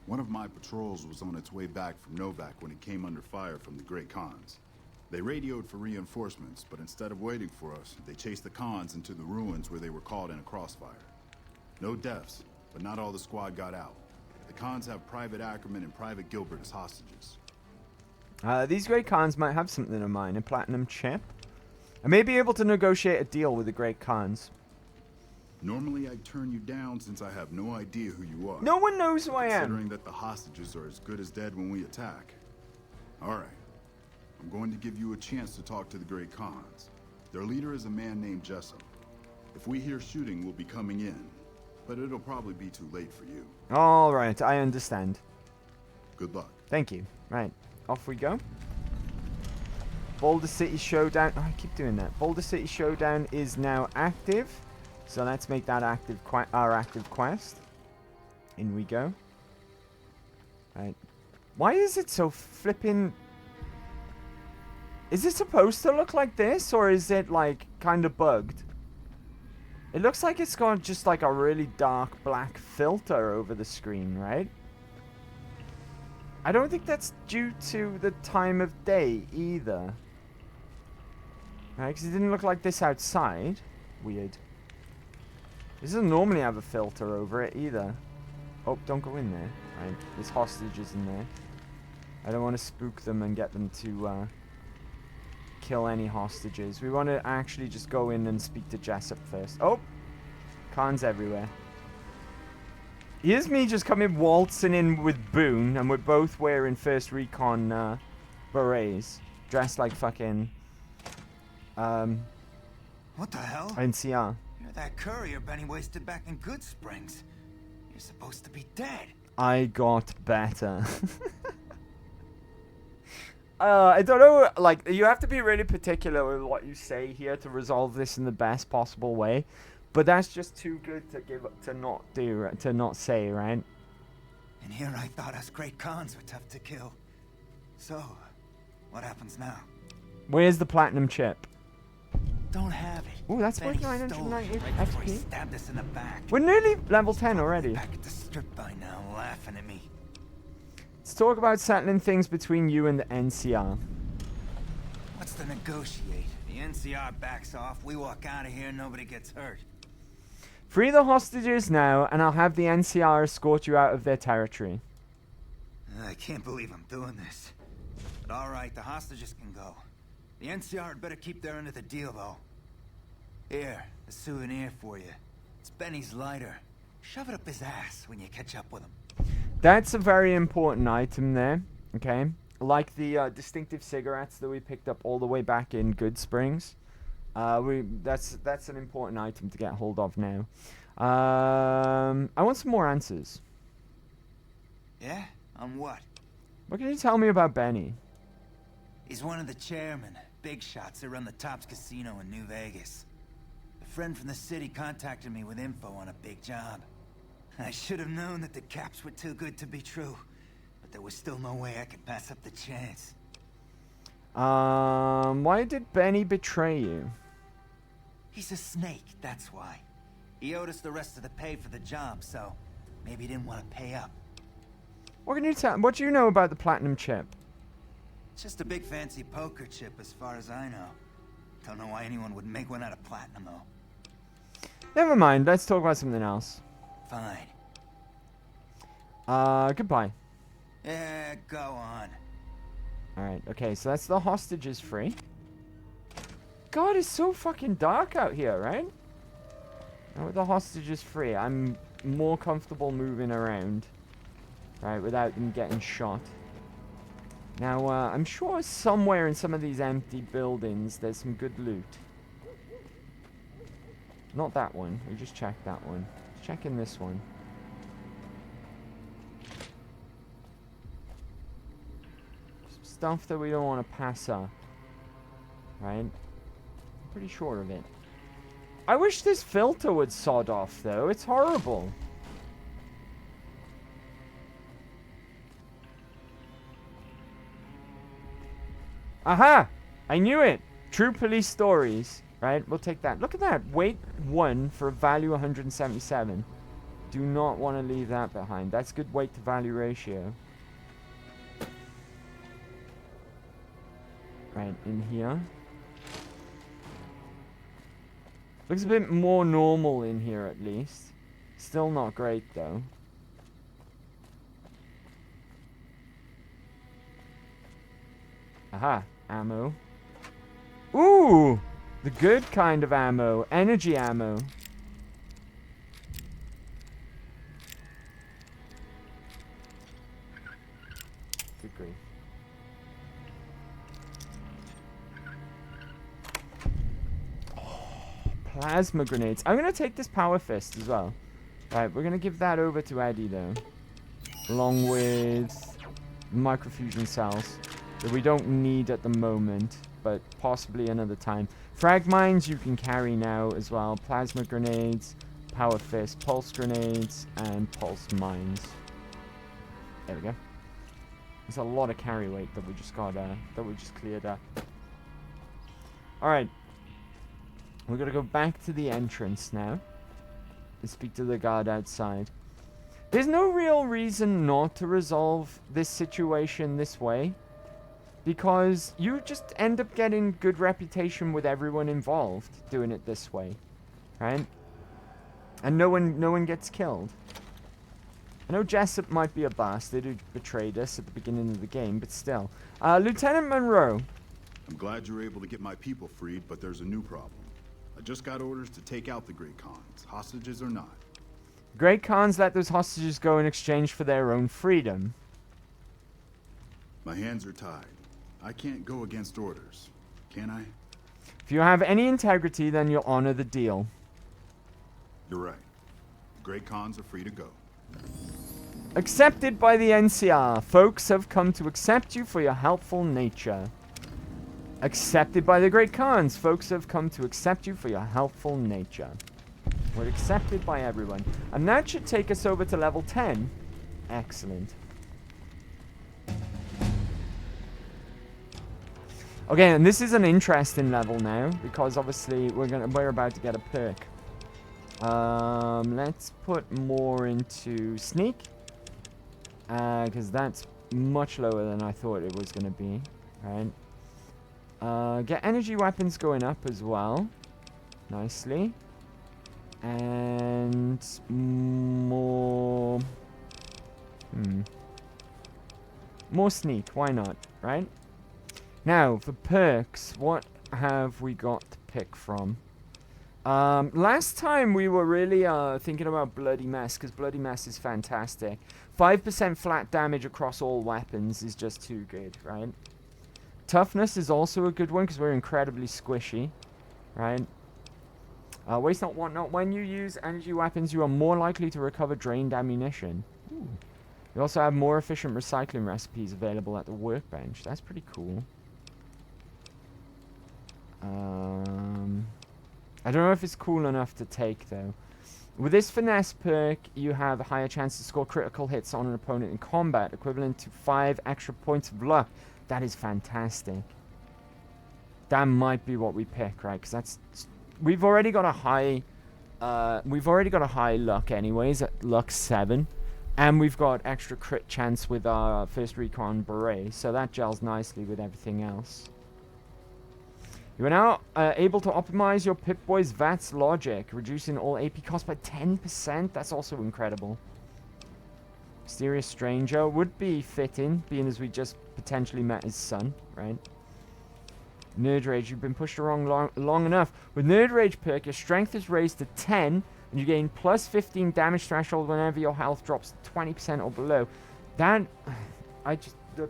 One of my patrols was on its way back from Novak when it came under fire from the Great Khans. They radioed for reinforcements, but instead of waiting for us, they chased the Khans into the ruins where they were caught in a crossfire. No deaths, but not all the squad got out. The Khans have Private Ackerman and Private Gilbert as hostages. These Great Khans might have something in mind, a platinum chip. I may be able to negotiate a deal with the Great Khans. Normally I'd turn you down since I have no idea who you are. No one knows who I am. Considering that the hostages are as good as dead when we attack. Alright. I'm going to give you a chance to talk to the Great Khans. Their leader is a man named Jessup. If we hear shooting, we'll be coming in. But it'll probably be too late for you. Alright, I understand. Good luck. Thank you. Right, off we go. Boulder City Showdown. Oh, I keep doing that. Boulder City Showdown is now active. So let's make that our active quest. In we go. Right. Why is it so flipping... Is it supposed to look like this? Or is it, like, kind of bugged? It looks like it's got just, like, a really dark black filter over the screen, right? I don't think that's due to the time of day, either. Right, because it didn't look like this outside. Weird. This doesn't normally have a filter over it, either. Oh, don't go in there. Right, there's hostages in there. I don't want to spook them and get them to, kill any hostages. We want to actually just go in and speak to Jessup first. Oh! Cons everywhere. Here's me just coming waltzing in with Boone, and we're both wearing First Recon berets, dressed like fucking What the hell? NCR. You're that courier Benny wasted back in Good Springs. You're supposed to be dead. I got better. I don't know, like, you have to be really particular with what you say here to resolve this in the best possible way. But that's just too good to not say, right? And here I thought us great cons were tough to kill. So, what happens now? Where's the platinum chip? Don't have it. Ooh, that's Benny worth stole 990 it right before he XP. stabbed us in the back. We're nearly level 10 already. Back at the strip by now, laughing at me. Let's talk about settling things between you and the NCR. What's to negotiate? The NCR backs off, we walk out of here, nobody gets hurt. Free the hostages now, and I'll have the NCR escort you out of their territory. I can't believe I'm doing this. But alright, the hostages can go. The NCR had better keep their end of the deal, though. Here, a souvenir for you. It's Benny's lighter. Shove it up his ass when you catch up with him. That's a very important item there, okay? Like the distinctive cigarettes that we picked up all the way back in Good Springs. That's an important item to get hold of now. I want some more answers. Yeah? On what? What can you tell me about Benny? He's one of the chairmen, big shots that run the Tops Casino in New Vegas. A friend from the city contacted me with info on a big job. I should have known that the caps were too good to be true, but there was still no way I could pass up the chance. Why did Benny betray you? He's a snake, that's why. He owed us the rest of the pay for the job, so maybe he didn't want to pay up. What do you know about the platinum chip? It's just a big fancy poker chip as far as I know. Don't know why anyone would make one out of platinum, though. Never mind, let's talk about something else. Fine. Goodbye. Yeah, go on. Alright, okay, so that's the hostages free. God, it's so fucking dark out here, right? Now with the hostages free, I'm more comfortable moving around. Right, without them getting shot. Now, I'm sure somewhere in some of these empty buildings there's some good loot. Not that one. We just checked that one. Let's check in this one. Some stuff that we don't want to pass up. Right? I'm pretty sure of it. I wish this filter would sod off, though. It's horrible. Aha! I knew it! True police stories. Right? We'll take that. Look at that. Weight 1 for a value 177. Do not want to leave that behind. That's good weight to value ratio. Right, in here. Looks a bit more normal in here at least. Still not great though. Aha, ammo. Ooh! The good kind of ammo. Energy ammo. Good grief. Plasma grenades. I'm going to take this power fist as well. Right, we're going to give that over to Eddie though. Along with microfusion cells that we don't need at the moment, but possibly another time. Frag mines you can carry now as well. Plasma grenades, power fist, pulse grenades, and pulse mines. There we go. There's a lot of carry weight that we just got, that we just cleared up. Alright. We're gonna go back to the entrance now. And speak to the guard outside. There's no real reason not to resolve this situation this way. Because you just end up getting good reputation with everyone involved doing it this way. Right? And no one gets killed. I know Jessup might be a bastard who betrayed us at the beginning of the game, but still. Lieutenant Monroe. I'm glad you were able to get my people freed, but there's a new problem. I just got orders to take out the Great Khans, hostages or not. Great Khans let those hostages go in exchange for their own freedom. My hands are tied. I can't go against orders, can I? If you have any integrity, then you'll honor the deal. You're right. The Great Khans are free to go. Accepted by the NCR. Folks have come to accept you for your helpful nature. Accepted by the Great Khans. Folks have come to accept you for your helpful nature. We're accepted by everyone. And that should take us over to level 10. Excellent. Okay, and this is an interesting level now, because obviously we're about to get a perk. Let's put more into sneak, because that's much lower than I thought it was going to be. Right. Get energy weapons going up as well, nicely, and more. More sneak. Why not? Right. Now, for perks, what have we got to pick from? Last time we were really thinking about Bloody Mess, because Bloody Mess is fantastic. 5% flat damage across all weapons is just too good, right? Toughness is also a good one, because we're incredibly squishy, right? Waste not, want not. When you use energy weapons, you are more likely to recover drained ammunition. Ooh. We also have more efficient recycling recipes available at the workbench. That's pretty cool. I don't know if it's cool enough to take, though. With this finesse perk, you have a higher chance to score critical hits on an opponent in combat, equivalent to 5 extra points of luck. That is fantastic. That might be what we pick, right? Because that's... We've already got a high... luck anyways, at luck 7. And we've got extra crit chance with our first recon beret. So that gels nicely with everything else. You are now able to optimize your Pip-Boy's VATS logic, reducing all AP costs by 10%. That's also incredible. Mysterious Stranger would be fitting, being as we just potentially met his son, right? Nerd Rage, you've been pushed around long enough. With Nerd Rage perk, your strength is raised to 10, and you gain plus 15 damage threshold whenever your health drops to 20% or below. That, the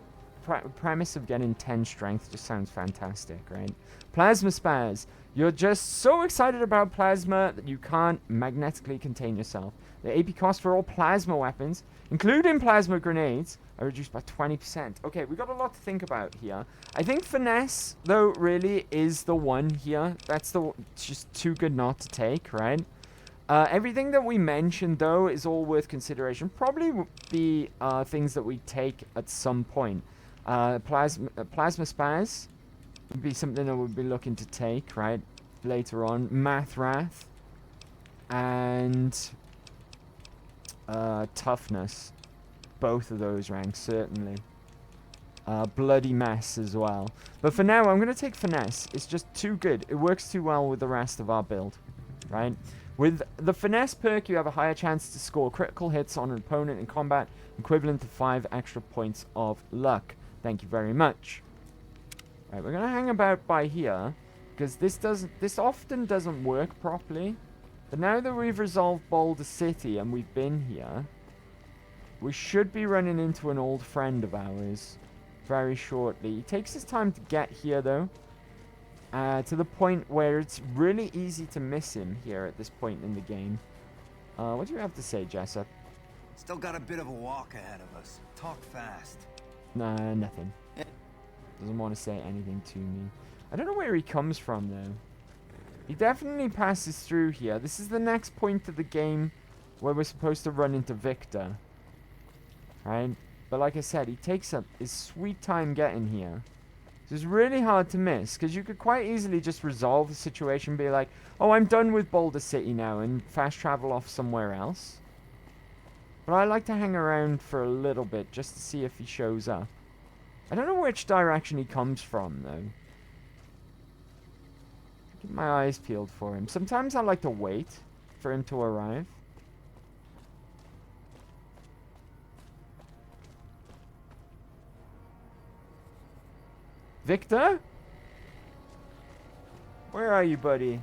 premise of getting 10 strength just sounds fantastic, right? Plasma Spaz. You're just so excited about plasma that you can't magnetically contain yourself. The AP cost for all plasma weapons, including plasma grenades, are reduced by 20%. Okay, we got a lot to think about here. I think finesse, though, really is the one here. That's just too good not to take, right? Everything that we mentioned, though, is all worth consideration. Probably be things that we take at some point. Plasma Spaz would be something that we'd be looking to take, right, later on. Math Wrath and Toughness. Both of those ranks, certainly. Bloody Mess as well. But for now, I'm going to take Finesse. It's just too good. It works too well with the rest of our build, right? With the Finesse perk, you have a higher chance to score critical hits on an opponent in combat, equivalent to 5 extra points of luck. Thank you very much. Right, we're going to hang about by here, because this often doesn't work properly. But now that we've resolved Boulder City and we've been here, we should be running into an old friend of ours very shortly. It takes us time to get here, though, to the point where it's really easy to miss him here at this point in the game. What do you have to say, Jessup? Still got a bit of a walk ahead of us. Talk fast. Nah, nothing. Doesn't want to say anything to me. I don't know where he comes from, though. He definitely passes through here. This is the next point of the game where we're supposed to run into Victor. Right? But like I said, he takes up his sweet time getting here. So it's really hard to miss, because you could quite easily just resolve the situation, be like, oh, I'm done with Boulder City now, and fast travel off somewhere else. But I like to hang around for a little bit, just to see if he shows up. I don't know which direction he comes from, though. Keep my eyes peeled for him. Sometimes I like to wait for him to arrive. Victor? Where are you, buddy?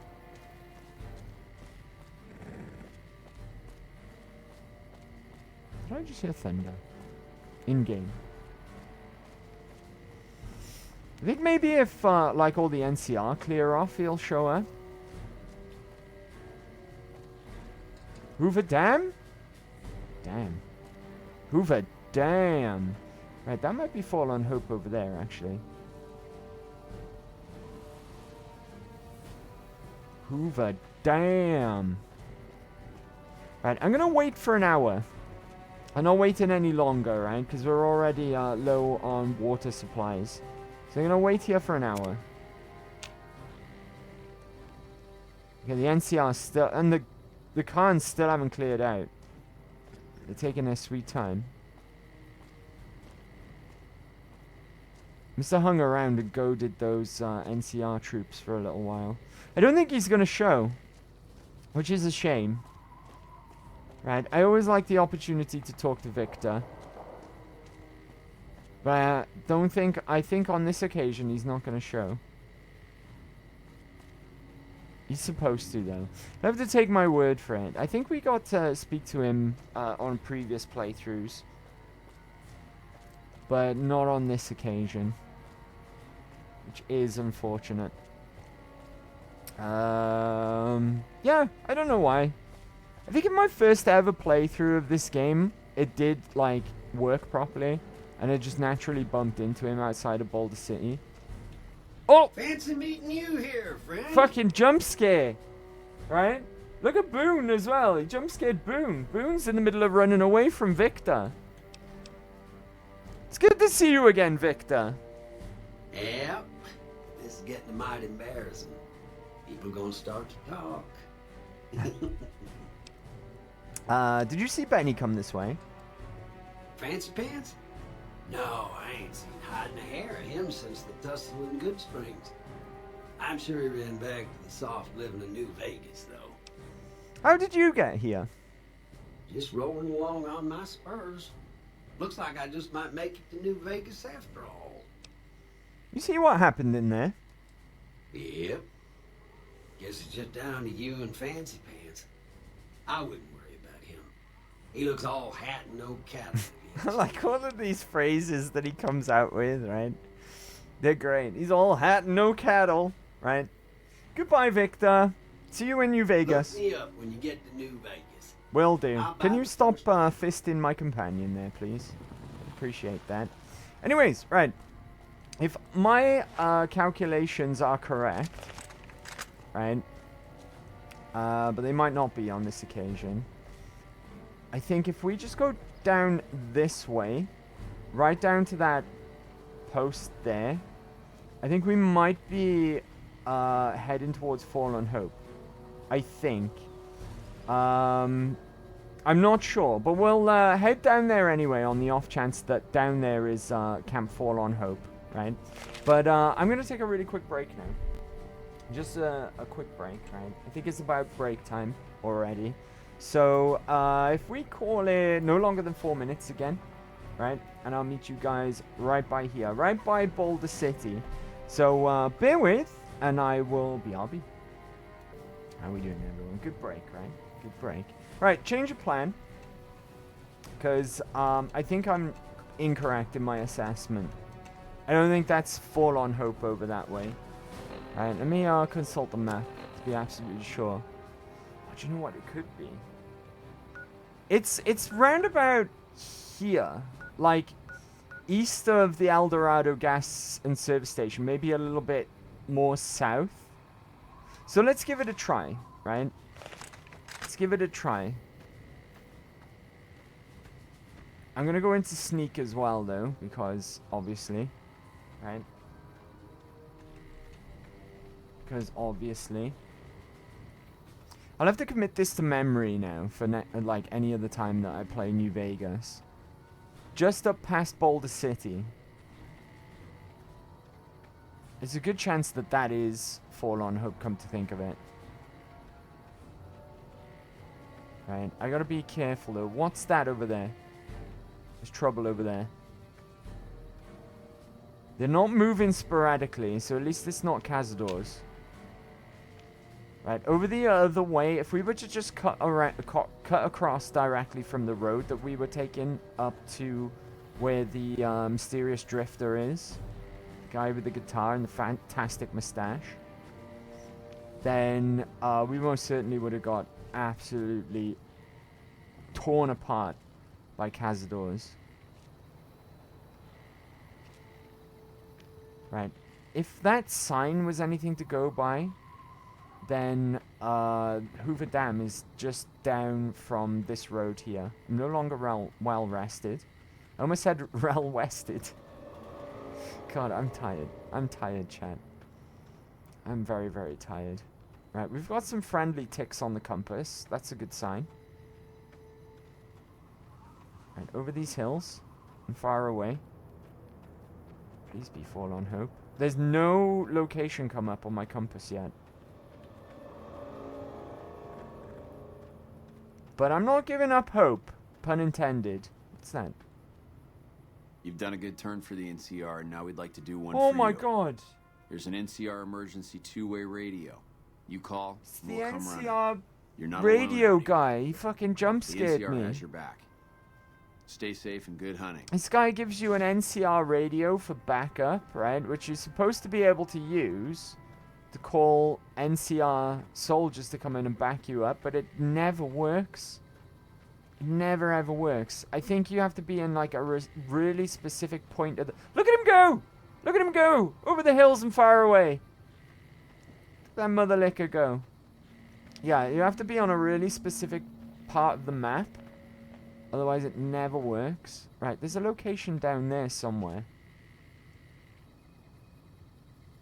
Did I just hear thunder? In-game. I think maybe if, like, all the NCR clear off, he'll show up. Hoover Dam? Damn. Hoover Dam. Right, that might be Fallen Hope over there, actually. Hoover Dam. Right, I'm gonna wait for an hour. I'm not waiting any longer, right? Because we're already low on water supplies. So I'm gonna wait here for an hour. Okay, the NCR still... And the cons still haven't cleared out. They're taking their sweet time. Mr. hung around and goaded those NCR troops for a little while. I don't think he's going to show, which is a shame. Right, I always like the opportunity to talk to Victor. But I think on this occasion he's not going to show. He's supposed to, though. I have to take my word for it. I think we got to speak to him on previous playthroughs. But not on this occasion. Which is unfortunate. Yeah, I don't know why. I think in my first ever playthrough of this game, it did, like, work properly. And it just naturally bumped into him outside of Boulder City. Oh! Fancy meeting you here, friend. Fucking jump scare. Right? Look at Boone as well. He jump scared Boone. Boone's in the middle of running away from Victor. It's good to see you again, Victor. Yep. This is getting mighty embarrassing. People gonna start to talk. Did you see Benny come this way? Fancy pants? No, I ain't seen hiding a hair of him since the tussle in Good Springs. I'm sure he ran back to the soft living of New Vegas, though. How did you get here? Just rolling along on my spurs. Looks like I just might make it to New Vegas after all. You see what happened in there? Yep. Guess it's just down to you and Fancy Pants. I wouldn't worry about him. He looks all hat and no cattle. I like all of these phrases that he comes out with, right? They're great. He's all hat and no cattle, right? Goodbye, Victor. See you in New Vegas. Look me up when you get to New Vegas. Will do. Can you stop fisting my companion there, please? Appreciate that. Anyways, right. If my calculations are correct, right? But they might not be on this occasion. I think if we just go down this way, right down to that post there, I think we might be heading towards Fallen Hope. I think. I'm not sure, but we'll head down there anyway on the off chance that down there is Camp Fallen Hope, right? But I'm going to take a really quick break now. Just a quick break, right? I think it's about break time already. So, if we call it no longer than 4 minutes again, right? And I'll meet you guys right by here, right by Boulder City. So, bear with, and I will be RB. How are we doing, everyone? Good break, right? Good break. Right, change of plan. Because, I think I'm incorrect in my assessment. I don't think that's Fallen Hope over that way. Alright, let me consult the map to be absolutely sure. Do you know what it could be? It's round about here, like east of the El Dorado gas and service station, maybe a little bit more south. So let's give it a try, right? Let's give it a try. I'm gonna go into sneak as well, though, because obviously, right? Because obviously. I'll have to commit this to memory now for like any other time that I play New Vegas. Just up past Boulder City. There's a good chance that that is Fallen Hope, come to think of it. Right, I gotta be careful though. What's that over there? There's trouble over there. They're not moving sporadically, so at least it's not Cazadors. Right, over the other way, if we were to just cut cut across directly from the road that we were taking up to where the mysterious drifter is. The guy with the guitar and the fantastic mustache. Then we most certainly would have got absolutely torn apart by cazadors. Right. If that sign was anything to go by, then Hoover Dam is just down from this road here. I'm no longer well rested. I almost said well-wested. God, I'm tired. I'm tired, chat. I'm very, very tired. Right, we've got some friendly ticks on the compass. That's a good sign. Right, over these hills and far away. Please be Forlorn Hope. There's no location come up on my compass yet. But I'm not giving up hope. Pun intended. What's that? You've done a good turn for the NCR, and now we'd like to do one for you. Oh my god. There's an NCR emergency two-way radio. You call, It's we'll the come NCR running. You're not radio alone, guy. He fucking jump the scared NCR me. has your back. Stay safe and good hunting. This guy gives you an NCR radio for backup, right? Which you're supposed to be able to use to call NCR soldiers to come in and back you up, but it never works. It never ever works. I think you have to be in like a really specific point of the... Look at him go! Look at him go! Over the hills and far away. Look at that mother licker go. Yeah, you have to be on a really specific part of the map. Otherwise it never works. Right, there's a location down there somewhere.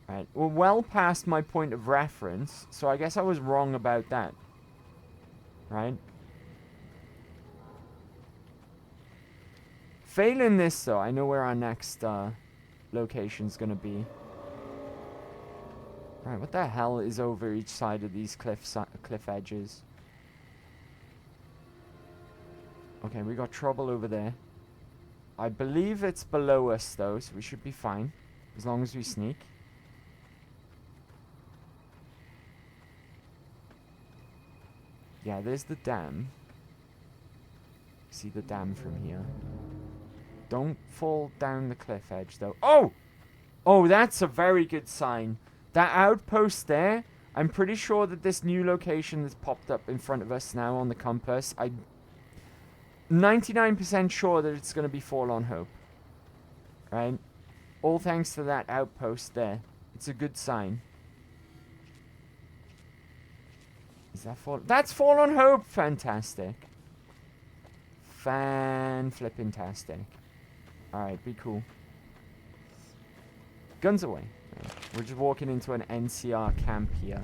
Right, we're well past my point of reference, so I guess I was wrong about that. Right? Failing this, though, I know where our next location's gonna be. Right, what the hell is over each side of these cliff edges? Okay, we got trouble over there. I believe it's below us, though, so we should be fine. As long as we sneak. Yeah, there's the dam. See the dam from here. Don't fall down the cliff edge, though. Oh! Oh, that's a very good sign. That outpost there, I'm pretty sure that this new location that's popped up in front of us now on the compass, I'm 99% sure that it's going to be Forlorn Hope. Right? All thanks to that outpost there. It's a good sign. Is that That's Forlorn Hope! Fantastic. Fan-flippin-tastic. Alright, be cool. Guns away. Right. We're just walking into an NCR camp here.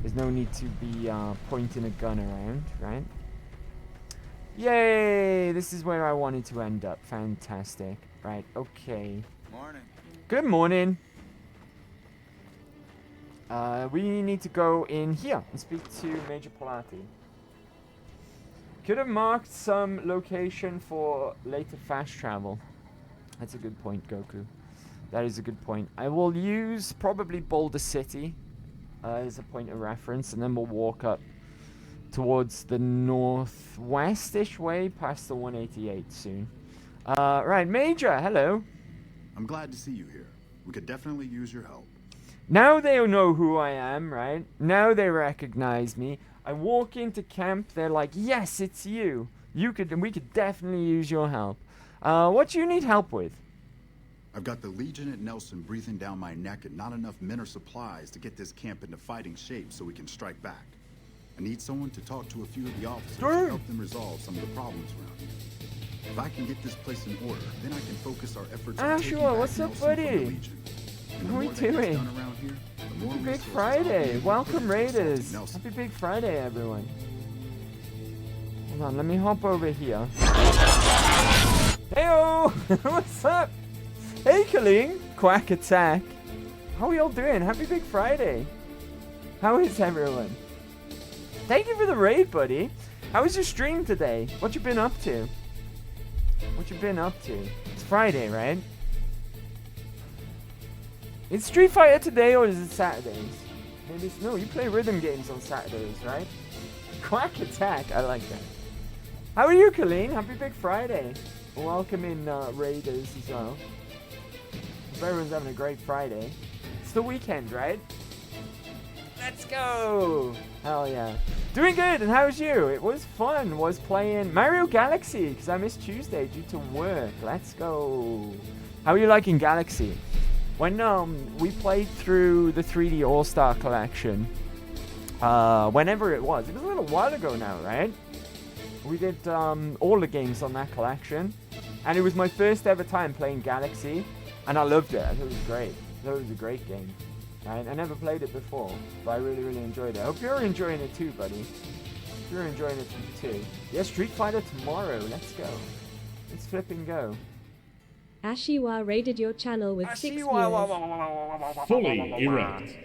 There's no need to be pointing a gun around, right? Yay! This is where I wanted to end up. Fantastic. Right, okay. Morning. Good morning. We need to go in here and speak to Major Pilati. Could have marked some location for later fast travel. That's a good point, Goku. That is a good point. I will use probably Boulder City as a point of reference, and then we'll walk up towards the northwestish way past the 188 soon. Right, Major, hello. I'm glad to see you here. We could definitely use your help. Now they know who I am, right? Now they recognize me. I walk into camp, they're like, yes, it's you. We could definitely use your help. What do you need help with? I've got the Legion at Nelson breathing down my neck and not enough men or supplies to get this camp into fighting shape so we can strike back. I need someone to talk to a few of the officers and help them resolve some of the problems around here. If I can get this place in order, then I can focus our efforts on taking Sure, back what's up, Nelson from the buddy? Legion. And the How are we more that gets doing? done around here, the more Big resources I'll be Friday. able to Welcome, put into Raiders. assaulting Nelson. Happy Big Friday, everyone. Hold on, let me hop over here. Heyo! What's up? Hey, Kaling. Quack attack. How are y'all doing? Happy Big Friday. How is everyone? Thank you for the raid, buddy. How was your stream today? What you been up to? What you been up to? It's Friday, right? Is Street Fighter today or is it Saturdays? Maybe it's no, you play rhythm games on Saturdays, right? Quack attack. I like that. How are you, Colleen? Happy Big Friday. Welcome in Raiders as well. Hope everyone's having a great Friday. It's the weekend, right? Let's go! Hell yeah. Doing good, and how's you? It was fun. Was playing Mario Galaxy, because I missed Tuesday due to work. Let's go. How are you liking Galaxy? When we played through the 3D All-Star Collection, whenever it was a little while ago now, right? We did all the games on that collection, and it was my first ever time playing Galaxy, and I loved it. I thought it was great. I thought it was a great game. Right? I never played it before, but I really, really enjoyed it. I hope you're enjoying it too, buddy. If you're enjoying it too. Yeah, Street Fighter tomorrow. Let's go. Let's flip and go. Ashiwa raided your channel with 6 viewers. Fully erect.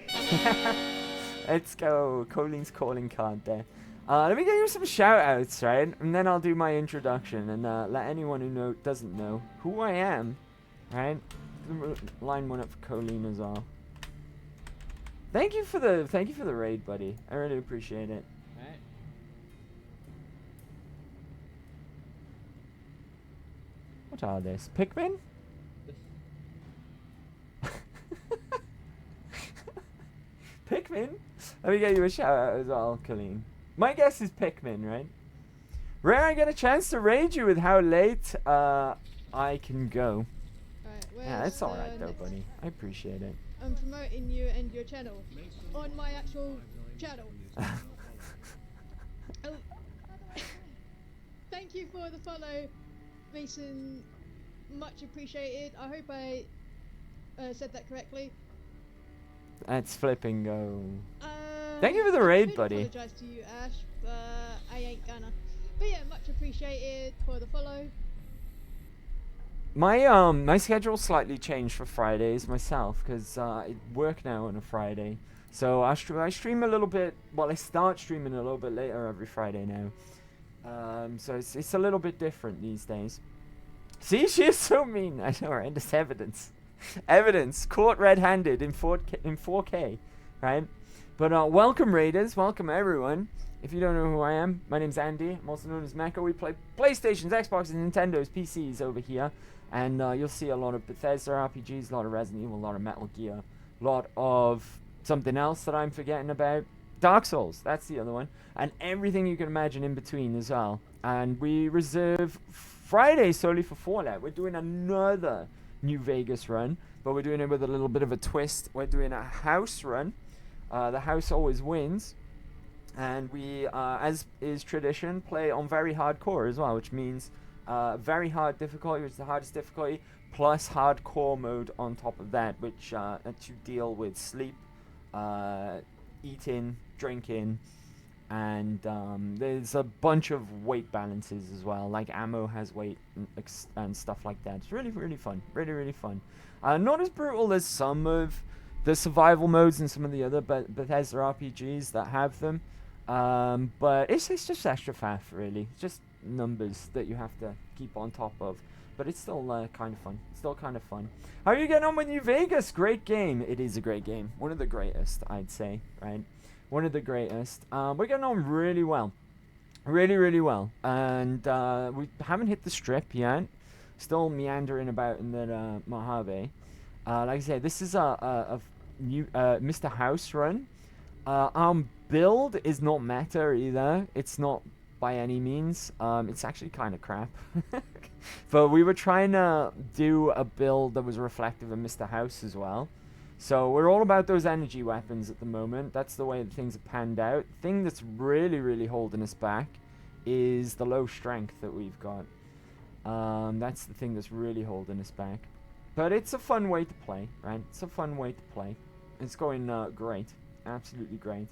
Let's go. Colleen's calling card there. Let me get you some shout outs, right? And then I'll do my introduction and let anyone who doesn't know who I am, right? Line one up for Colleen as well. Thank you for the raid, buddy. I really appreciate it. Alright. What are this? Pikmin? Pikmin? Let me get you a shout out as well, Colleen. My guess is Pikmin, right? Rare I get a chance to raid you with how late I can go. Yeah, it's alright though, buddy. I appreciate it. I'm promoting you and your channel on my actual channel. Thank you for the follow, Mason. Much appreciated. I hope I said that correctly. Let's flipping go. Thank you for the raid, buddy. I apologize to you, Ash, but I ain't gonna. But yeah, much appreciated for the follow. My schedule slightly changed for Fridays myself because I work now on a Friday, so I stream a little bit. Well, I start streaming a little bit later every Friday now, so it's a little bit different these days. See, she is so mean. I know, right? There's evidence, evidence caught red-handed in 4K, right? But welcome Raiders, welcome everyone. If you don't know who I am, my name's Andy. I'm also known as Mecha. We play PlayStations, Xboxes, Nintendos, PCs over here. And you'll see a lot of Bethesda RPGs, a lot of Resident Evil, a lot of Metal Gear, a lot of something else that I'm forgetting about. Dark Souls, that's the other one. And everything you can imagine in between as well. And we reserve Friday solely for Fallout. We're doing another New Vegas run, but we're doing it with a little bit of a twist. We're doing a house run. The house always wins. And we, as is tradition, play on very hardcore as well, which means very hard difficulty, which is the hardest difficulty, plus hardcore mode on top of that, which lets you deal with sleep, eating, drinking, and there's a bunch of weight balances as well, like ammo has weight and stuff like that. It's really, really fun. Really, really fun. Not as brutal as some of the survival modes and some of the other Bethesda RPGs that have them. But it's just extra faff, really. It's just numbers that you have to keep on top of. But it's still kind of fun. Still kind of fun. How are you getting on with New Vegas? Great game. It is a great game. One of the greatest, I'd say, right? One of the greatest. We're getting on really well. Really, really well. And we haven't hit the strip yet. Still meandering about in the Mojave. Like I said, this is a new Mr. House run. Build is not meta either. It's not by any means. It's actually kind of crap. But we were trying to do a build that was reflective of Mr. House as well. So we're all about those energy weapons at the moment. That's the way that things have panned out. The thing that's really, really holding us back is the low strength that we've got. That's the thing that's really holding us back. But it's a fun way to play, right? It's a fun way to play. It's going great. Absolutely great.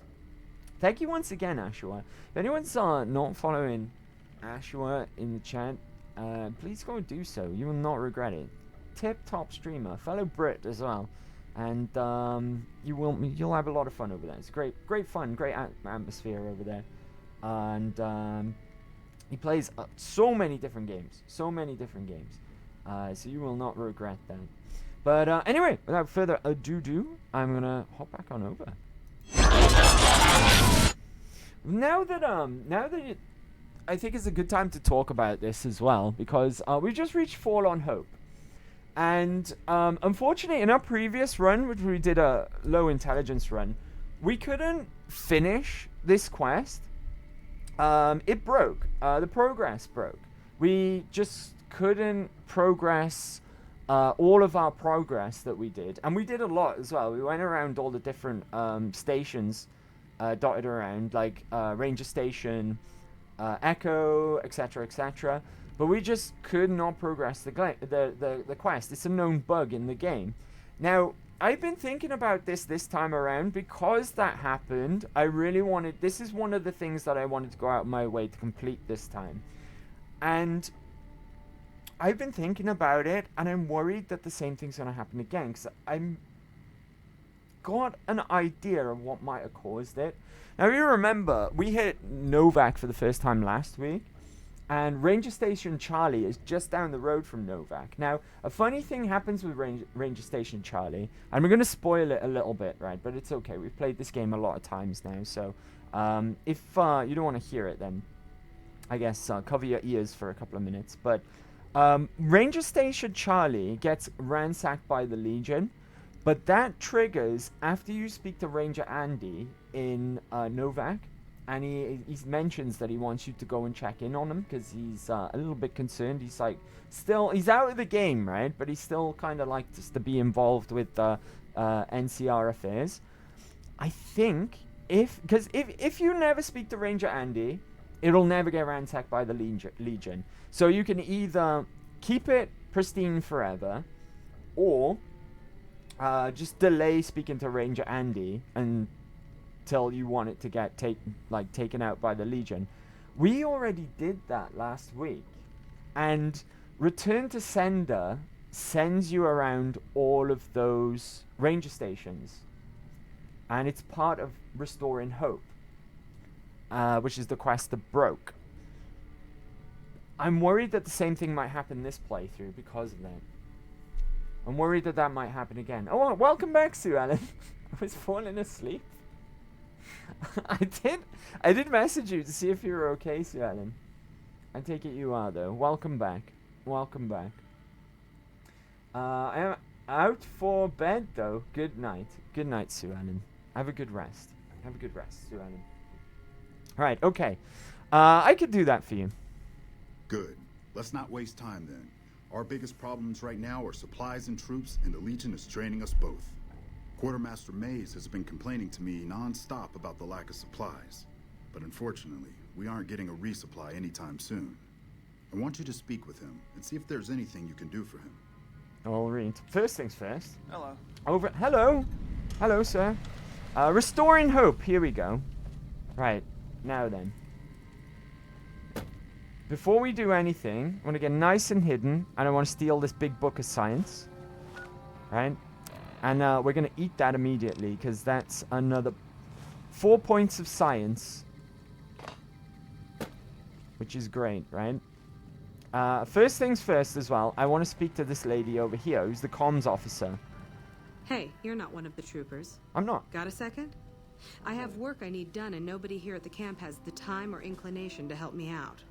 Thank you once again, Ashua. If anyone's not following Ashua in the chat, please go and do so. You will not regret it. Tip-top streamer, fellow Brit as well, and you'll have a lot of fun over there. It's great fun, great atmosphere over there, and he plays so many different games, so you will not regret that. But anyway, without further ado, I'm gonna hop back on over. now that I think it's a good time to talk about this as well, because we just reached Forlorn Hope. And unfortunately, in our previous run, which we did a low intelligence run, we couldn't finish this quest. It broke. The progress broke. We just couldn't progress all of our progress that we did. And we did a lot as well. We went around all the different stations dotted around, like Ranger Station, Echo, etc., etc. But we just could not progress the quest. It's a known bug in the game. Now, I've been thinking about this time around because that happened. I really wanted... This is one of the things that I wanted to go out of my way to complete this time. And I've been thinking about it, and I'm worried that the same thing's going to happen again. Because I'm got an idea of what might have caused it. Now, you remember, we hit Novak for the first time last week. And Ranger Station Charlie is just down the road from Novak. Now, a funny thing happens with Ranger Station Charlie, and we're going to spoil it a little bit, right? But it's okay. We've played this game a lot of times now, so if you don't want to hear it, then I guess cover your ears for a couple of minutes. But Ranger Station Charlie gets ransacked by the Legion, but that triggers after you speak to Ranger Andy in Novak. And he mentions that he wants you to go and check in on him because he's a little bit concerned. He's like, he's out of the game, right? But he still kind of likes to be involved with NCR affairs. I think if you never speak to Ranger Andy, it'll never get ransacked by the Legion. So you can either keep it pristine forever, or just delay speaking to Ranger Andy until you want it to get taken out by the Legion. We already did that last week, and Return to Sender sends you around all of those ranger stations, and it's part of Restoring Hope, which is the quest that broke. I'm worried that the same thing might happen this playthrough because of that. I'm worried that that might happen again. Oh, welcome back, Sue Ellen. I was falling asleep. I did message you to see if you were okay, Sue Ellen. I take it you are, though. Welcome back. Welcome back. I am out for bed, though. Good night. Good night, Sue Ellen. Have a good rest. Have a good rest, Sue Ellen. Alright, okay. I could do that for you. Good. Let's not waste time, then. Our biggest problems right now are supplies and troops, and the Legion is draining us both. Quartermaster Mays has been complaining to me non-stop about the lack of supplies. But unfortunately, we aren't getting a resupply anytime soon. I want you to speak with him and see if there's anything you can do for him. All right. First things first. Hello. Hello. Hello, sir. Restoring Hope. Here we go. Right. Now then. Before we do anything, I want to get nice and hidden, and I want to steal this big book of science. Right? And we're going to eat that immediately, because that's another 4 points of science. Which is great, right? First things first as well, I want to speak to this lady over here, who's the comms officer. Hey, you're not one of the troopers. I'm not. Got a second? I have work I need done, and nobody here at the camp has the time or inclination to help me out.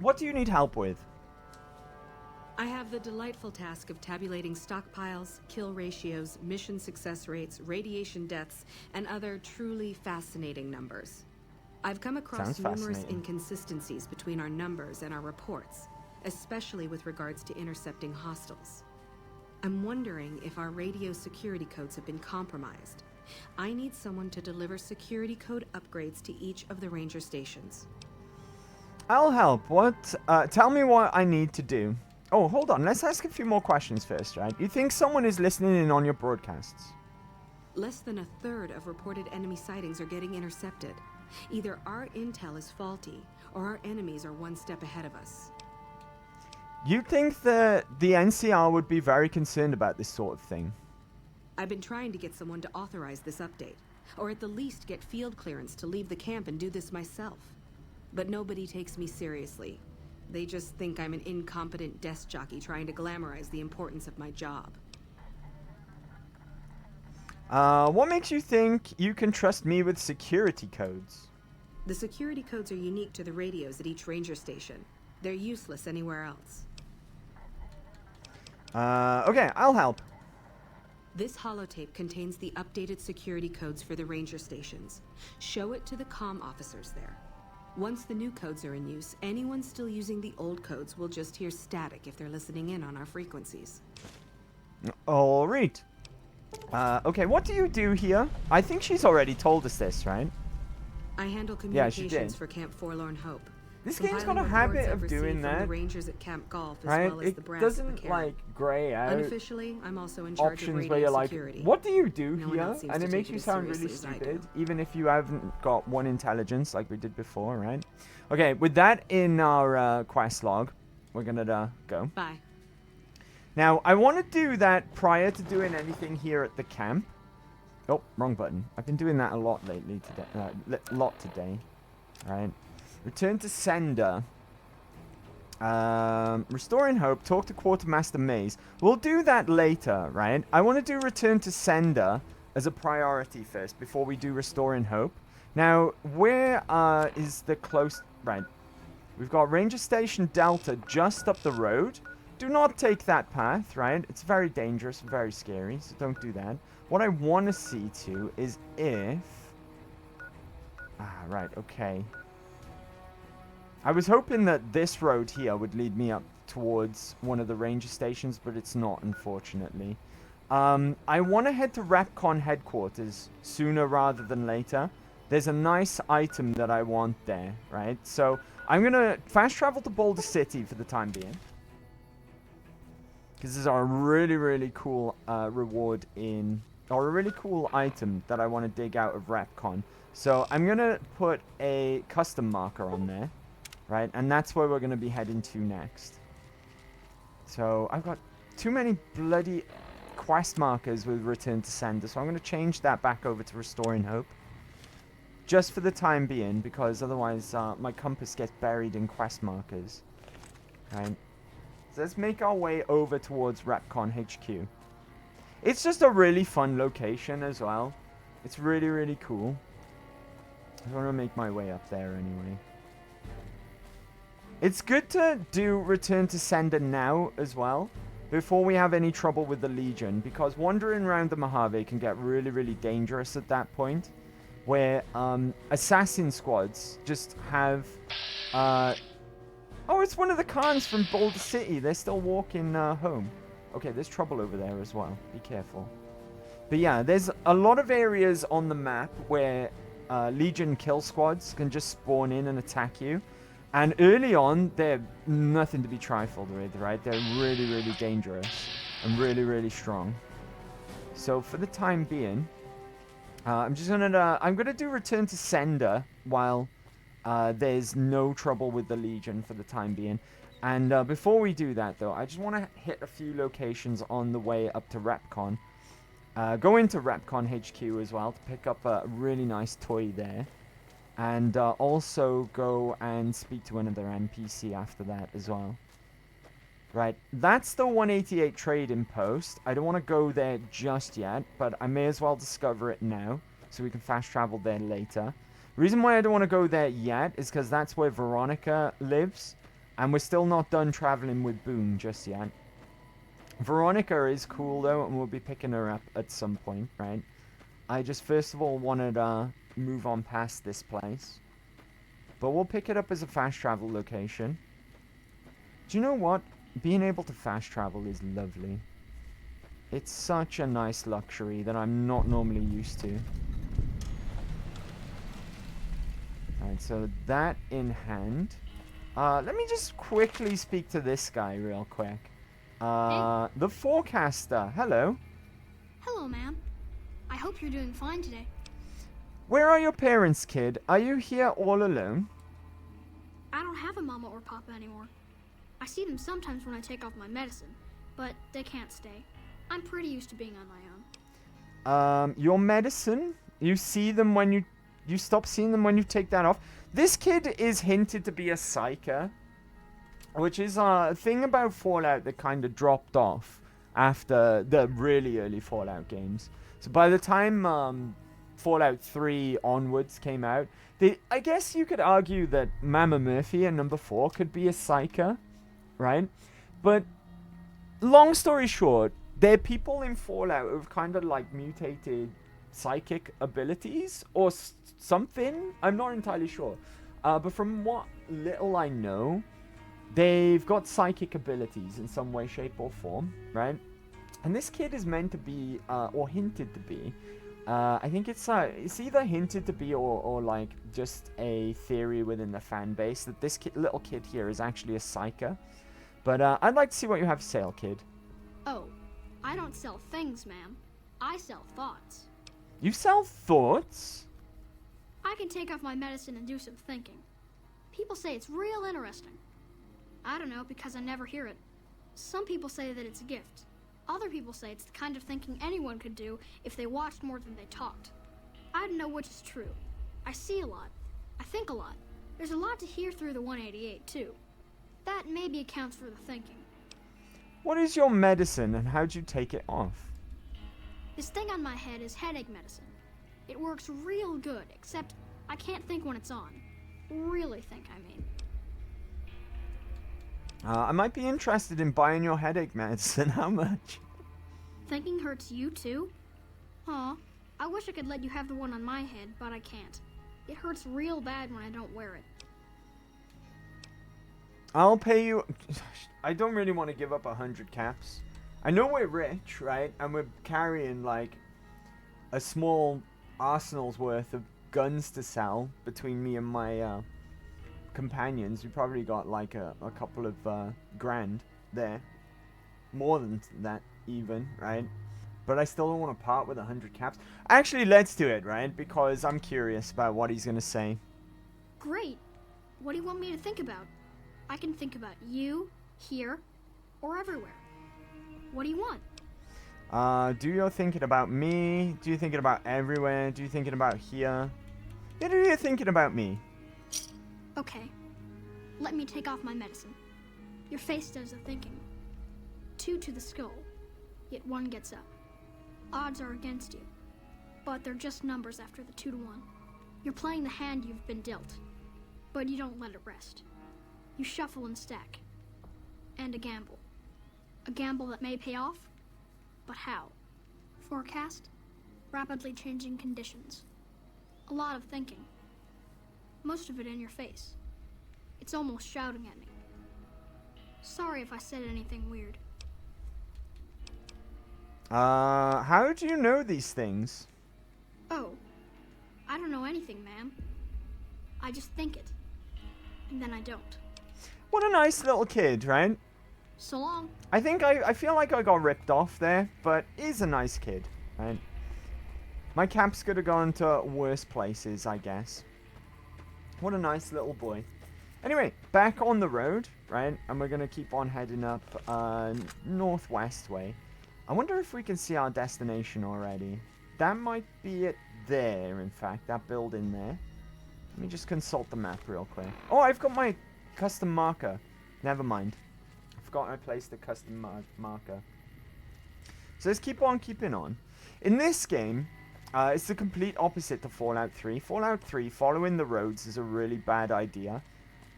What do you need help with? I have the delightful task of tabulating stockpiles, kill ratios, mission success rates, radiation deaths, and other truly fascinating numbers. I've come across numerous inconsistencies between our numbers and our reports, especially with regards to intercepting hostiles. I'm wondering if our radio security codes have been compromised. I need someone to deliver security code upgrades to each of the ranger stations. I'll help. Tell me what I need to do. Oh, hold on. Let's ask a few more questions first, right? You think someone is listening in on your broadcasts? Less than a third of reported enemy sightings are getting intercepted. Either our intel is faulty, or our enemies are one step ahead of us. You think that the NCR would be very concerned about this sort of thing? I've been trying to get someone to authorize this update, or at the least get field clearance to leave the camp and do this myself. But nobody takes me seriously. They just think I'm an incompetent desk jockey trying to glamorize the importance of my job. What makes you think you can trust me with security codes? The security codes are unique to the radios at each ranger station. They're useless anywhere else. Okay, I'll help. This holotape contains the updated security codes for the ranger stations. Show it to the comm officers there. Once the new codes are in use, anyone still using the old codes will just hear static if they're listening in on our frequencies. All right. Okay, what do you do here? I think she's already told us this, right? I handle Yeah, she communications did. for Camp Forlorn Hope. This game's got Compiling a habit reports of I've doing received from that. the rangers at Camp Golf as Right? well as the It brass doesn't, McCarran. like, grey out Unofficially, I'm also in charge of options radio where you're like, security. what do you do No one here? else seems And to it take makes you as sound really seriously as I stupid, do. even if you haven't got one intelligence like we did before, right? Okay, with that in our quest log, we're gonna go. Bye. Now, I want to do that prior to doing anything here at the camp. Oh, wrong button. I've been doing that a lot lately today. Today. Right. Return to sender. Restoring hope. Talk to Quartermaster Maze. We'll do that later, right? I want to do return to sender as a priority first before we do restoring hope. Now, where is the close... Right. We've got Ranger Station Delta just up the road. Do not take that path, right? It's very dangerous and very scary, so don't do that. What I want to see, too, is if... right, okay. I was hoping that this road here would lead me up towards one of the ranger stations, but it's not, unfortunately. I want to head to Rapcon headquarters sooner rather than later. There's a nice item that I want there, right? So I'm going to fast travel to Boulder City for the time being. Because this is a really, really cool reward in... Or a really cool item that I want to dig out of Rapcon. So I'm going to put a custom marker on there. Right? And that's where we're going to be heading to next. So I've got too many bloody quest markers with Return to Sender. So I'm going to change that back over to Restoring Hope. Just for the time being. Because otherwise my compass gets buried in quest markers. Right? So let's make our way over towards Rapcon HQ. It's just a really fun location as well. It's really, really cool. I want to make my way up there anyway. It's good to do Return to Sender now as well, before we have any trouble with the Legion, because wandering around the Mojave can get really, really dangerous at that point, where assassin squads just have... oh, it's one of the Khans from Boulder City. They're still walking home. Okay, there's trouble over there as well. Be careful. But yeah, there's a lot of areas on the map where Legion kill squads can just spawn in and attack you. And early on, they're nothing to be trifled with, right? They're really, really dangerous and really, really strong. So for the time being, I'm gonna do Return to Sender while there's no trouble with the Legion for the time being. And before we do that, though, I just want to hit a few locations on the way up to Rapcon. Go into Rapcon HQ as well to pick up a really nice toy there. And also go and speak to another NPC after that as well. Right, that's the 188 trading post. I don't want to go there just yet, but I may as well discover it now, so we can fast travel there later. The reason why I don't want to go there yet is because that's where Veronica lives, and we're still not done traveling with Boone just yet. Veronica is cool though, and we'll be picking her up at some point, right? I just first of all wanted move on past this place, but we'll pick it up as a fast travel location. Do you know what? Being able to fast travel is lovely. It's such a nice luxury that I'm not normally used to. Alright, so that in hand. Let me just quickly speak to this guy real quick. The forecaster. Hello. Hello, ma'am. I hope you're doing fine today. Where are your parents, kid? Are you here all alone? I don't have a mama or papa anymore. I see them sometimes when I take off my medicine, but they can't stay. I'm pretty used to being on my own. Your medicine? You see them when you stop seeing them when you take that off? This kid is hinted to be a psyker, which is a thing about Fallout that kind of dropped off after the really early Fallout games. So by the time Fallout 3 onwards came out, I guess you could argue that Mama Murphy in number 4 could be a psyker, right? But long story short, there are people in Fallout who've kind of like mutated psychic abilities or something. I'm not entirely sure. But from what little I know, they've got psychic abilities in some way, shape, or form, right? And this kid is meant to be, or hinted to be, I think it's either hinted to be or like just a theory within the fan base that this little kid here is actually a psyker. But I'd like to see what you have to say, kid. Oh, I don't sell things, ma'am. I sell thoughts. You sell thoughts? I can take off my medicine and do some thinking. People say it's real interesting. I don't know, because I never hear it. Some people say that it's a gift. Other people say it's the kind of thinking anyone could do if they watched more than they talked. I don't know which is true. I see a lot. I think a lot. There's a lot to hear through the 188, too. That maybe accounts for the thinking. What is your medicine and how'd you take it off? This thing on my head is headache medicine. It works real good, except I can't think when it's on. Really think, I mean. I might be interested in buying your headache medicine. How much? Thinking hurts you too? Aw, I wish I could let you have the one on my head, but I can't. It hurts real bad when I don't wear it. I'll pay you... I don't really want to give up 100 caps. I know we're rich, right? And we're carrying, like, a small arsenal's worth of guns to sell between me and my companions. We probably got, like, a couple of grand there. More than that, even, right? But I still don't want to part with 100 caps. Actually, let's do it, right? Because I'm curious about what he's going to say. Great. What do you want me to think about? I can think about you, here, or everywhere. What do you want? Do you thinking about me? Do you thinking about everywhere? Do you thinking about here? Yeah, do you thinking about me? Okay. Let me take off my medicine. Your face does the thinking. 2 to the skull, yet 1 gets up. Odds are against you, but they're just numbers after the 2 to 1. You're playing the hand you've been dealt, but you don't let it rest. You shuffle and stack. And a gamble. A gamble that may pay off, but how? Forecast? Rapidly changing conditions. A lot of thinking. Most of it in your face. It's almost shouting at me. Sorry if I said anything weird. How do you know these things? Oh, I don't know anything, ma'am. I just think it. And then I don't. What a nice little kid, right? So long. I think I feel like I got ripped off there, but he's a nice kid, right? My caps could have gone to worse places, I guess. What a nice little boy. Anyway, back on the road, right? And we're going to keep on heading up northwest way. I wonder if we can see our destination already. That might be it there, in fact. That building there. Let me just consult the map real quick. Oh, I've got my custom marker. Never mind. I forgot I placed the custom marker. So let's keep on keeping on. In this game, it's the complete opposite to Fallout 3. Fallout 3, following the roads is a really bad idea.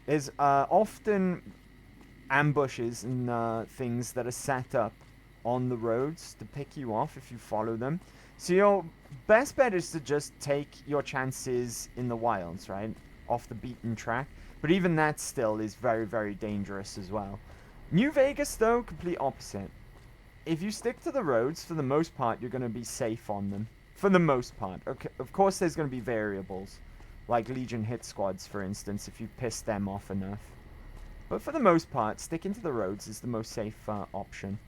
There's often ambushes and things that are set up on the roads to pick you off if you follow them. So your best bet is to just take your chances in the wilds, right? Off the beaten track. But even that still is very, very dangerous as well. New Vegas, though, complete opposite. If you stick to the roads, for the most part, you're going to be safe on them. For the most part. Okay, of course, there's going to be variables. Like Legion hit squads, for instance, if you piss them off enough. But for the most part, sticking to the roads is the most safe option.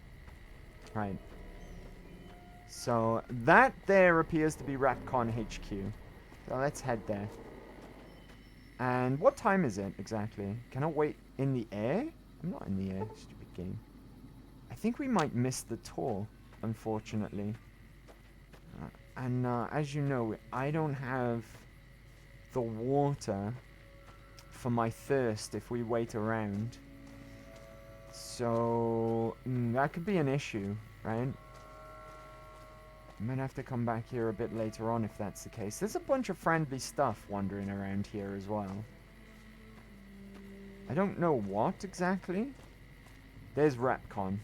Right. So, that there appears to be Ratcon HQ. So let's head there. And what time is it, exactly? Can I wait in the air? I'm not in the air, stupid game. I think we might miss the tour, unfortunately. And as you know, I don't have the water for my thirst if we wait around. So, that could be an issue, right? I might have to come back here a bit later on if that's the case. There's a bunch of friendly stuff wandering around here as well. I don't know what exactly. There's Repcon.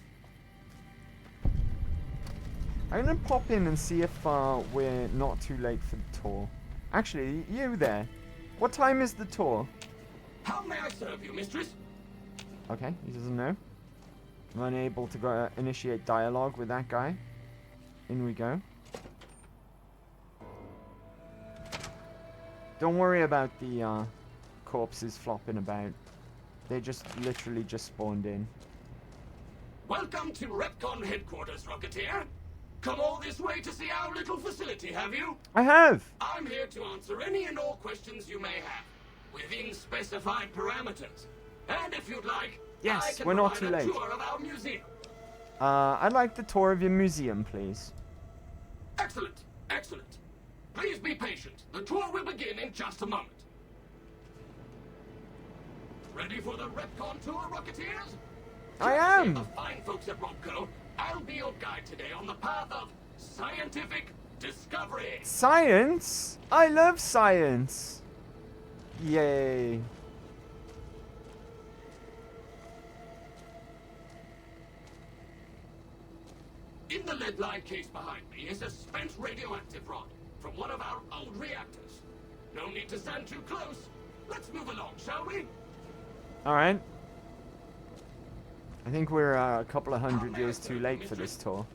I'm gonna pop in and see if we're not too late for the tour. Actually, you there. What time is the tour? How may I serve you, mistress? Okay, he doesn't know. I'm unable to go initiate dialogue with that guy. In we go. Don't worry about the corpses flopping about. They just literally just spawned in. Welcome to Repcon headquarters, Rocketeer. Come all this way to see our little facility, have you? I have. I'm here to answer any and all questions you may have, within specified parameters. And if you'd like, yes, I can we're not provide too late. a tour of our museum. I'd like the tour of your museum, please. Excellent, excellent. Please be patient. The tour will begin in just a moment. Ready for the Repcon tour, Rocketeers? I am. The fine folks at Robco, I'll be your guide today on the path of scientific discovery. Science? I love science. Yay. In the lead-lined case behind me is a spent radioactive rod from one of our old reactors. No need to stand too close. Let's move along, shall we? Alright. I think we're a couple of hundred years too late for this tour.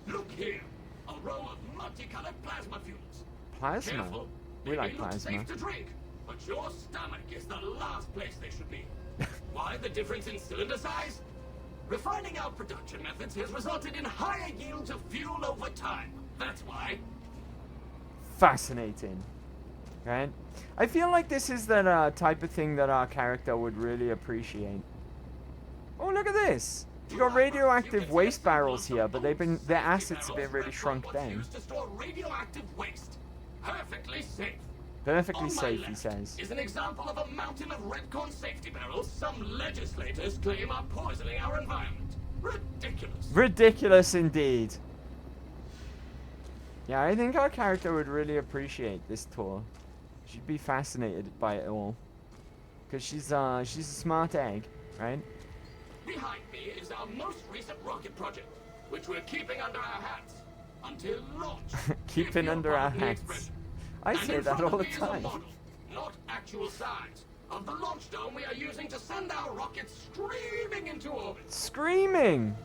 Look here, a row of multicolored plasma fuels. Plasma? Careful. We They like may look plasma. safe to drink, but your stomach is the last place they should be. Why the difference in cylinder size? Refining our production methods has resulted in higher yields of fuel over time. That's why. Fascinating. Right? I feel like this is that type of thing that our character would really appreciate. Oh, look at this! You got radioactive waste barrels here, but their acids have been really shrunk down. Used to store radioactive waste. Perfectly safe. Perfectly On my safe, he left says. is an example of a mountain of Repcon safety barrels some legislators claim are poisoning our environment. Ridiculous. Ridiculous indeed. Yeah, I think our character would really appreciate this tour. She'd be fascinated by it all. Because she's a smart egg, right? Behind me is our most recent rocket project, which we're keeping under our hats until launch. Keeping under our hats. I And say in that front all of the me is a time. model, not actual size, of the launch dome we are using to send our rockets screaming into orbit. Screaming!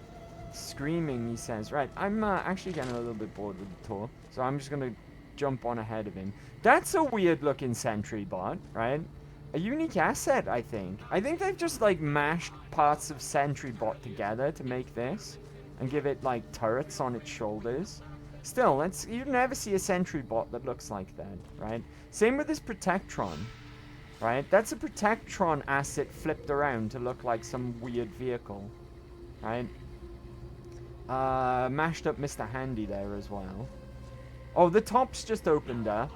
Screaming, he says. Right, I'm actually getting a little bit bored with the tour, so I'm just going to jump on ahead of him. That's a weird-looking sentry bot, right? A unique asset, I think. I think they've just, like, mashed parts of sentry bot together to make this, and give it, like, turrets on its shoulders. Still, you never see a sentry bot that looks like that, right? Same with this Protectron, right? That's a Protectron asset flipped around to look like some weird vehicle, right? Mashed up Mr. Handy there as well. Oh, the top's just opened up,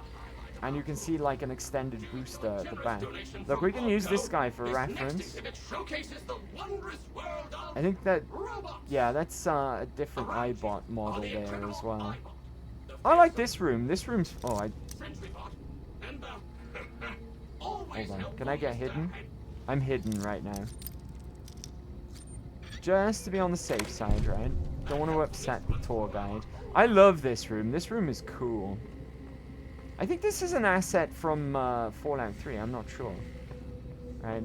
and you can see like an extended booster at the back. Look, we can use this guy for reference. I think that, yeah, that's a different iBot model there as well. I like this room. This room's, hold on, can I get hidden? I'm hidden right now. Just to be on the safe side, right? Don't want to upset the tour guide. I love this room. This room is cool. I think this is an asset from Fallout 3. I'm not sure. Right.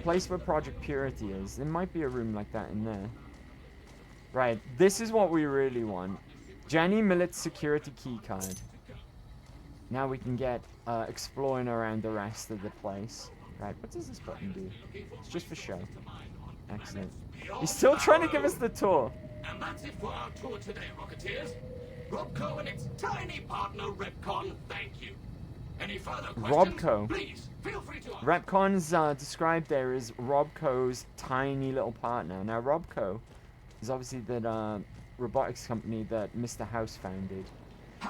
Place where Project Purity is. There might be a room like that in there. Right. This is what we really want. Jenny Millett's security keycard. Now we can get exploring around the rest of the place. Right. What does this button do? It's just for show. Excellent. He's still trying to give us the tour. And that's it for our tour today, Rocketeers. Robco and its tiny partner, Repcon, thank you. Any further questions? Robco. Please, feel free to ask. Repcon's described there as Robco's tiny little partner. Now, Robco is obviously that robotics company that Mr. House founded.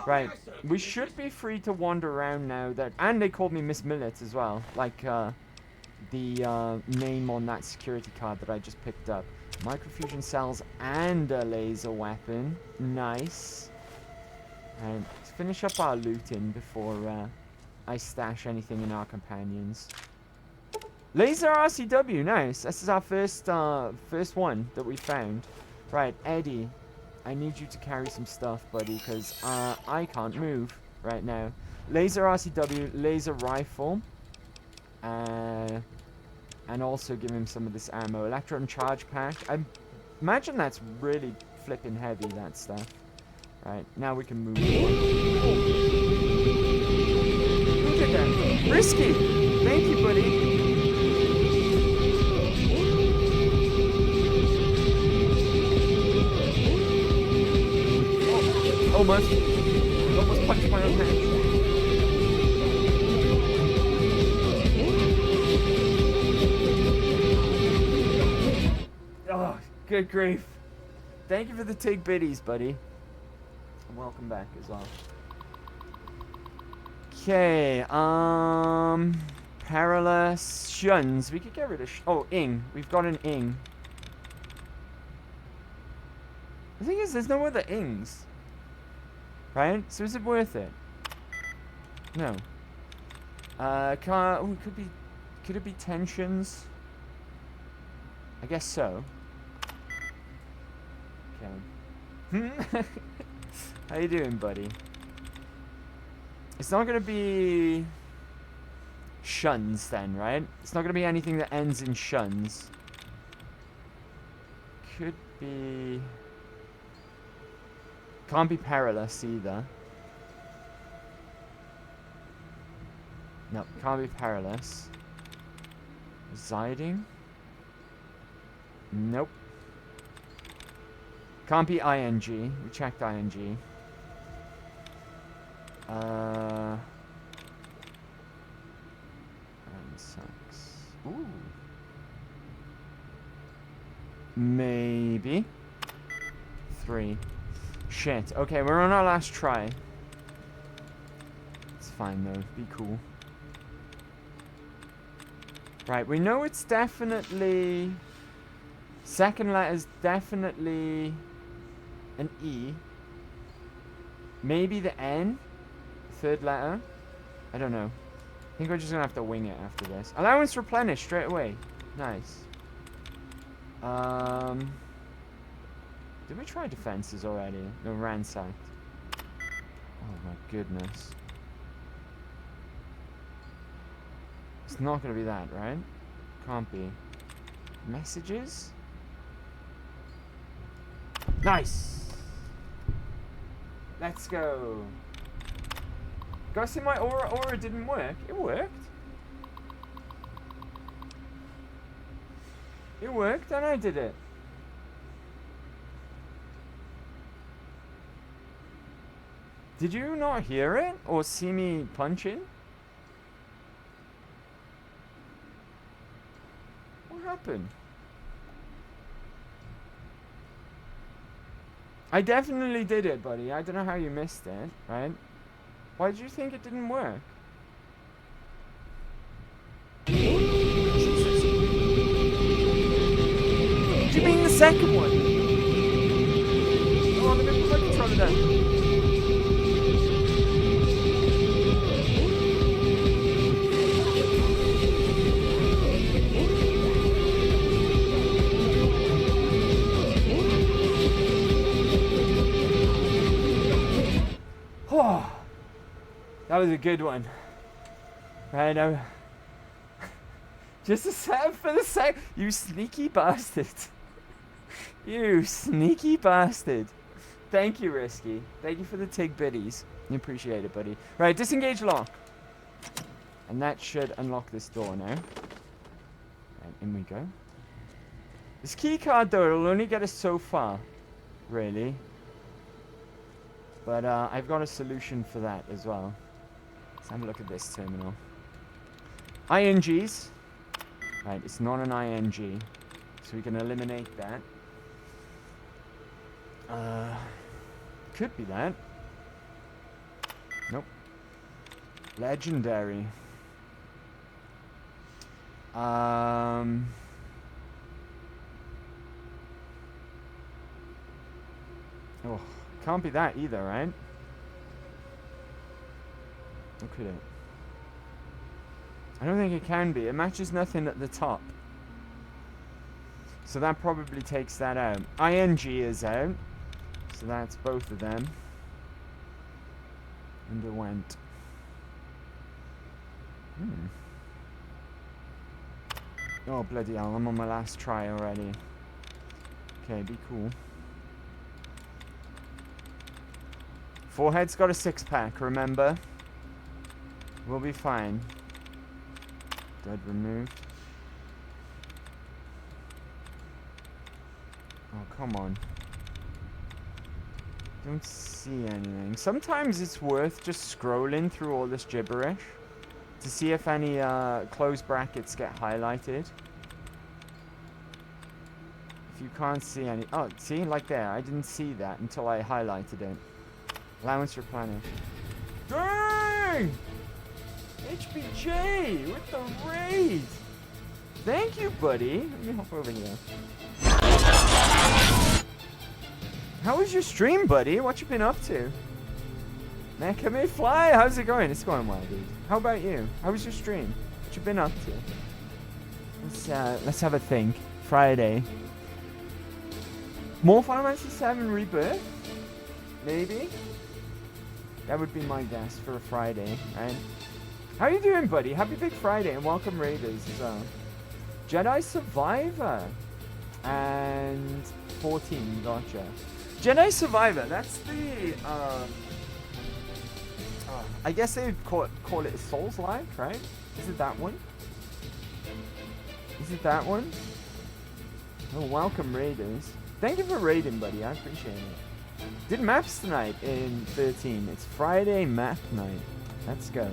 Right, we should be free to wander around now. And they called me Miss Millet as well, like the name on that security card that I just picked up. Microfusion cells and a laser weapon. Nice. And let's finish up our looting before I stash anything in our companions. Laser RCW, nice. This is our first one that we found. Right, Eddie, I need you to carry some stuff, buddy, because I can't move right now. Laser RCW, laser rifle, and also give him some of this ammo. Electron charge pack. I imagine that's really flipping heavy, that stuff. Right, now we can move on. Look at that. Risky. Thank you, buddy. Almost punched my own hand. Oh, good grief. Thank you for the TIG biddies, buddy. And welcome back as well. Okay, Perilous Shuns. We could get rid of oh, Ing. We've got an Ing. The thing is, there's no other Ings. Right? So is it worth it? No. Could it be tensions? I guess so. Okay. How you doing, buddy? It's not gonna be shuns then, right? It's not gonna be anything that ends in shuns. Could be... Can't be perilous either. No, can't be perilous. Residing? Nope. Can't be ING. We checked ING. Sucks. Ooh. Maybe. 3. Shit. Okay, we're on our last try. It's fine though. Be cool. Right, we know it's definitely... Second letter's definitely an E. Maybe the N. Third letter. I don't know. I think we're just gonna have to wing it after this. Allowance replenished straight away. Nice. Did we try defenses already? No, ransacked. Oh my goodness. It's not gonna be that, right? Can't be. Messages? Nice! Let's go. Guys, see my aura didn't work. It worked. It worked and I did it. Did you not hear it or see me punching? What happened? I definitely did it, buddy. I don't know how you missed it, right? Why did you think it didn't work? Jesus. Do you mean the second one? Oh, let me put my controller down. Oh, that was a good one. Right now, just a set for the sec. You sneaky bastard. You sneaky bastard. Thank you, Risky. Thank you for the TIG biddies. I appreciate it, buddy. Right, disengage lock. And that should unlock this door now. Right, in we go. This key card, though, it'll only get us so far. Really. But I've got a solution for that as well. Let's have a look at this terminal. INGs. Right, it's not an ING. So we can eliminate that. Could be that. Nope. Legendary. Oh, can't be that either, right? Look at it. I don't think it can be. It matches nothing at the top. So that probably takes that out. ING is out. So that's both of them. Underwent. Oh, bloody hell. I'm on my last try already. Okay, be cool. Forehead's got a 6-pack, remember? We'll be fine. Dead removed. Oh, come on. Don't see anything. Sometimes it's worth just scrolling through all this gibberish to see if any closed brackets get highlighted. If you can't see any... Oh, see? Like there. I didn't see that until I highlighted it. Allowance replenished. Dang! HBJ with the raid! Thank you, buddy. Let me hop over here. How was your stream, buddy? What you been up to? Man, come here, fly. How's it going? It's going well, dude. How about you? How was your stream? What you been up to? Let's have a think. Friday. More Final Fantasy 7 Rebirth? Maybe? That would be my guess for a Friday, right? How you doing, buddy? Happy Big Friday and welcome Raiders as well. Jedi Survivor and 14, gotcha. Jedi Survivor, that's the I guess they'd call it a Souls-like, right? Is it that one? Is it that one? Oh, welcome Raiders. Thank you for raiding, buddy. I appreciate it. Did maps tonight in 13. It's Friday map night. Let's go.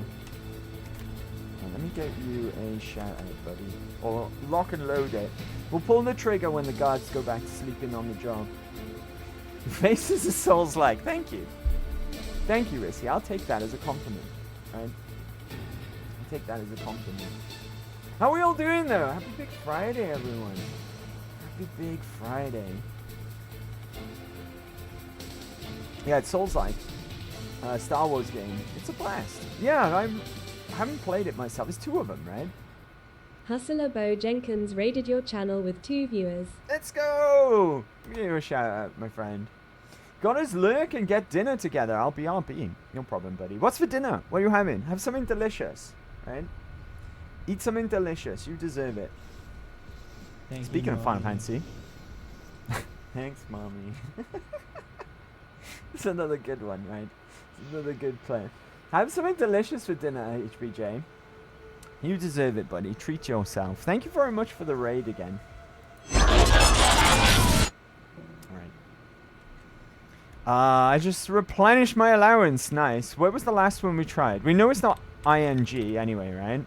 Let me get you a shout out, buddy. Or lock and load it. We'll pull the trigger when the guards go back to sleeping on the job. Your face is a Souls-like. Thank you. Thank you, Rissy. I'll take that as a compliment. Right? I'll take that as a compliment. How are we all doing, though? Happy Big Friday, everyone. Happy Big Friday. Yeah, it's Souls-like. Star Wars game. It's a blast. Yeah, I haven't played it myself. There's 2 of them, right? Hustler Bo Jenkins raided your channel with 2 viewers. Let's go! Give you a shout out, my friend. Got us lurk and get dinner together. I'll be RB. No problem, buddy. What's for dinner? What are you having? Have something delicious, right? Eat something delicious. You deserve it. Speaking of Final Fantasy. Thanks, mommy. It's another good one, right? It's another good play. Have something delicious for dinner, HBJ. You deserve it, buddy. Treat yourself. Thank you very much for the raid again. I just replenished my allowance. Nice. What was the last one we tried? We know it's not ING anyway, right?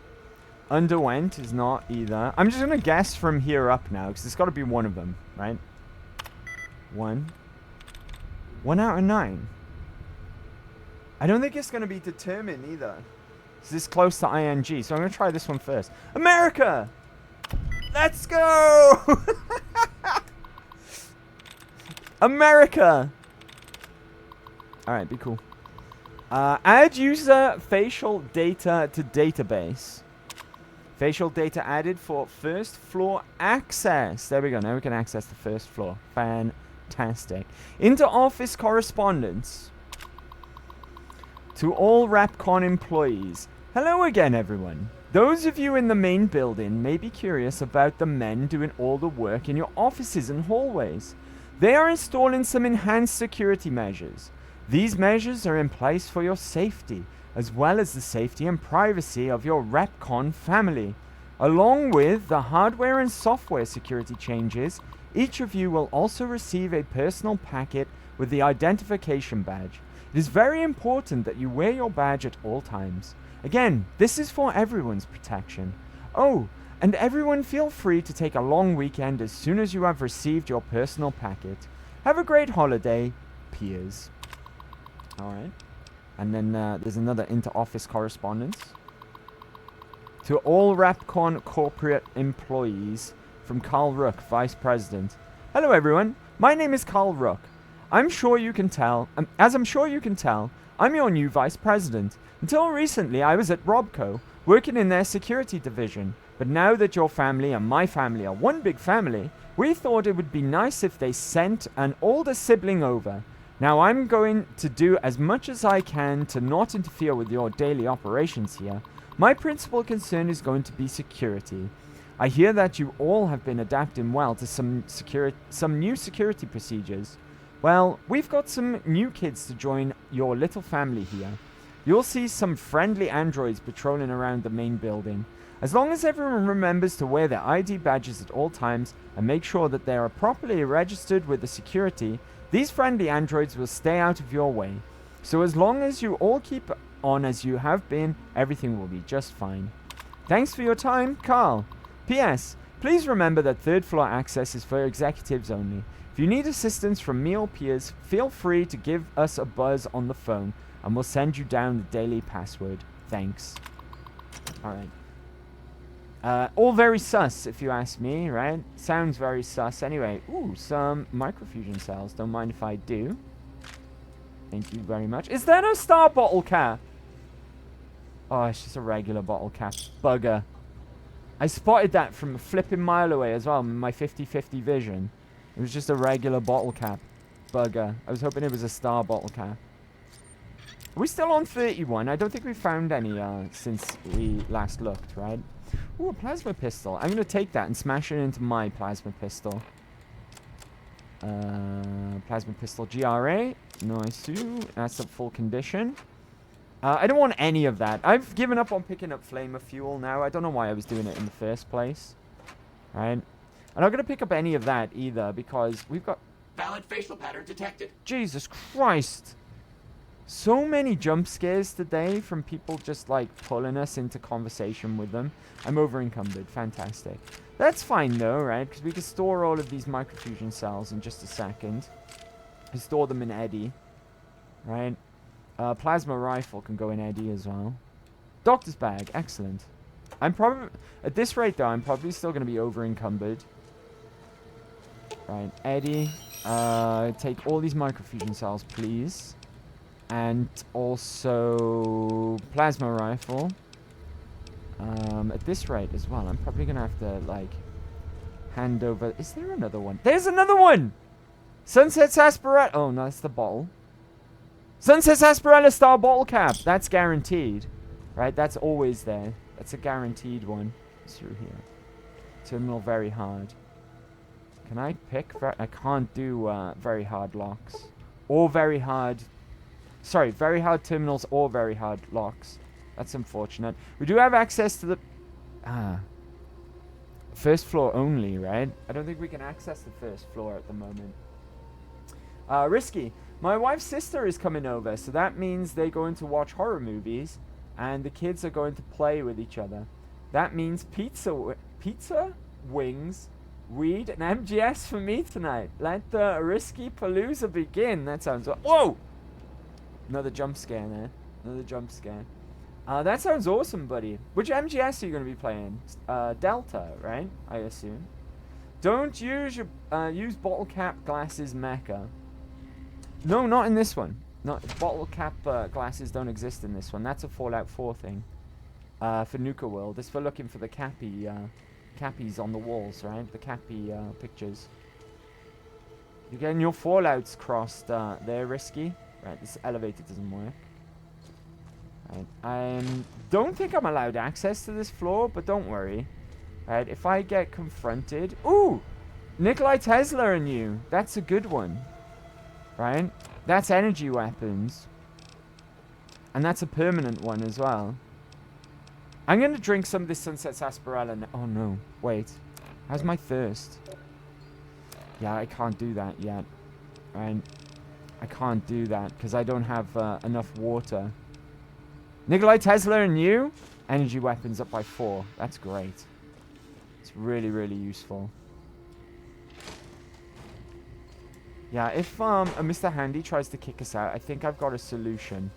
Underwent is not either. I'm just going to guess from here up now, because it's got to be one of them, right? 1. 1 out of 9. I don't think it's going to be determined either. It's this close to ING, so I'm going to try this one first. America! Let's go! America! Alright, be cool. Add user facial data to database. Facial data added for first floor access. There we go. Now we can access the first floor. Fantastic. Into office correspondence. To all RapCon employees. Hello again, everyone. Those of you in the main building may be curious about the men doing all the work in your offices and hallways. They are installing some enhanced security measures. These measures are in place for your safety, as well as the safety and privacy of your RapCon family. Along with the hardware and software security changes, each of you will also receive a personal packet with the identification badge. It is very important that you wear your badge at all times. Again, this is for everyone's protection. Oh, and everyone feel free to take a long weekend as soon as you have received your personal packet. Have a great holiday, peers. Alright. And then there's another inter-office correspondence. To all RapCon corporate employees from Carl Rook, Vice President. Hello everyone, my name is Carl Rook. I'm sure you can tell, I'm your new vice president. Until recently, I was at Robco, working in their security division. But now that your family and my family are one big family, we thought it would be nice if they sent an older sibling over. Now I'm going to do as much as I can to not interfere with your daily operations here. My principal concern is going to be security. I hear that you all have been adapting well to some new security procedures. Well, we've got some new kids to join your little family here. You'll see some friendly androids patrolling around the main building. As long as everyone remembers to wear their ID badges at all times and make sure that they are properly registered with the security, these friendly androids will stay out of your way. So as long as you all keep on as you have been, everything will be just fine. Thanks for your time, Carl. P.S. Please remember that third floor access is for executives only. If you need assistance from me or peers, feel free to give us a buzz on the phone and we'll send you down the daily password. Thanks. Alright. All very sus, if you ask me, right? Sounds very sus. Anyway, ooh, some microfusion cells. Don't mind if I do. Thank you very much. Is that a star bottle cap? Oh, it's just a regular bottle cap. Bugger. I spotted that from a flipping mile away as well, my 50-50 vision. It was just a regular bottle cap. Bugger. I was hoping it was a star bottle cap. Are we still on 31? I don't think we found any since we last looked, right? Ooh, a plasma pistol. I'm going to take that and smash it into my plasma pistol. Plasma pistol GRA. Nice. That's a full condition. I don't want any of that. I've given up on picking up flamer fuel now. I don't know why I was doing it in the first place. Right? I'm not going to pick up any of that either because we've got... Valid facial pattern detected. Jesus Christ. So many jump scares today from people just like pulling us into conversation with them. I'm over encumbered. Fantastic. That's fine though, right? Because we can store all of these microfusion cells in just a second. We store them in Eddie. Right? Plasma rifle can go in Eddie as well. Doctor's bag. Excellent. I'm probably... At this rate though, I'm probably still going to be over encumbered. Right. Eddie. Take all these microfusion cells, please. And also plasma rifle. At this rate as well, I'm probably gonna have to like hand over. Is there another one? There's another one. Sunset Sarsaparilla. Oh no, that's the bottle. Sunset Sarsaparilla star bottle cap. That's guaranteed, right? That's always there. That's a guaranteed one. It's through here. Terminal very hard. Can I pick? I can't do very hard locks or very hard. Sorry, very hard terminals or very hard locks. That's unfortunate. We do have access to the... first floor only, right? I don't think we can access the first floor at the moment. Risky. My wife's sister is coming over, so that means they're going to watch horror movies, and the kids are going to play with each other. That means pizza, wings, weed, and MGS for me tonight. Let the Risky Palooza begin. That sounds... Whoa! Another jump scare there. Another jump scare. That sounds awesome, buddy. Which MGS are you going to be playing? Delta, right? I assume. Don't use your use bottle cap glasses mecha. No, not in this one. Not bottle cap glasses don't exist in this one. That's a Fallout 4 thing. For Nuka World. It's for looking for the Cappy Cappies on the walls, right? The Cappy pictures. You're getting your Fallouts crossed there, Risky. Right, this elevator doesn't work. Right, I don't think I'm allowed access to this floor, but don't worry. Right, if I get confronted... Ooh! Nikolai Tesla and you. That's a good one. Right? That's energy weapons. And that's a permanent one as well. I'm going to drink some of this Sunset Sarsaparilla. Oh no, wait. How's my thirst? Yeah, I can't do that yet. Right? I can't do that because I don't have enough water. Nikolai Tesla and you? Energy weapons up by 4. That's great. It's really, really useful. Yeah, if Mr. Handy tries to kick us out, I think I've got a solution.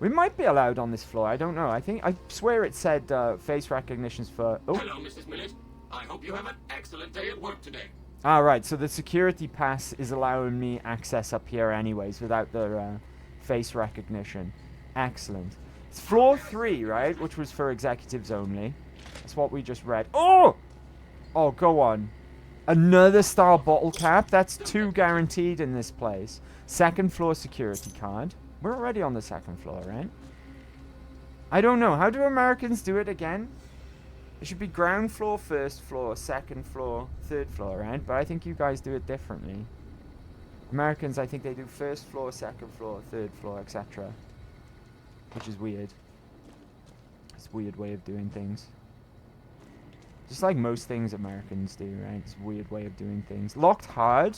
We might be allowed on this floor. I don't know. I swear it said face recognition's for... Oh. Hello, Mrs. Millett. I hope you have an excellent day at work today. Right, so the security pass is allowing me access up here anyways without the face recognition. Excellent. It's floor 3, right? Which was for executives only. That's what we just read. Oh! Oh, go on. Another star bottle cap? That's 2 guaranteed in this place. Second floor security card. We're already on the second floor, right? I don't know. How do Americans do it again? It should be ground floor, first floor, second floor, third floor, right? But I think you guys do it differently. Americans, I think they do first floor, second floor, third floor, etc. Which is weird. It's a weird way of doing things. Just like most things Americans do, right? It's a weird way of doing things. Locked hard.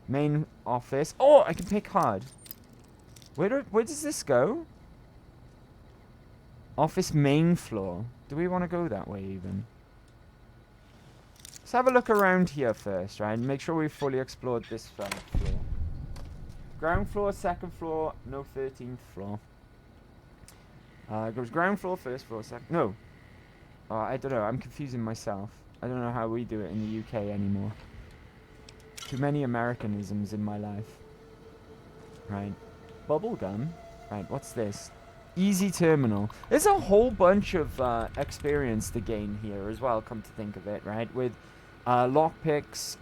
Main office. Oh, I can pick hard. Where does this go? Office main floor. Do we want to go that way even? Let's have a look around here first, right? And make sure we've fully explored this floor. Ground floor, second floor, no 13th floor. It goes ground floor, first floor, second... No. I don't know. I'm confusing myself. I don't know how we do it in the UK anymore. Too many Americanisms in my life. Right. Bubblegum. Right, what's this? Easy terminal. There's a whole bunch of experience to gain here as well, come to think of it, right? With lockpicks,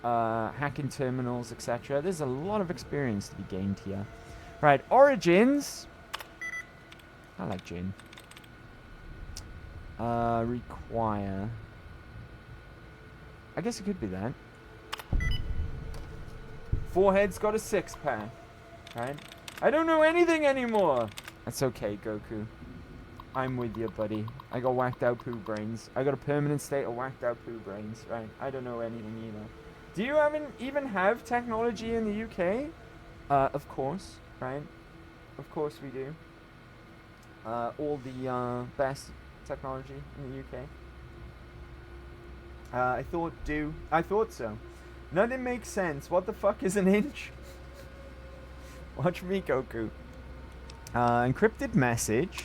hacking terminals, etc. There's a lot of experience to be gained here. Right, origins. I like gin. Require. I guess it could be that. Forehead's got a 6-pack. Right? I don't know anything anymore. That's okay, Goku. I'm with you, buddy. I got whacked out poo brains. I got a permanent state of whacked out poo brains. Right? I don't know anything either. Do you even have technology in the UK? Of course. Right? Of course we do. All the best technology in the UK. I thought so. Nothing makes sense. What the fuck is an inch? Watch me, Goku. Encrypted message.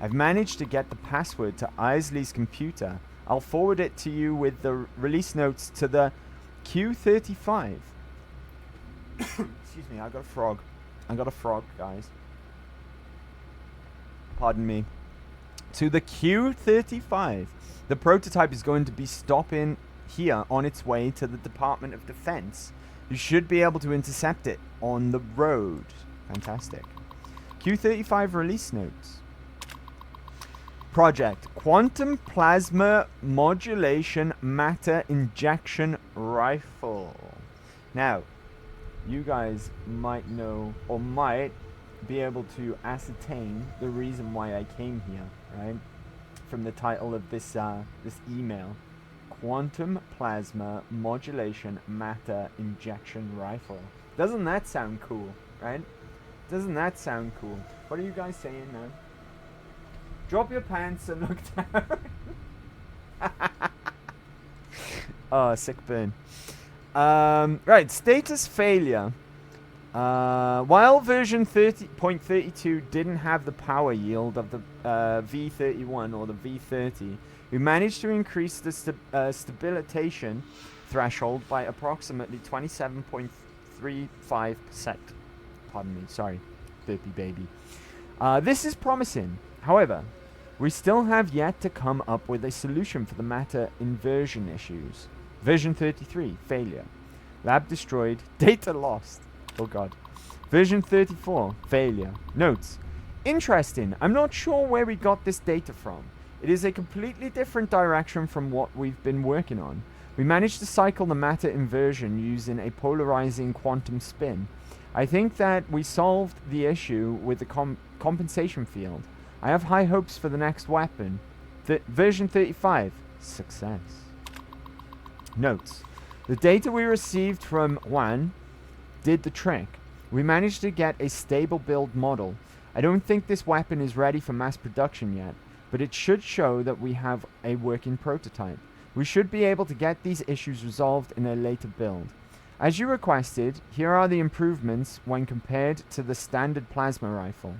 I've managed to get the password to Isley's computer. I'll forward it to you with the release notes to the Q35. Excuse me, I got a frog. Guys. Pardon me. To the Q35. The prototype is going to be stopping here on its way to the Department of Defense. You should be able to intercept it on the road. Fantastic. Q35 release notes. Project Quantum Plasma Modulation Matter Injection Rifle. Now, you guys might know or might be able to ascertain the reason why I came here, right? From the title of this this email. Quantum Plasma Modulation Matter Injection Rifle. Doesn't that sound cool, right? Doesn't that sound cool? What are you guys saying now? Drop your pants and look down. Oh, sick burn. Right, status failure. While version 30.32 didn't have the power yield of the V31 or the V30, we managed to increase the stabilization threshold by approximately 27.35%. Pardon me, sorry, burpy baby. This is promising. However, we still have yet to come up with a solution for the matter inversion issues. Version 33, failure. Lab destroyed, data lost. Oh god. Version 34, failure. Notes. Interesting. I'm not sure where we got this data from. It is a completely different direction from what we've been working on. We managed to cycle the matter inversion using a polarizing quantum spin. I think that we solved the issue with the compensation field. I have high hopes for the next weapon. Version 35, success. Notes. The data we received from Juan did the trick. We managed to get a stable build model. I don't think this weapon is ready for mass production yet, but it should show that we have a working prototype. We should be able to get these issues resolved in a later build. As you requested, here are the improvements when compared to the standard plasma rifle.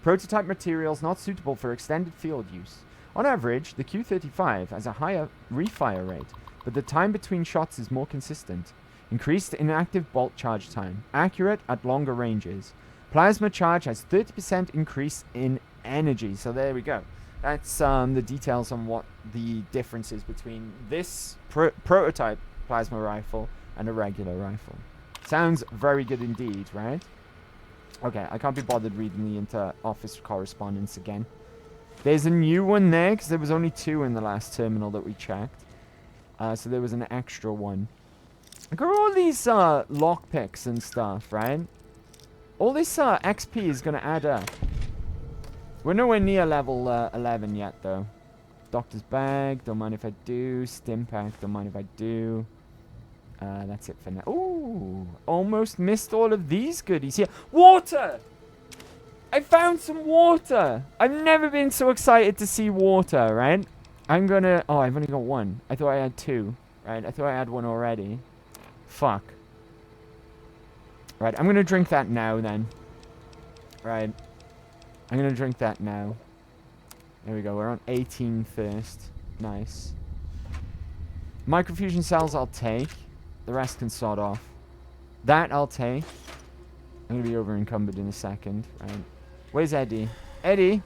Prototype materials not suitable for extended field use. On average, the Q35 has a higher refire rate. but the time between shots is more consistent. Increased inactive bolt charge time. Accurate at longer ranges. Plasma charge has 30% increase in energy. So there we go. That's the details on what the difference is between this prototype plasma rifle and a regular rifle. Sounds very good indeed, right? Okay, I can't be bothered reading the inter-office correspondence again. There's a new one there, because there was only 2 in the last terminal that we checked. So there was an extra one. Look at all these lockpicks and stuff, right? All this XP is going to add up. We're nowhere near level 11 yet, though. Doctor's bag, don't mind if I do. Stim pack, don't mind if I do. That's it for now. Ooh, almost missed all of these goodies here. Water! I found some water! I've never been so excited to see water, right? I'm gonna... Oh, I've only got 1. I thought I had 2, right? I thought I had 1 already. Fuck. Right, I'm gonna drink that now, then. Right. I'm gonna drink that now. There we go, we're on 18 first. Nice. Microfusion cells I'll take. The rest can sort off. That I'll take. I'm gonna be over encumbered in a second. Right. Where's Eddie? Eddie!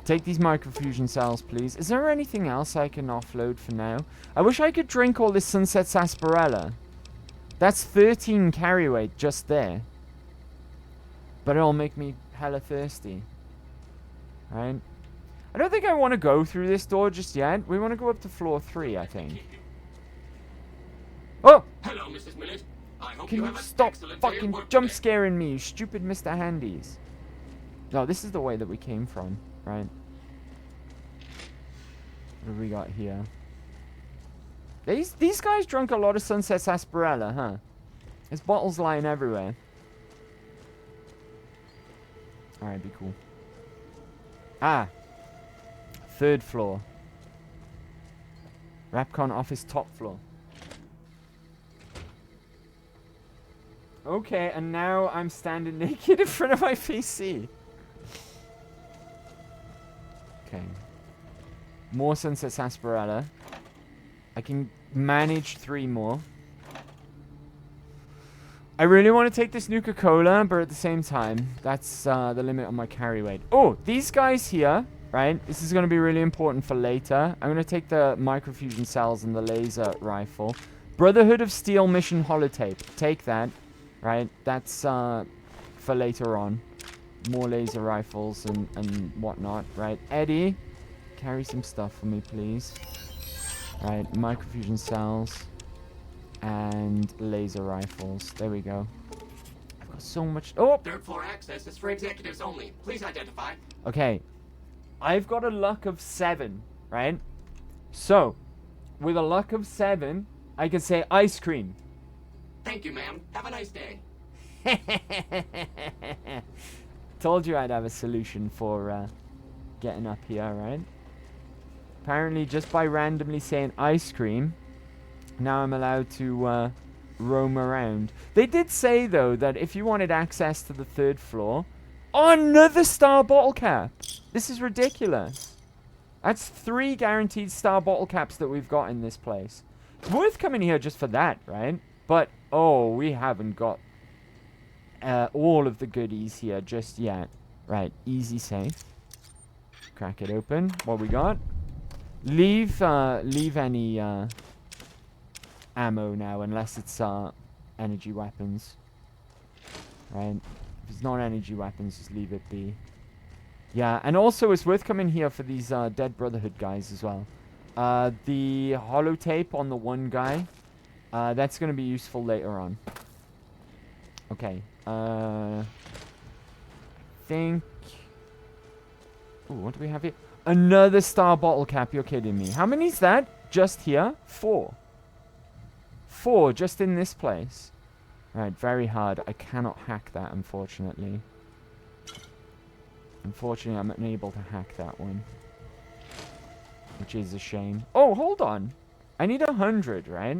Take these microfusion cells, please. Is there anything else I can offload for now? I wish I could drink all this Sunset Sarsaparilla. That's 13 carry weight just there. But it'll make me hella thirsty. Right? I don't think I want to go through this door just yet. We want to go up to floor 3, I think. Oh! Hello, Mrs. Millett. I hope Can you you have an stop excellent day at fucking work jump today. scaring me, you stupid Mr. Handies? No, this is the way that we came from, right? What have we got here? These guys drunk a lot of Sunset Sarsaparilla, huh? There's bottles lying everywhere. Alright, be cool. Ah! 3rd floor. Rapcon office top floor. Okay, and now I'm standing naked in front of my PC. Okay. More Sunset Sarsaparilla. I can manage 3 more. I really want to take this Nuka-Cola, but at the same time, that's the limit on my carry weight. Oh, these guys here, right? This is going to be really important for later. I'm going to take the microfusion cells and the laser rifle. Brotherhood of Steel mission holotape. Take that, right? That's for later on. More laser rifles and whatnot, right? Eddie, carry some stuff for me, please. Right, microfusion cells and laser rifles. There we go. I've got so much... Oh! 3rd floor access is for executives only. Please identify. Okay. I've got a luck of 7, right? So, with a luck of 7, I can say ice cream. Thank you, ma'am. Have a nice day. Told you I'd have a solution for getting up here, right? Apparently, just by randomly saying ice cream, now I'm allowed to roam around. They did say, though, that if you wanted access to the 3rd floor... Oh, another star bottle cap! This is ridiculous. That's 3 guaranteed star bottle caps that we've got in this place. It's worth coming here just for that, right? But, oh, we haven't got all of the goodies here just yet. Right, easy safe. Crack it open. What we got? Leave any ammo now, unless it's energy weapons. Right? If it's not energy weapons, just leave it be. Yeah, and also it's worth coming here for these Dead Brotherhood guys as well. The holotape on the one guy, that's going to be useful later on. Okay. I think... Ooh, what do we have here? Another star bottle cap, you're kidding me. How many is that? Just here? 4. 4 just in this place. Right, very hard. I cannot hack that, unfortunately. Unfortunately, I'm unable to hack that one. Which is a shame. Oh, hold on. I need 100, right?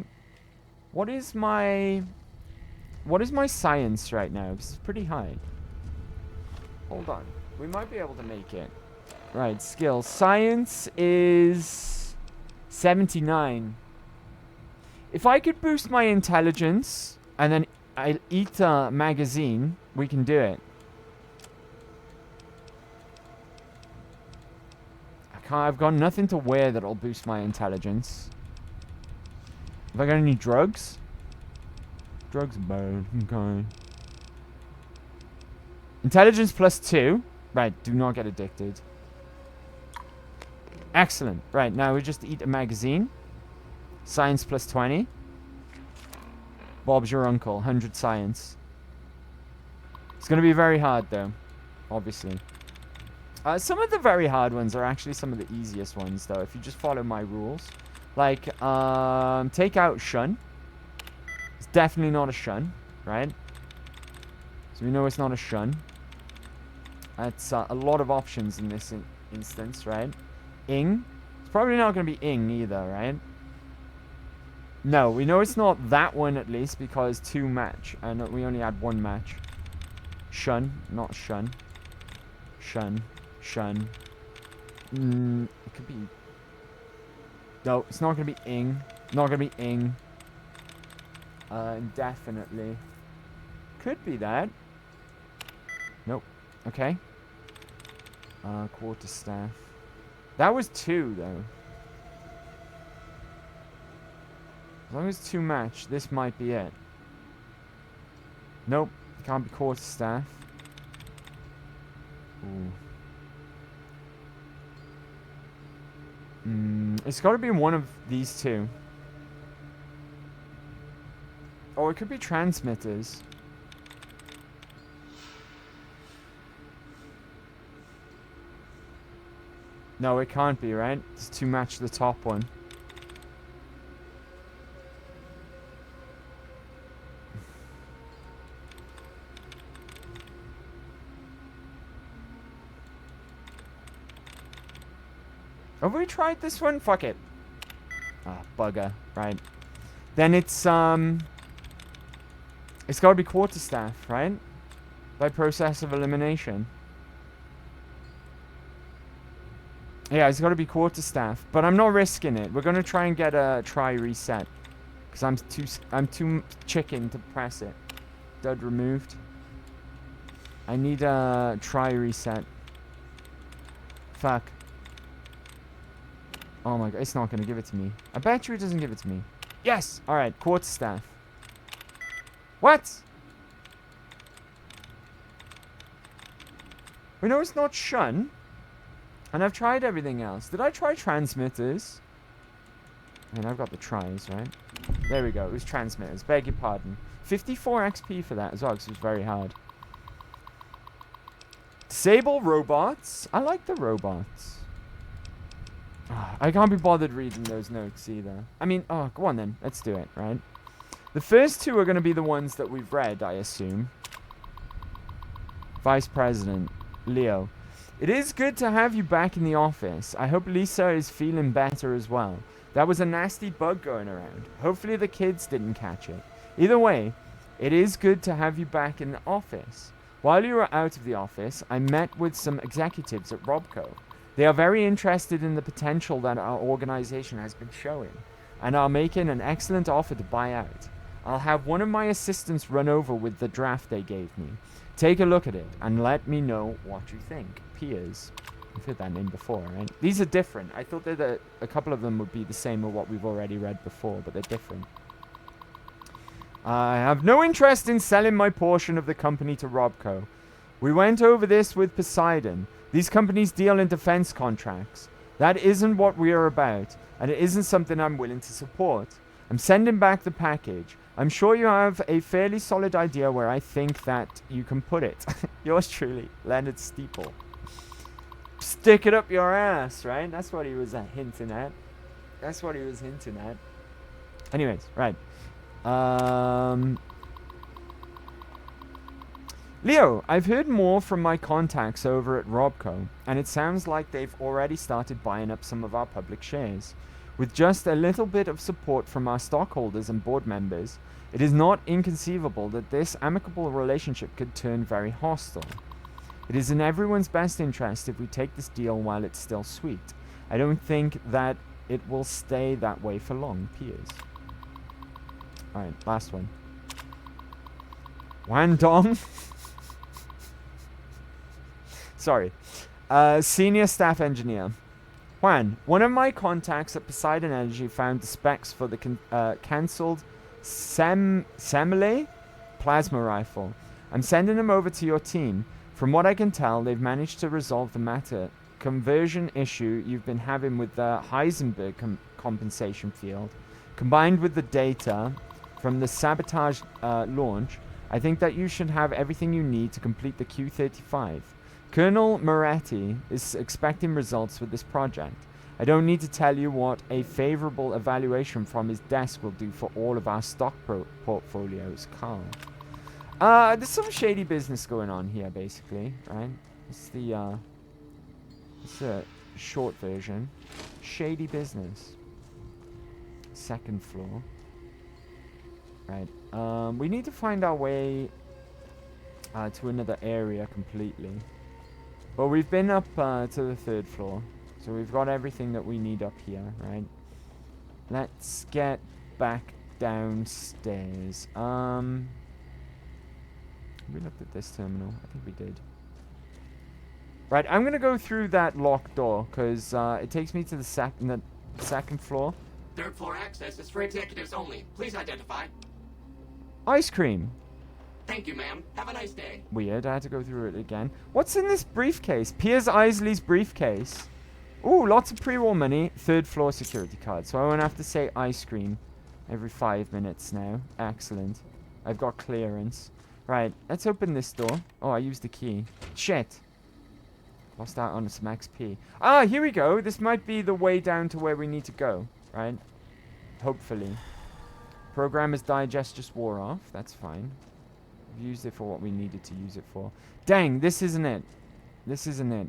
What is my science right now? It's pretty high. Hold on. We might be able to make it. Right, skill. Science is 79. If I could boost my intelligence and then I eat a magazine, we can do it. I've got nothing to wear that'll boost my intelligence. Have I got any drugs? Drugs are bad. Okay. Intelligence +2. Right, do not get addicted. Excellent. Right, now we just eat a magazine. Science +20. Bob's your uncle. 100 science. It's going to be very hard, though. Obviously. Some of the very hard ones are actually some of the easiest ones, though, if you just follow my rules. Like, take out shun. It's definitely not a shun, right? So we know it's not a shun. That's a lot of options in this instance, right? Ing. It's probably not going to be ing either, right? No, we know it's not that one at least because 2 match. And we only had 1 match. Shun, not shun. Shun. Shun. It could be... No, it's not going to be ing. Not going to be ing. Indefinitely. Could be that. Nope. Okay. Quarterstaff. That was 2, though. As long as 2 match, this might be it. Nope. It can't be quarterstaff. Ooh. It's got to be one of these 2. Or it could be transmitters. No, it can't be, right? It's to match the top one. Have we tried this one? Fuck it. Ah, bugger. Right. Then it's got to be quarterstaff, right? By process of elimination. Yeah, it's got to be quarterstaff, but I'm not risking it. We're gonna try and get a try reset, because I'm too chicken to press it. Dud removed. I need a try reset. Fuck. Oh my god, it's not gonna give it to me. I bet you it doesn't give it to me. Yes. All right, quarterstaff. What? We know it's not shun. And I've tried everything else. Did I try transmitters? I mean, I've got the tries, right? There we go. It was transmitters. Beg your pardon. 54 XP for that as well, because it was very hard. Disable robots. I like the robots. I can't be bothered reading those notes either. I mean, oh, go on then. Let's do it, right? The first 2 are going to be the ones that we've read, I assume. Vice President. Leo. It is good to have you back in the office. I hope Lisa is feeling better as well. That was a nasty bug going around. Hopefully the kids didn't catch it. Either way, it is good to have you back in the office. While you were out of the office, I met with some executives at Robco. They are very interested in the potential that our organization has been showing, and are making an excellent offer to buy out. I'll have one of my assistants run over with the draft they gave me. Take a look at it, and let me know what you think. Piers. I've heard that name before, right? These are different. I thought that a couple of them would be the same as what we've already read before, but they're different. I have no interest in selling my portion of the company to Robco. We went over this with Poseidon. These companies deal in defense contracts. That isn't what we are about, and it isn't something I'm willing to support. I'm sending back the package. I'm sure you have a fairly solid idea where I think that you can put it. Yours truly, Leonard Steeple. Stick it up your ass, right? That's what he was hinting at. That's what he was hinting at. Anyways, right. Leo, I've heard more from my contacts over at Robco, and it sounds like they've already started buying up some of our public shares. With just a little bit of support from our stockholders and board members, it is not inconceivable that this amicable relationship could turn very hostile. It is in everyone's best interest if we take this deal while it's still sweet. I don't think that it will stay that way for long, Piers. Alright, last one. Wandong. Sorry. Senior staff engineer. Juan, one of my contacts at Poseidon Energy found the specs for the cancelled Semele plasma rifle. I'm sending them over to your team. From what I can tell, they've managed to resolve the matter conversion issue you've been having with the Heisenberg compensation field. Combined with the data from the sabotage launch, I think that you should have everything you need to complete the Q-35. Colonel Moretti is expecting results with this project. I don't need to tell you what a favorable evaluation from his desk will do for all of our stock portfolios, Carl. There's some shady business going on here, basically, right? It's the, it's a short version. Shady business. Second floor. Right, we need to find our way to another area completely. But we've been up to the third floor. So we've got everything that we need up here, right? Let's get back downstairs. We looked at this terminal. I think we did. Right, I'm going to go through that locked door, because it takes me to the second floor. Third floor access is for executives only. Please identify. Ice cream. Thank you, ma'am. Have a nice day. Weird, I had to go through it again. What's in this briefcase? Piers Isley's briefcase. Ooh, lots of pre-war money. Third floor security card. So I won't have to say ice cream every 5 minutes now. Excellent. I've got clearance. Right, let's open this door. Oh, I used the key. Shit. Lost out on some XP. Ah, here we go. This might be the way down to where we need to go. Right? Hopefully. Programmer's digest just wore off. That's fine. We've used it for what we needed to use it for. Dang, this isn't it. This isn't it.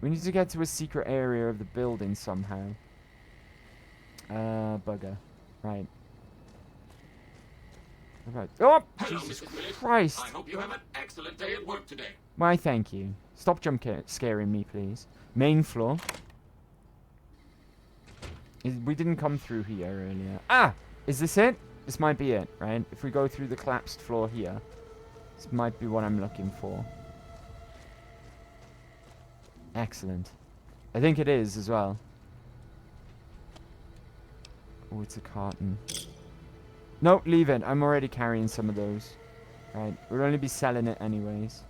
We need to get to a secret area of the building somehow. Bugger. Right. Right. Oh, Hello, Jesus Mrs. Willett. Christ. I hope you have an excellent day at work today. Why, thank you. Stop scaring me, please. Main floor. We didn't come through here earlier. Ah! Is this it? This might be it, right? If we go through the collapsed floor here, this might be what I'm looking for. Excellent. I think it is as well. Oh, it's a carton. No, leave it. I'm already carrying some of those. Right. We'll only be selling it anyways.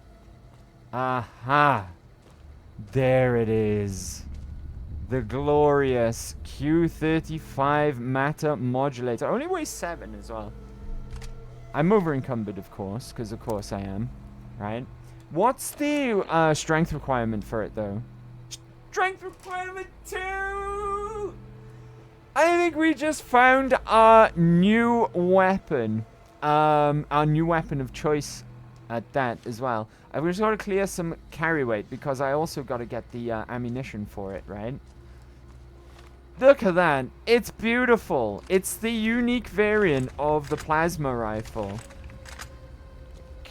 Aha! There it is. The glorious Q35 matter modulator. Only weighs 7 as well. I'm over encumbered, of course, because of course I am. Right? What's the strength requirement for it, though? Strength requirement 2! I think we just found our new weapon. Our new weapon of choice at that as well. I've just got to clear some carry weight because I also got to get the ammunition for it, right? Look at that. It's beautiful. It's the unique variant of the plasma rifle.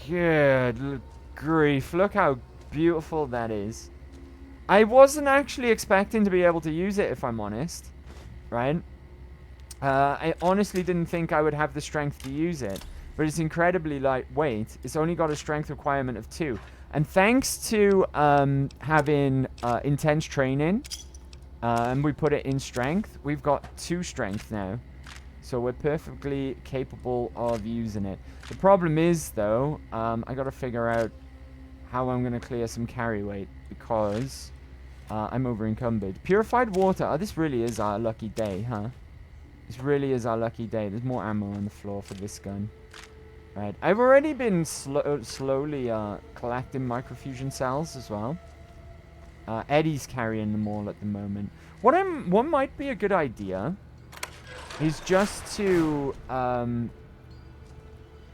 Good grief. Look how beautiful that is. I wasn't actually expecting to be able to use it, if I'm honest. Right? I honestly didn't think I would have the strength to use it. But it's incredibly lightweight. It's only got a strength requirement of 2. And thanks to having intense training, and we put it in strength, we've got 2 strength now. So we're perfectly capable of using it. The problem is, though, I got to figure out how I'm going to clear some carry weight because I'm over encumbered. Purified water. Oh, this really is our lucky day, huh? This really is our lucky day. There's more ammo on the floor for this gun. Right. I've already been slowly collecting microfusion cells as well. Eddie's carrying them all at the moment. What might be a good idea is just to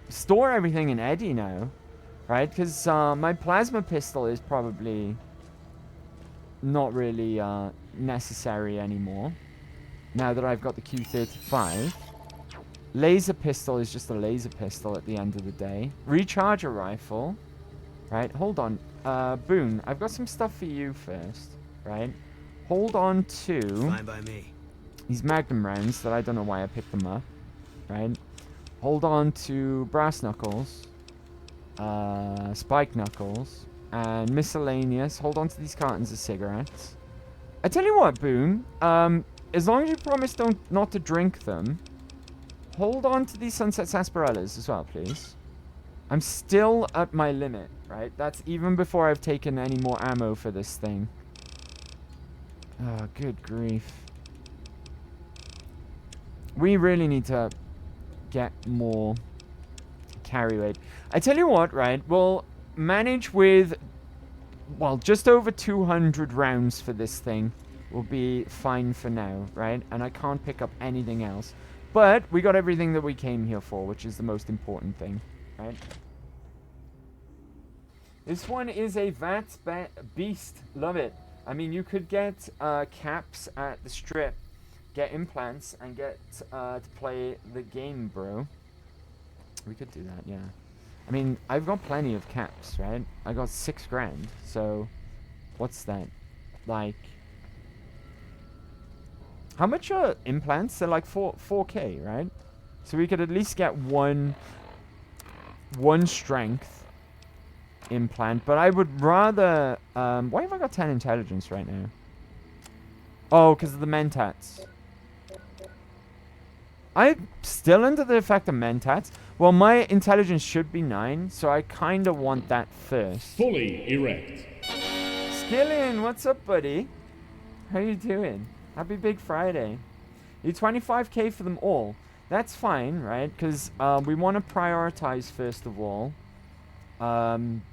store everything in Eddie now, right? Because my plasma pistol is probably not really necessary anymore now that I've got the Q35. Laser pistol is just a laser pistol at the end of the day. Recharger rifle. Right, hold on. Boone, I've got some stuff for you first, right? Hold on to... Fine by me. These Magnum rounds that I don't know why I picked them up, right? Hold on to Brass Knuckles, Spike Knuckles, and Miscellaneous. Hold on to these cartons of cigarettes. I tell you what, Boone, as long as you promise not to drink them, hold on to these Sunset Sarsaparillas as well, please. I'm still at my limit, right? That's even before I've taken any more ammo for this thing. Oh, good grief. We really need to get more carry weight. I tell you what, right? We'll manage with, well, just over 200 rounds for this thing. Will be fine for now, right? And I can't pick up anything else. But we got everything that we came here for, which is the most important thing, right? This one is a VATS beast. Love it. I mean, you could get caps at the strip, get implants, and get to play the game, bro. We could do that, yeah. I mean, I've got plenty of caps, right? I got 6 grand, so what's that? Like, how much are implants? They're like 4K, right? So we could at least get one strength implant, but I would rather... why have I got 10 intelligence right now? Oh, because of the mentats. I'm still under the effect of mentats. Well, my intelligence should be 9, so I kind of want that first. Fully erect. Skillian, what's up, buddy? How you doing? Happy Big Friday. You 25k for them all. That's fine, right? Because we want to prioritize, first of all,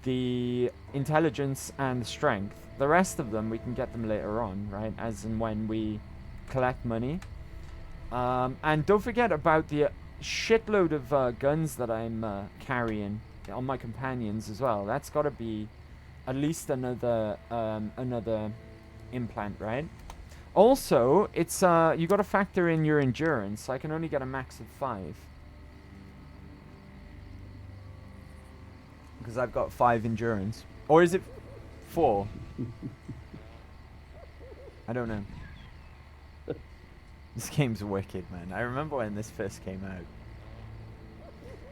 the intelligence and the strength. The rest of them, we can get them later on, right? As and when we collect money. And don't forget about the shitload of guns that I'm carrying on my companions as well. That's got to be at least another implant, right? Also, it's you got to factor in your endurance. I can only get a max of 5 because I've got 5 endurance, or is it 4? I don't know. This game's wicked, man. I remember when this first came out.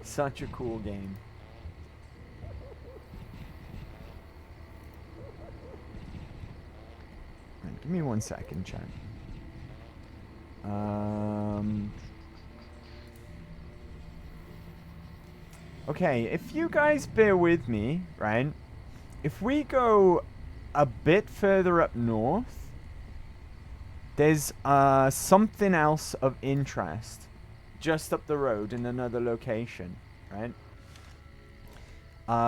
Such a cool game. Right, give me 1 second, chat. Okay, if you guys bear with me, right? If we go a bit further up north, there's something else of interest just up the road in another location, right?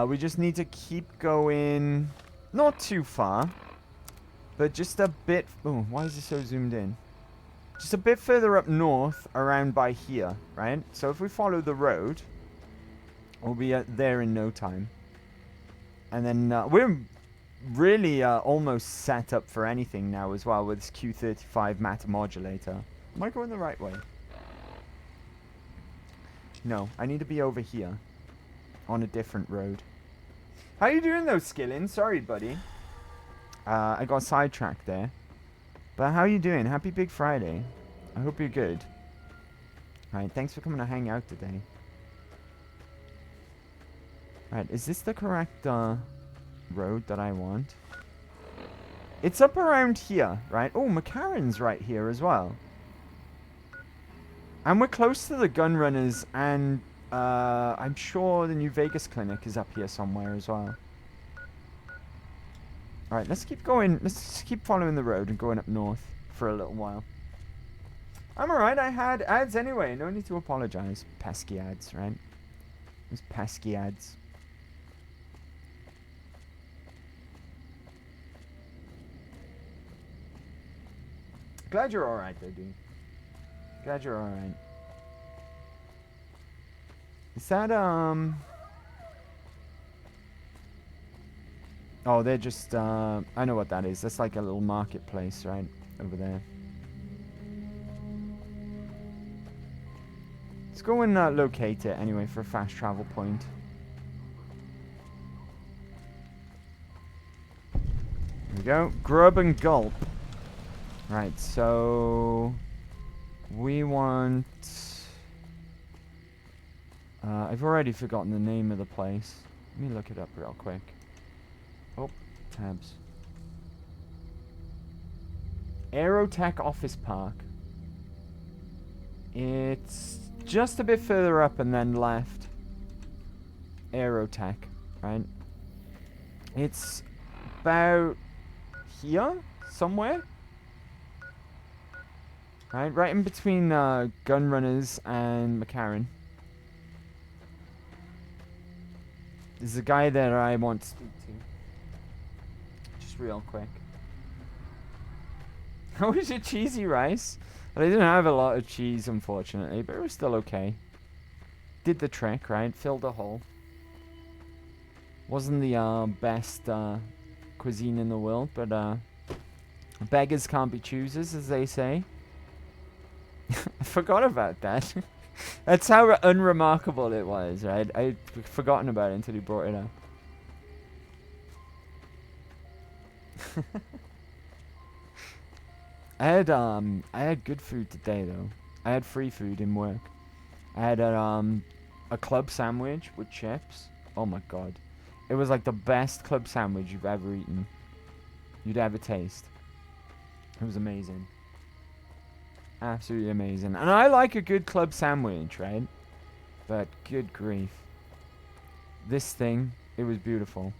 We just need to keep going, not too far, but just a bit... Oh, why is it so zoomed in? Just a bit further up north around by here, right? So if we follow the road, we'll be there in no time. And then we're really almost set up for anything now as well with this Q35 matter modulator. Am I going the right way? No, I need to be over here on a different road. How you doing though, Skillin? Sorry, buddy. I got sidetracked there. But how you doing? Happy Big Friday. I hope you're good. Alright, thanks for coming to hang out today. Alright, is this the correct road that I want? It's up around here, right? Oh, McCarran's right here as well. And we're close to the gun runners, and I'm sure the New Vegas clinic is up here somewhere as well. Alright, let's keep going. Let's just keep following the road and going up north for a little while. I'm alright, I had ads anyway. No need to apologize. Pesky ads, right? Those pesky ads. Glad you're alright though, dude. Glad you're alright. Is that, Oh, they're just, I know what that is. That's like a little marketplace, right? Over there. Let's go and locate it anyway for a fast travel point. we go. Grub and gulp. Right, so we want... I've already forgotten the name of the place. Let me look it up real quick. Oh, tabs. Aerotech Office Park. It's just a bit further up and then left. Aerotech, right? It's about here, somewhere. Right in between Gunrunners and McCarran. There's a guy that I want to speak to. Just real quick. How was your cheesy rice? Well, I didn't have a lot of cheese, unfortunately, but it was still okay. Did the trick, right? Filled a hole. Wasn't the best cuisine in the world, but beggars can't be choosers, as they say. I forgot about that. That's how unremarkable it was, right? I'd forgotten about it until you brought it up. I had good food today though. I had free food in work. I had a club sandwich with chips. Oh my god. It was like the best club sandwich you've ever eaten. You'd ever taste. It was amazing. Absolutely amazing. And I like a good club sandwich, right? But good grief. This thing, it was beautiful.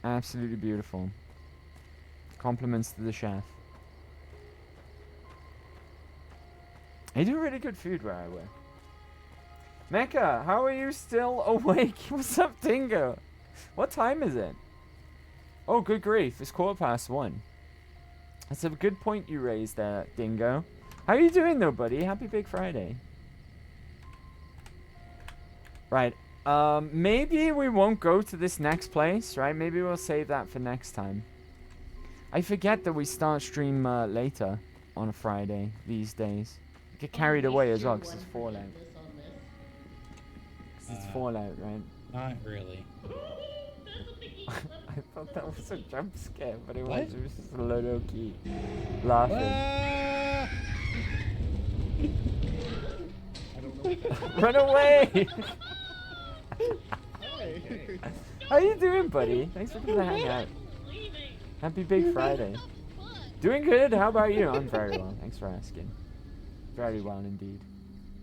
Absolutely beautiful. Compliments to the chef. They do really good food where I work. Mecca, how are you still awake? What's up, Dingo? What time is it? Oh, good grief. It's 1:15. That's a good point you raised there, Dingo. How are you doing, though, buddy? Happy Big Friday. Right. Maybe we won't go to this next place, right? Maybe we'll save that for next time. I forget that we start stream later on a Friday these days. I get carried away as well, because it's Fallout. It's Fallout, right? Not really. I thought that was a jump scare, but it was just a low-key laughing. Run away! How you doing, buddy? Thanks for coming to hang out. Happy Big Friday. Doing good. How about you? I'm very well. Thanks for asking. Very well indeed.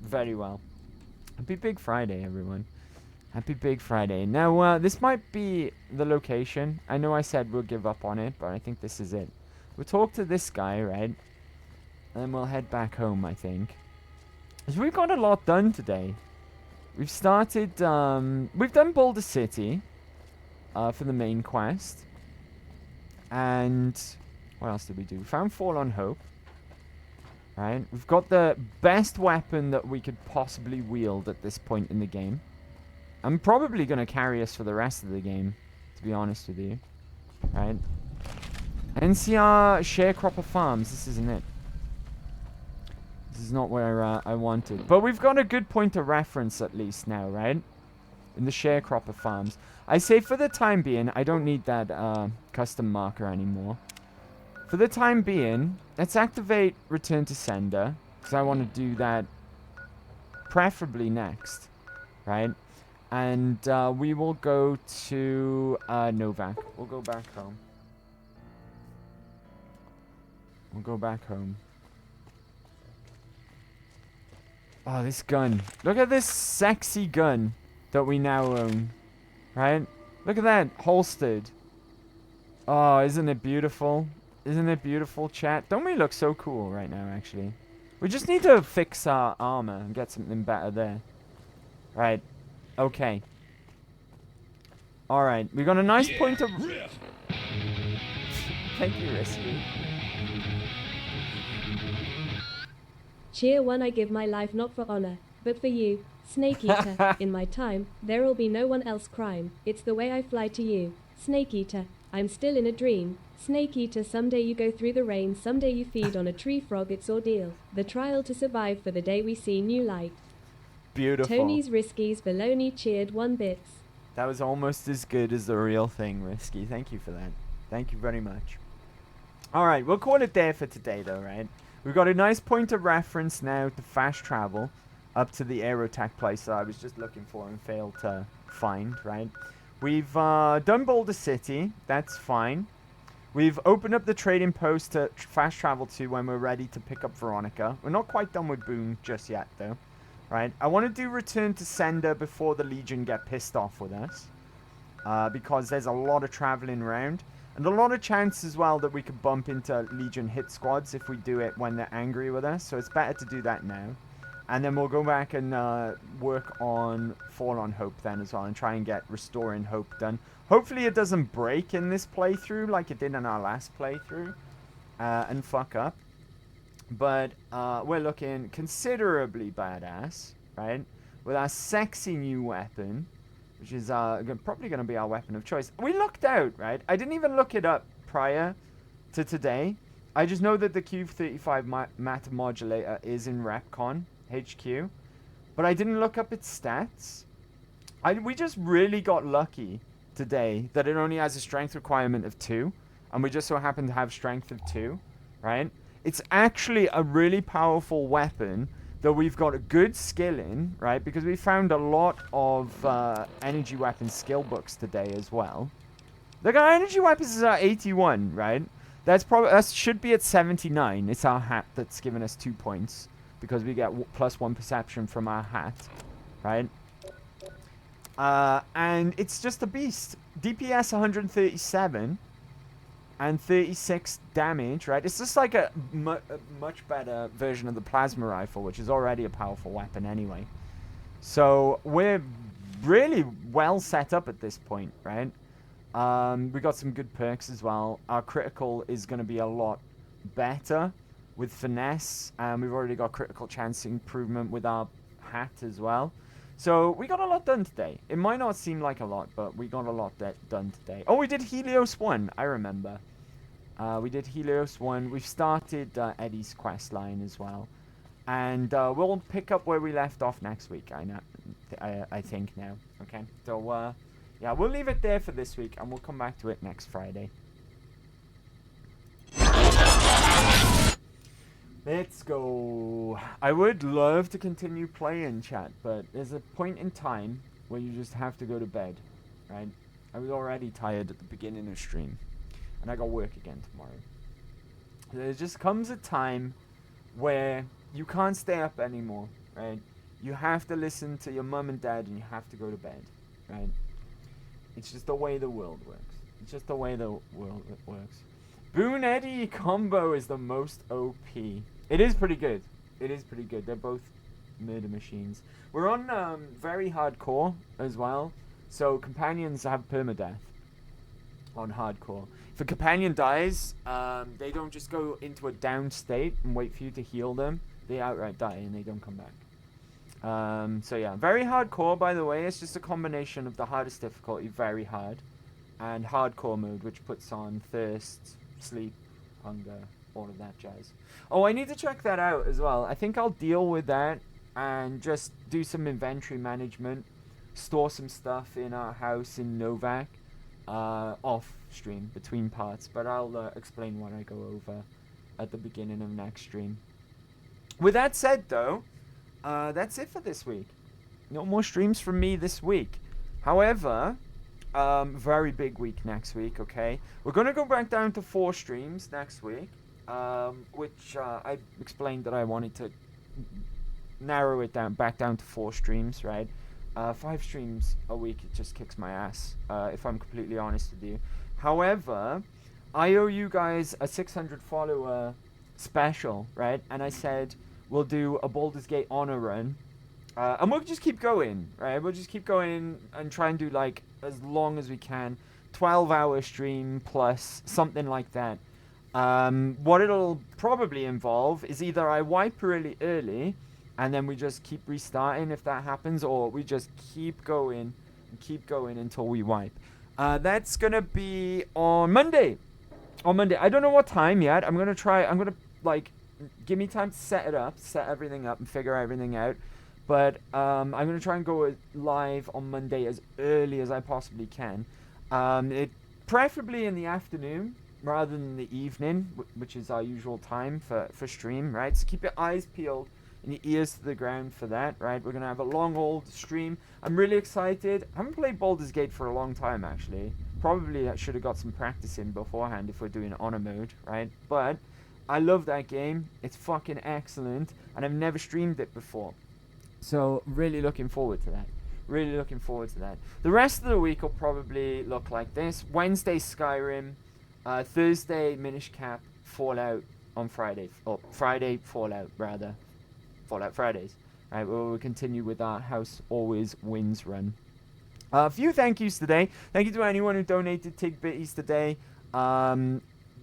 Very well. Happy Big Friday, everyone. Happy Big Friday. Now, this might be the location. I know I said we'll give up on it, but I think this is it. We'll talk to this guy, right? And then we'll head back home, I think. Because we've got a lot done today. We've started, we've done Boulder City for the main quest. And what else did we do? We found Forlorn Hope. Right? We've got the best weapon that we could possibly wield at this point in the game. I'm probably going to carry us for the rest of the game, to be honest with you. Right? NCR Sharecropper Farms. This isn't it. This is not where I wanted. But we've got a good point of reference at least now, right? In the Sharecropper Farms. I say for the time being, I don't need that custom marker anymore. For the time being, let's activate Return to Sender. Because I want to do that preferably next. Right? And we will go to Novak. We'll go back home. We'll go back home. Oh, this gun. Look at this sexy gun that we now own. Right? Look at that. Holstered. Oh, isn't it beautiful? Isn't it beautiful, chat? Don't we look so cool right now, actually? We just need to fix our armor and get something better there. Right. Okay. Alright. We got a nice point of... Thank you, Risky. Cheer 1. I give my life not for honor, but for you, Snake Eater. In my time, there'll be no one else crime. It's the way I fly to you, Snake Eater. I'm still in a dream. Snake Eater, someday you go through the rain, someday you feed on a tree frog, it's ordeal. The trial to survive for the day we see new light. Beautiful. Tony's Risky's baloney cheered 1 bits. That was almost as good as the real thing, Risky. Thank you for that. Thank you very much. Alright, we'll call it there for today, though, right? We've got a nice point of reference now to fast travel up to the aerotech place that I was just looking for and failed to find, right? We've done Boulder City. That's fine. We've opened up the trading post to fast travel to when we're ready to pick up Veronica. We're not quite done with Boone just yet, though. Right? I want to do Return to Sender before the Legion get pissed off with us. Because there's a lot of traveling around. And a lot of chance as well that we could bump into Legion hit squads if we do it when they're angry with us. So it's better to do that now. And then we'll go back and work on Fall on Hope then as well. And try and get Restoring Hope done. Hopefully it doesn't break in this playthrough like it did in our last playthrough. And fuck up. But we're looking considerably badass, right? With our sexy new weapon. Which is probably going to be our weapon of choice. We lucked out, right? I didn't even look it up prior to today. I just know that the Q35 matter modulator is in Repcon HQ. But I didn't look up its stats. We just really got lucky today that it only has a strength requirement of 2. And we just so happen to have strength of 2, right? It's actually a really powerful weapon that we've got a good skill in, right? Because we found a lot of energy weapon skill books today as well. Look, our energy weapons is at 81, right? That should be at 79. It's our hat that's given us 2 points because we get +1 perception from our hat, right? And it's just a beast. DPS 137 and 36 damage, right? It's just like a much better version of the plasma rifle, which is already a powerful weapon anyway. So we're really well set up at this point, right? We got some good perks as well. Our critical is going to be a lot better with finesse, and we've already got critical chance improvement with our hat as well. So we got a lot done today. It might not seem like a lot, but we got a lot done today. Oh, we did Helios 1, I remember. We did Helios 1. We've started Eddie's quest line as well. And we'll pick up where we left off next week, I think now. Okay, so yeah, we'll leave it there for this week, and we'll come back to it next Friday. Let's go. I would love to continue playing, chat, but there's a point in time where you just have to go to bed, right? I was already tired at the beginning of stream, and I got work again tomorrow. There just comes a time where you can't stay up anymore, right? You have to listen to your mum and dad, and you have to go to bed, right? It's just the way the world works. It's just the way the world works. Boone Eddie combo is the most OP. It is pretty good. It is pretty good. They're both murder machines. We're on very hardcore as well. So companions have permadeath on hardcore. If a companion dies, they don't just go into a down state and wait for you to heal them. They outright die and they don't come back. So yeah, very hardcore, by the way. It's just a combination of the hardest difficulty, very hard, and hardcore mode, which puts on thirst, sleep, hunger, all of that jazz. Oh, I need to check that out as well. I think I'll deal with that and just do some inventory management, store some stuff in our house in Novak, off stream between parts, but I'll explain what I go over at the beginning of next stream. With that said, though, that's it for this week. No more streams from me this week. However, very big week next week, okay? We're going to go back down to 4 streams next week, which I explained that I wanted to narrow it down, back down to 4 streams, right? 5 streams a week, it just kicks my ass, if I'm completely honest with you. However, I owe you guys a 600 follower special, right? And I said we'll do a Baldur's Gate honor run, and we'll just keep going, right? We'll just keep going and try and do like as long as we can, 12-hour stream plus something like that. What it'll probably involve is either I wipe really early and then we just keep restarting if that happens, or we just keep going and keep going until we wipe. That's gonna be on Monday. On Monday. I don't know what time yet. I'm gonna like give me time to set everything up and figure everything out. But I'm gonna try and go live on Monday as early as I possibly can. It preferably in the afternoon rather than the evening, which is our usual time for stream, right? So keep your eyes peeled and your ears to the ground for that, right? We're going to have a long old stream. I'm really excited. I haven't played Baldur's Gate for a long time, actually. Probably I should have got some practice in beforehand if we're doing honor mode, right? But I love that game. It's fucking excellent, and I've never streamed it before. So really looking forward to that. Really looking forward to that. The rest of the week will probably look like this. Wednesday, Skyrim. Thursday, Minish Cap, Fallout on Friday. Or Friday, Fallout, rather. Fallout Fridays. Right, we'll continue with our House Always Wins run. A few thank yous today. Thank you to anyone who donated Tig Bitties today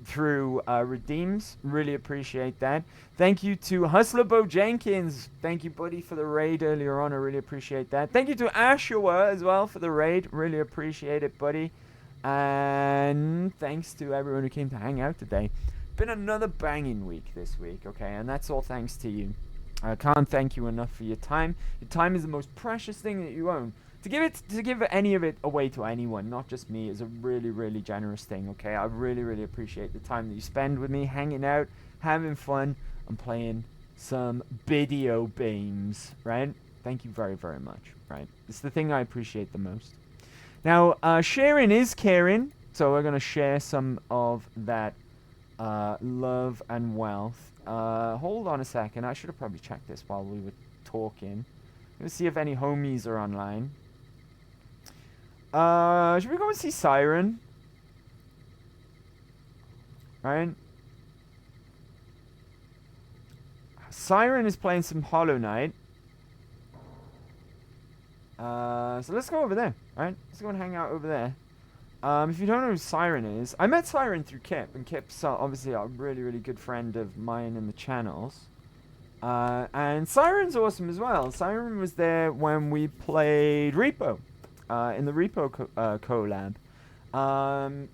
through Redeems. Really appreciate that. Thank you to Hustler Bo Jenkins. Thank you, buddy, for the raid earlier on. I really appreciate that. Thank you to Ashua as well for the raid. Really appreciate it, buddy. And thanks to everyone who came to hang out today. Been another banging week this week, okay? And that's all thanks to you. I can't thank you enough for your time. Your time is the most precious thing that you own. To give any of it away to anyone, not just me, is a really, really generous thing, okay? I really, really appreciate the time that you spend with me, hanging out, having fun, and playing some video games, right? Thank you very, very much, right? It's the thing I appreciate the most. Now, sharing is caring, so we're going to share some of that love and wealth. Hold on a second. I should have probably checked this while we were talking. Let's see if any homies are online. Should we go and see Siren? Right? Siren is playing some Hollow Knight. So let's go over there, right? Let's go and hang out over there. If you don't know who Siren is, I met Siren through Kip, and Kip's obviously a really, really good friend of mine in the channels. And Siren's awesome as well. Siren was there when we played Repo, in the Repo collab.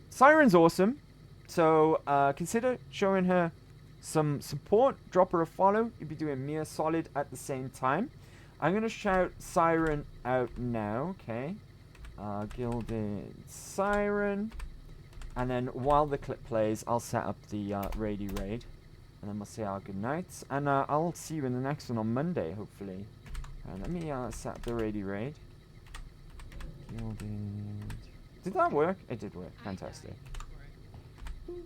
Siren's awesome, so consider showing her some support. Drop her a follow. You'll be doing me a solid at the same time. I'm going to shout Siren out now, okay? Gilded Siren. And then while the clip plays, I'll set up the Raidy Raid. And then we'll say our good nights. And I'll see you in the next one on Monday, hopefully. Let me set up the Raidy Raid. Gilded. Did that work? It did work. Fantastic. There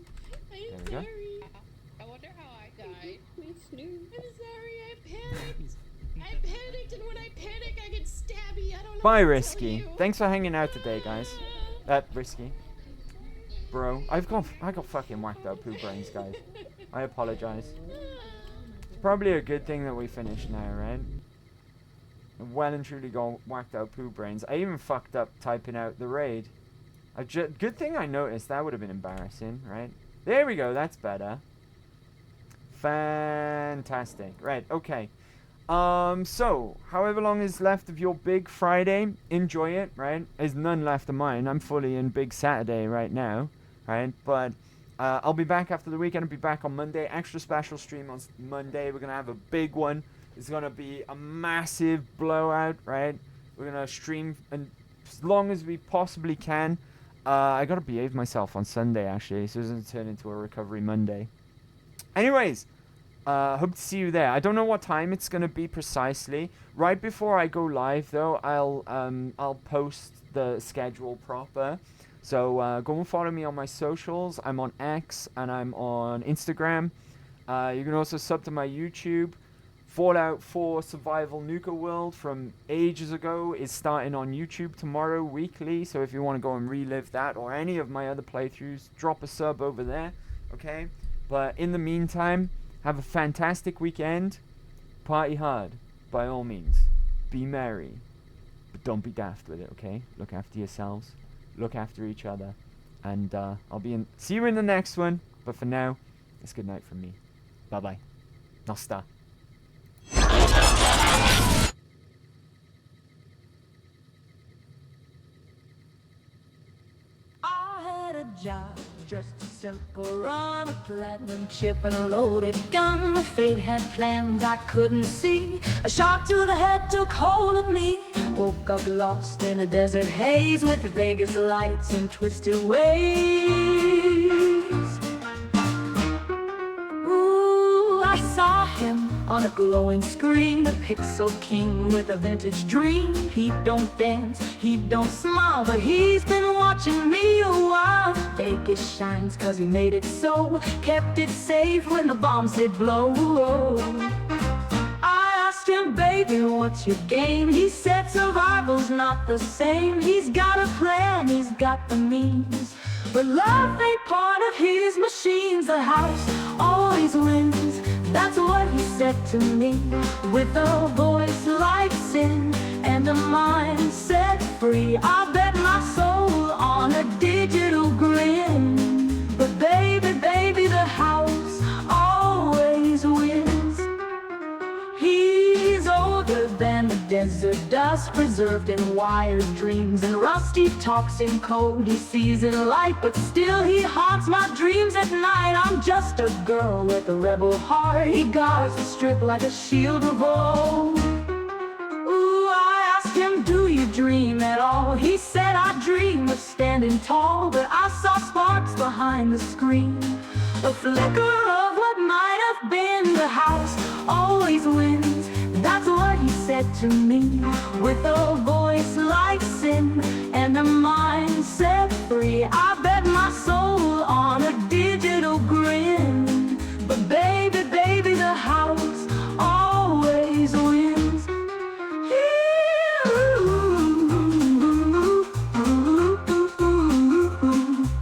we go. I wonder how I died. I'm sorry, I panicked. I panicked, and when I panic, I get stabby. I don't know. Bye, Risky. Thanks for hanging out today, guys. Risky. Bro, I got fucking whacked out poo brains, guys. I apologize. It's probably a good thing that we finished now, right? Well and truly got whacked out poo brains. I even fucked up typing out the raid. Good thing I noticed. That would have been embarrassing, right? There we go. That's better. Fantastic. Right, okay. So, however long is left of your Big Friday, enjoy it, right? There's none left of mine. I'm fully in Big Saturday right now, right? But I'll be back after the weekend. I'll be back on Monday. Extra special stream on Monday. We're going to have a big one. It's going to be a massive blowout, right? We're going to stream as long as we possibly can. I got to behave myself on Sunday, actually, so it doesn't turn into a recovery Monday. Anyways, hope to see you there. I don't know what time it's going to be precisely. Right before I go live, though, I'll post the schedule proper. So go and follow me on my socials. I'm on X and I'm on Instagram. You can also sub to my YouTube. Fallout 4 Survival Nuka World from ages ago is starting on YouTube tomorrow weekly. So if you want to go and relive that or any of my other playthroughs, drop a sub over there. Okay? But in the meantime, have a fantastic weekend. Party hard, by all means. Be merry. But don't be daft with it, okay? Look after yourselves. Look after each other. And see you in the next one. But for now, it's good night from me. Bye-bye. Nosta. I had a job just a simple run, a platinum chip and a loaded gun. Fate had plans I couldn't see. A shot to the head took hold of me. Woke up lost in a desert haze with Vegas lights and twisted ways. Ooh, I saw him on a glowing screen, the pixel king with a vintage dream. He don't dance, he don't smile, but he's been watching me a while. Vegas shines cause he made it so, kept it safe when the bombs did blow. I asked him, baby, what's your game? He said survival's not the same. He's got a plan, he's got the means, but love ain't part of his machines. The house always wins, that's what he said to me. With a voice like sin and a mind set free, I bet my soul on a digital grin. But baby, baby, the house always wins. He's older than the desert dust, preserved in wired dreams and rusty talks in code. He sees in light, but still he haunts my dreams at night. I'm just a girl with a rebel heart. He guards the strip like a shield of old. Ooh, I asked him, do you dream at all? He said, I dream of standing tall, but I saw sparks behind the screen, a flicker of what might have been. The house always wins, that's what he said to me. With a voice like sin and a mind set free, I bet my soul on a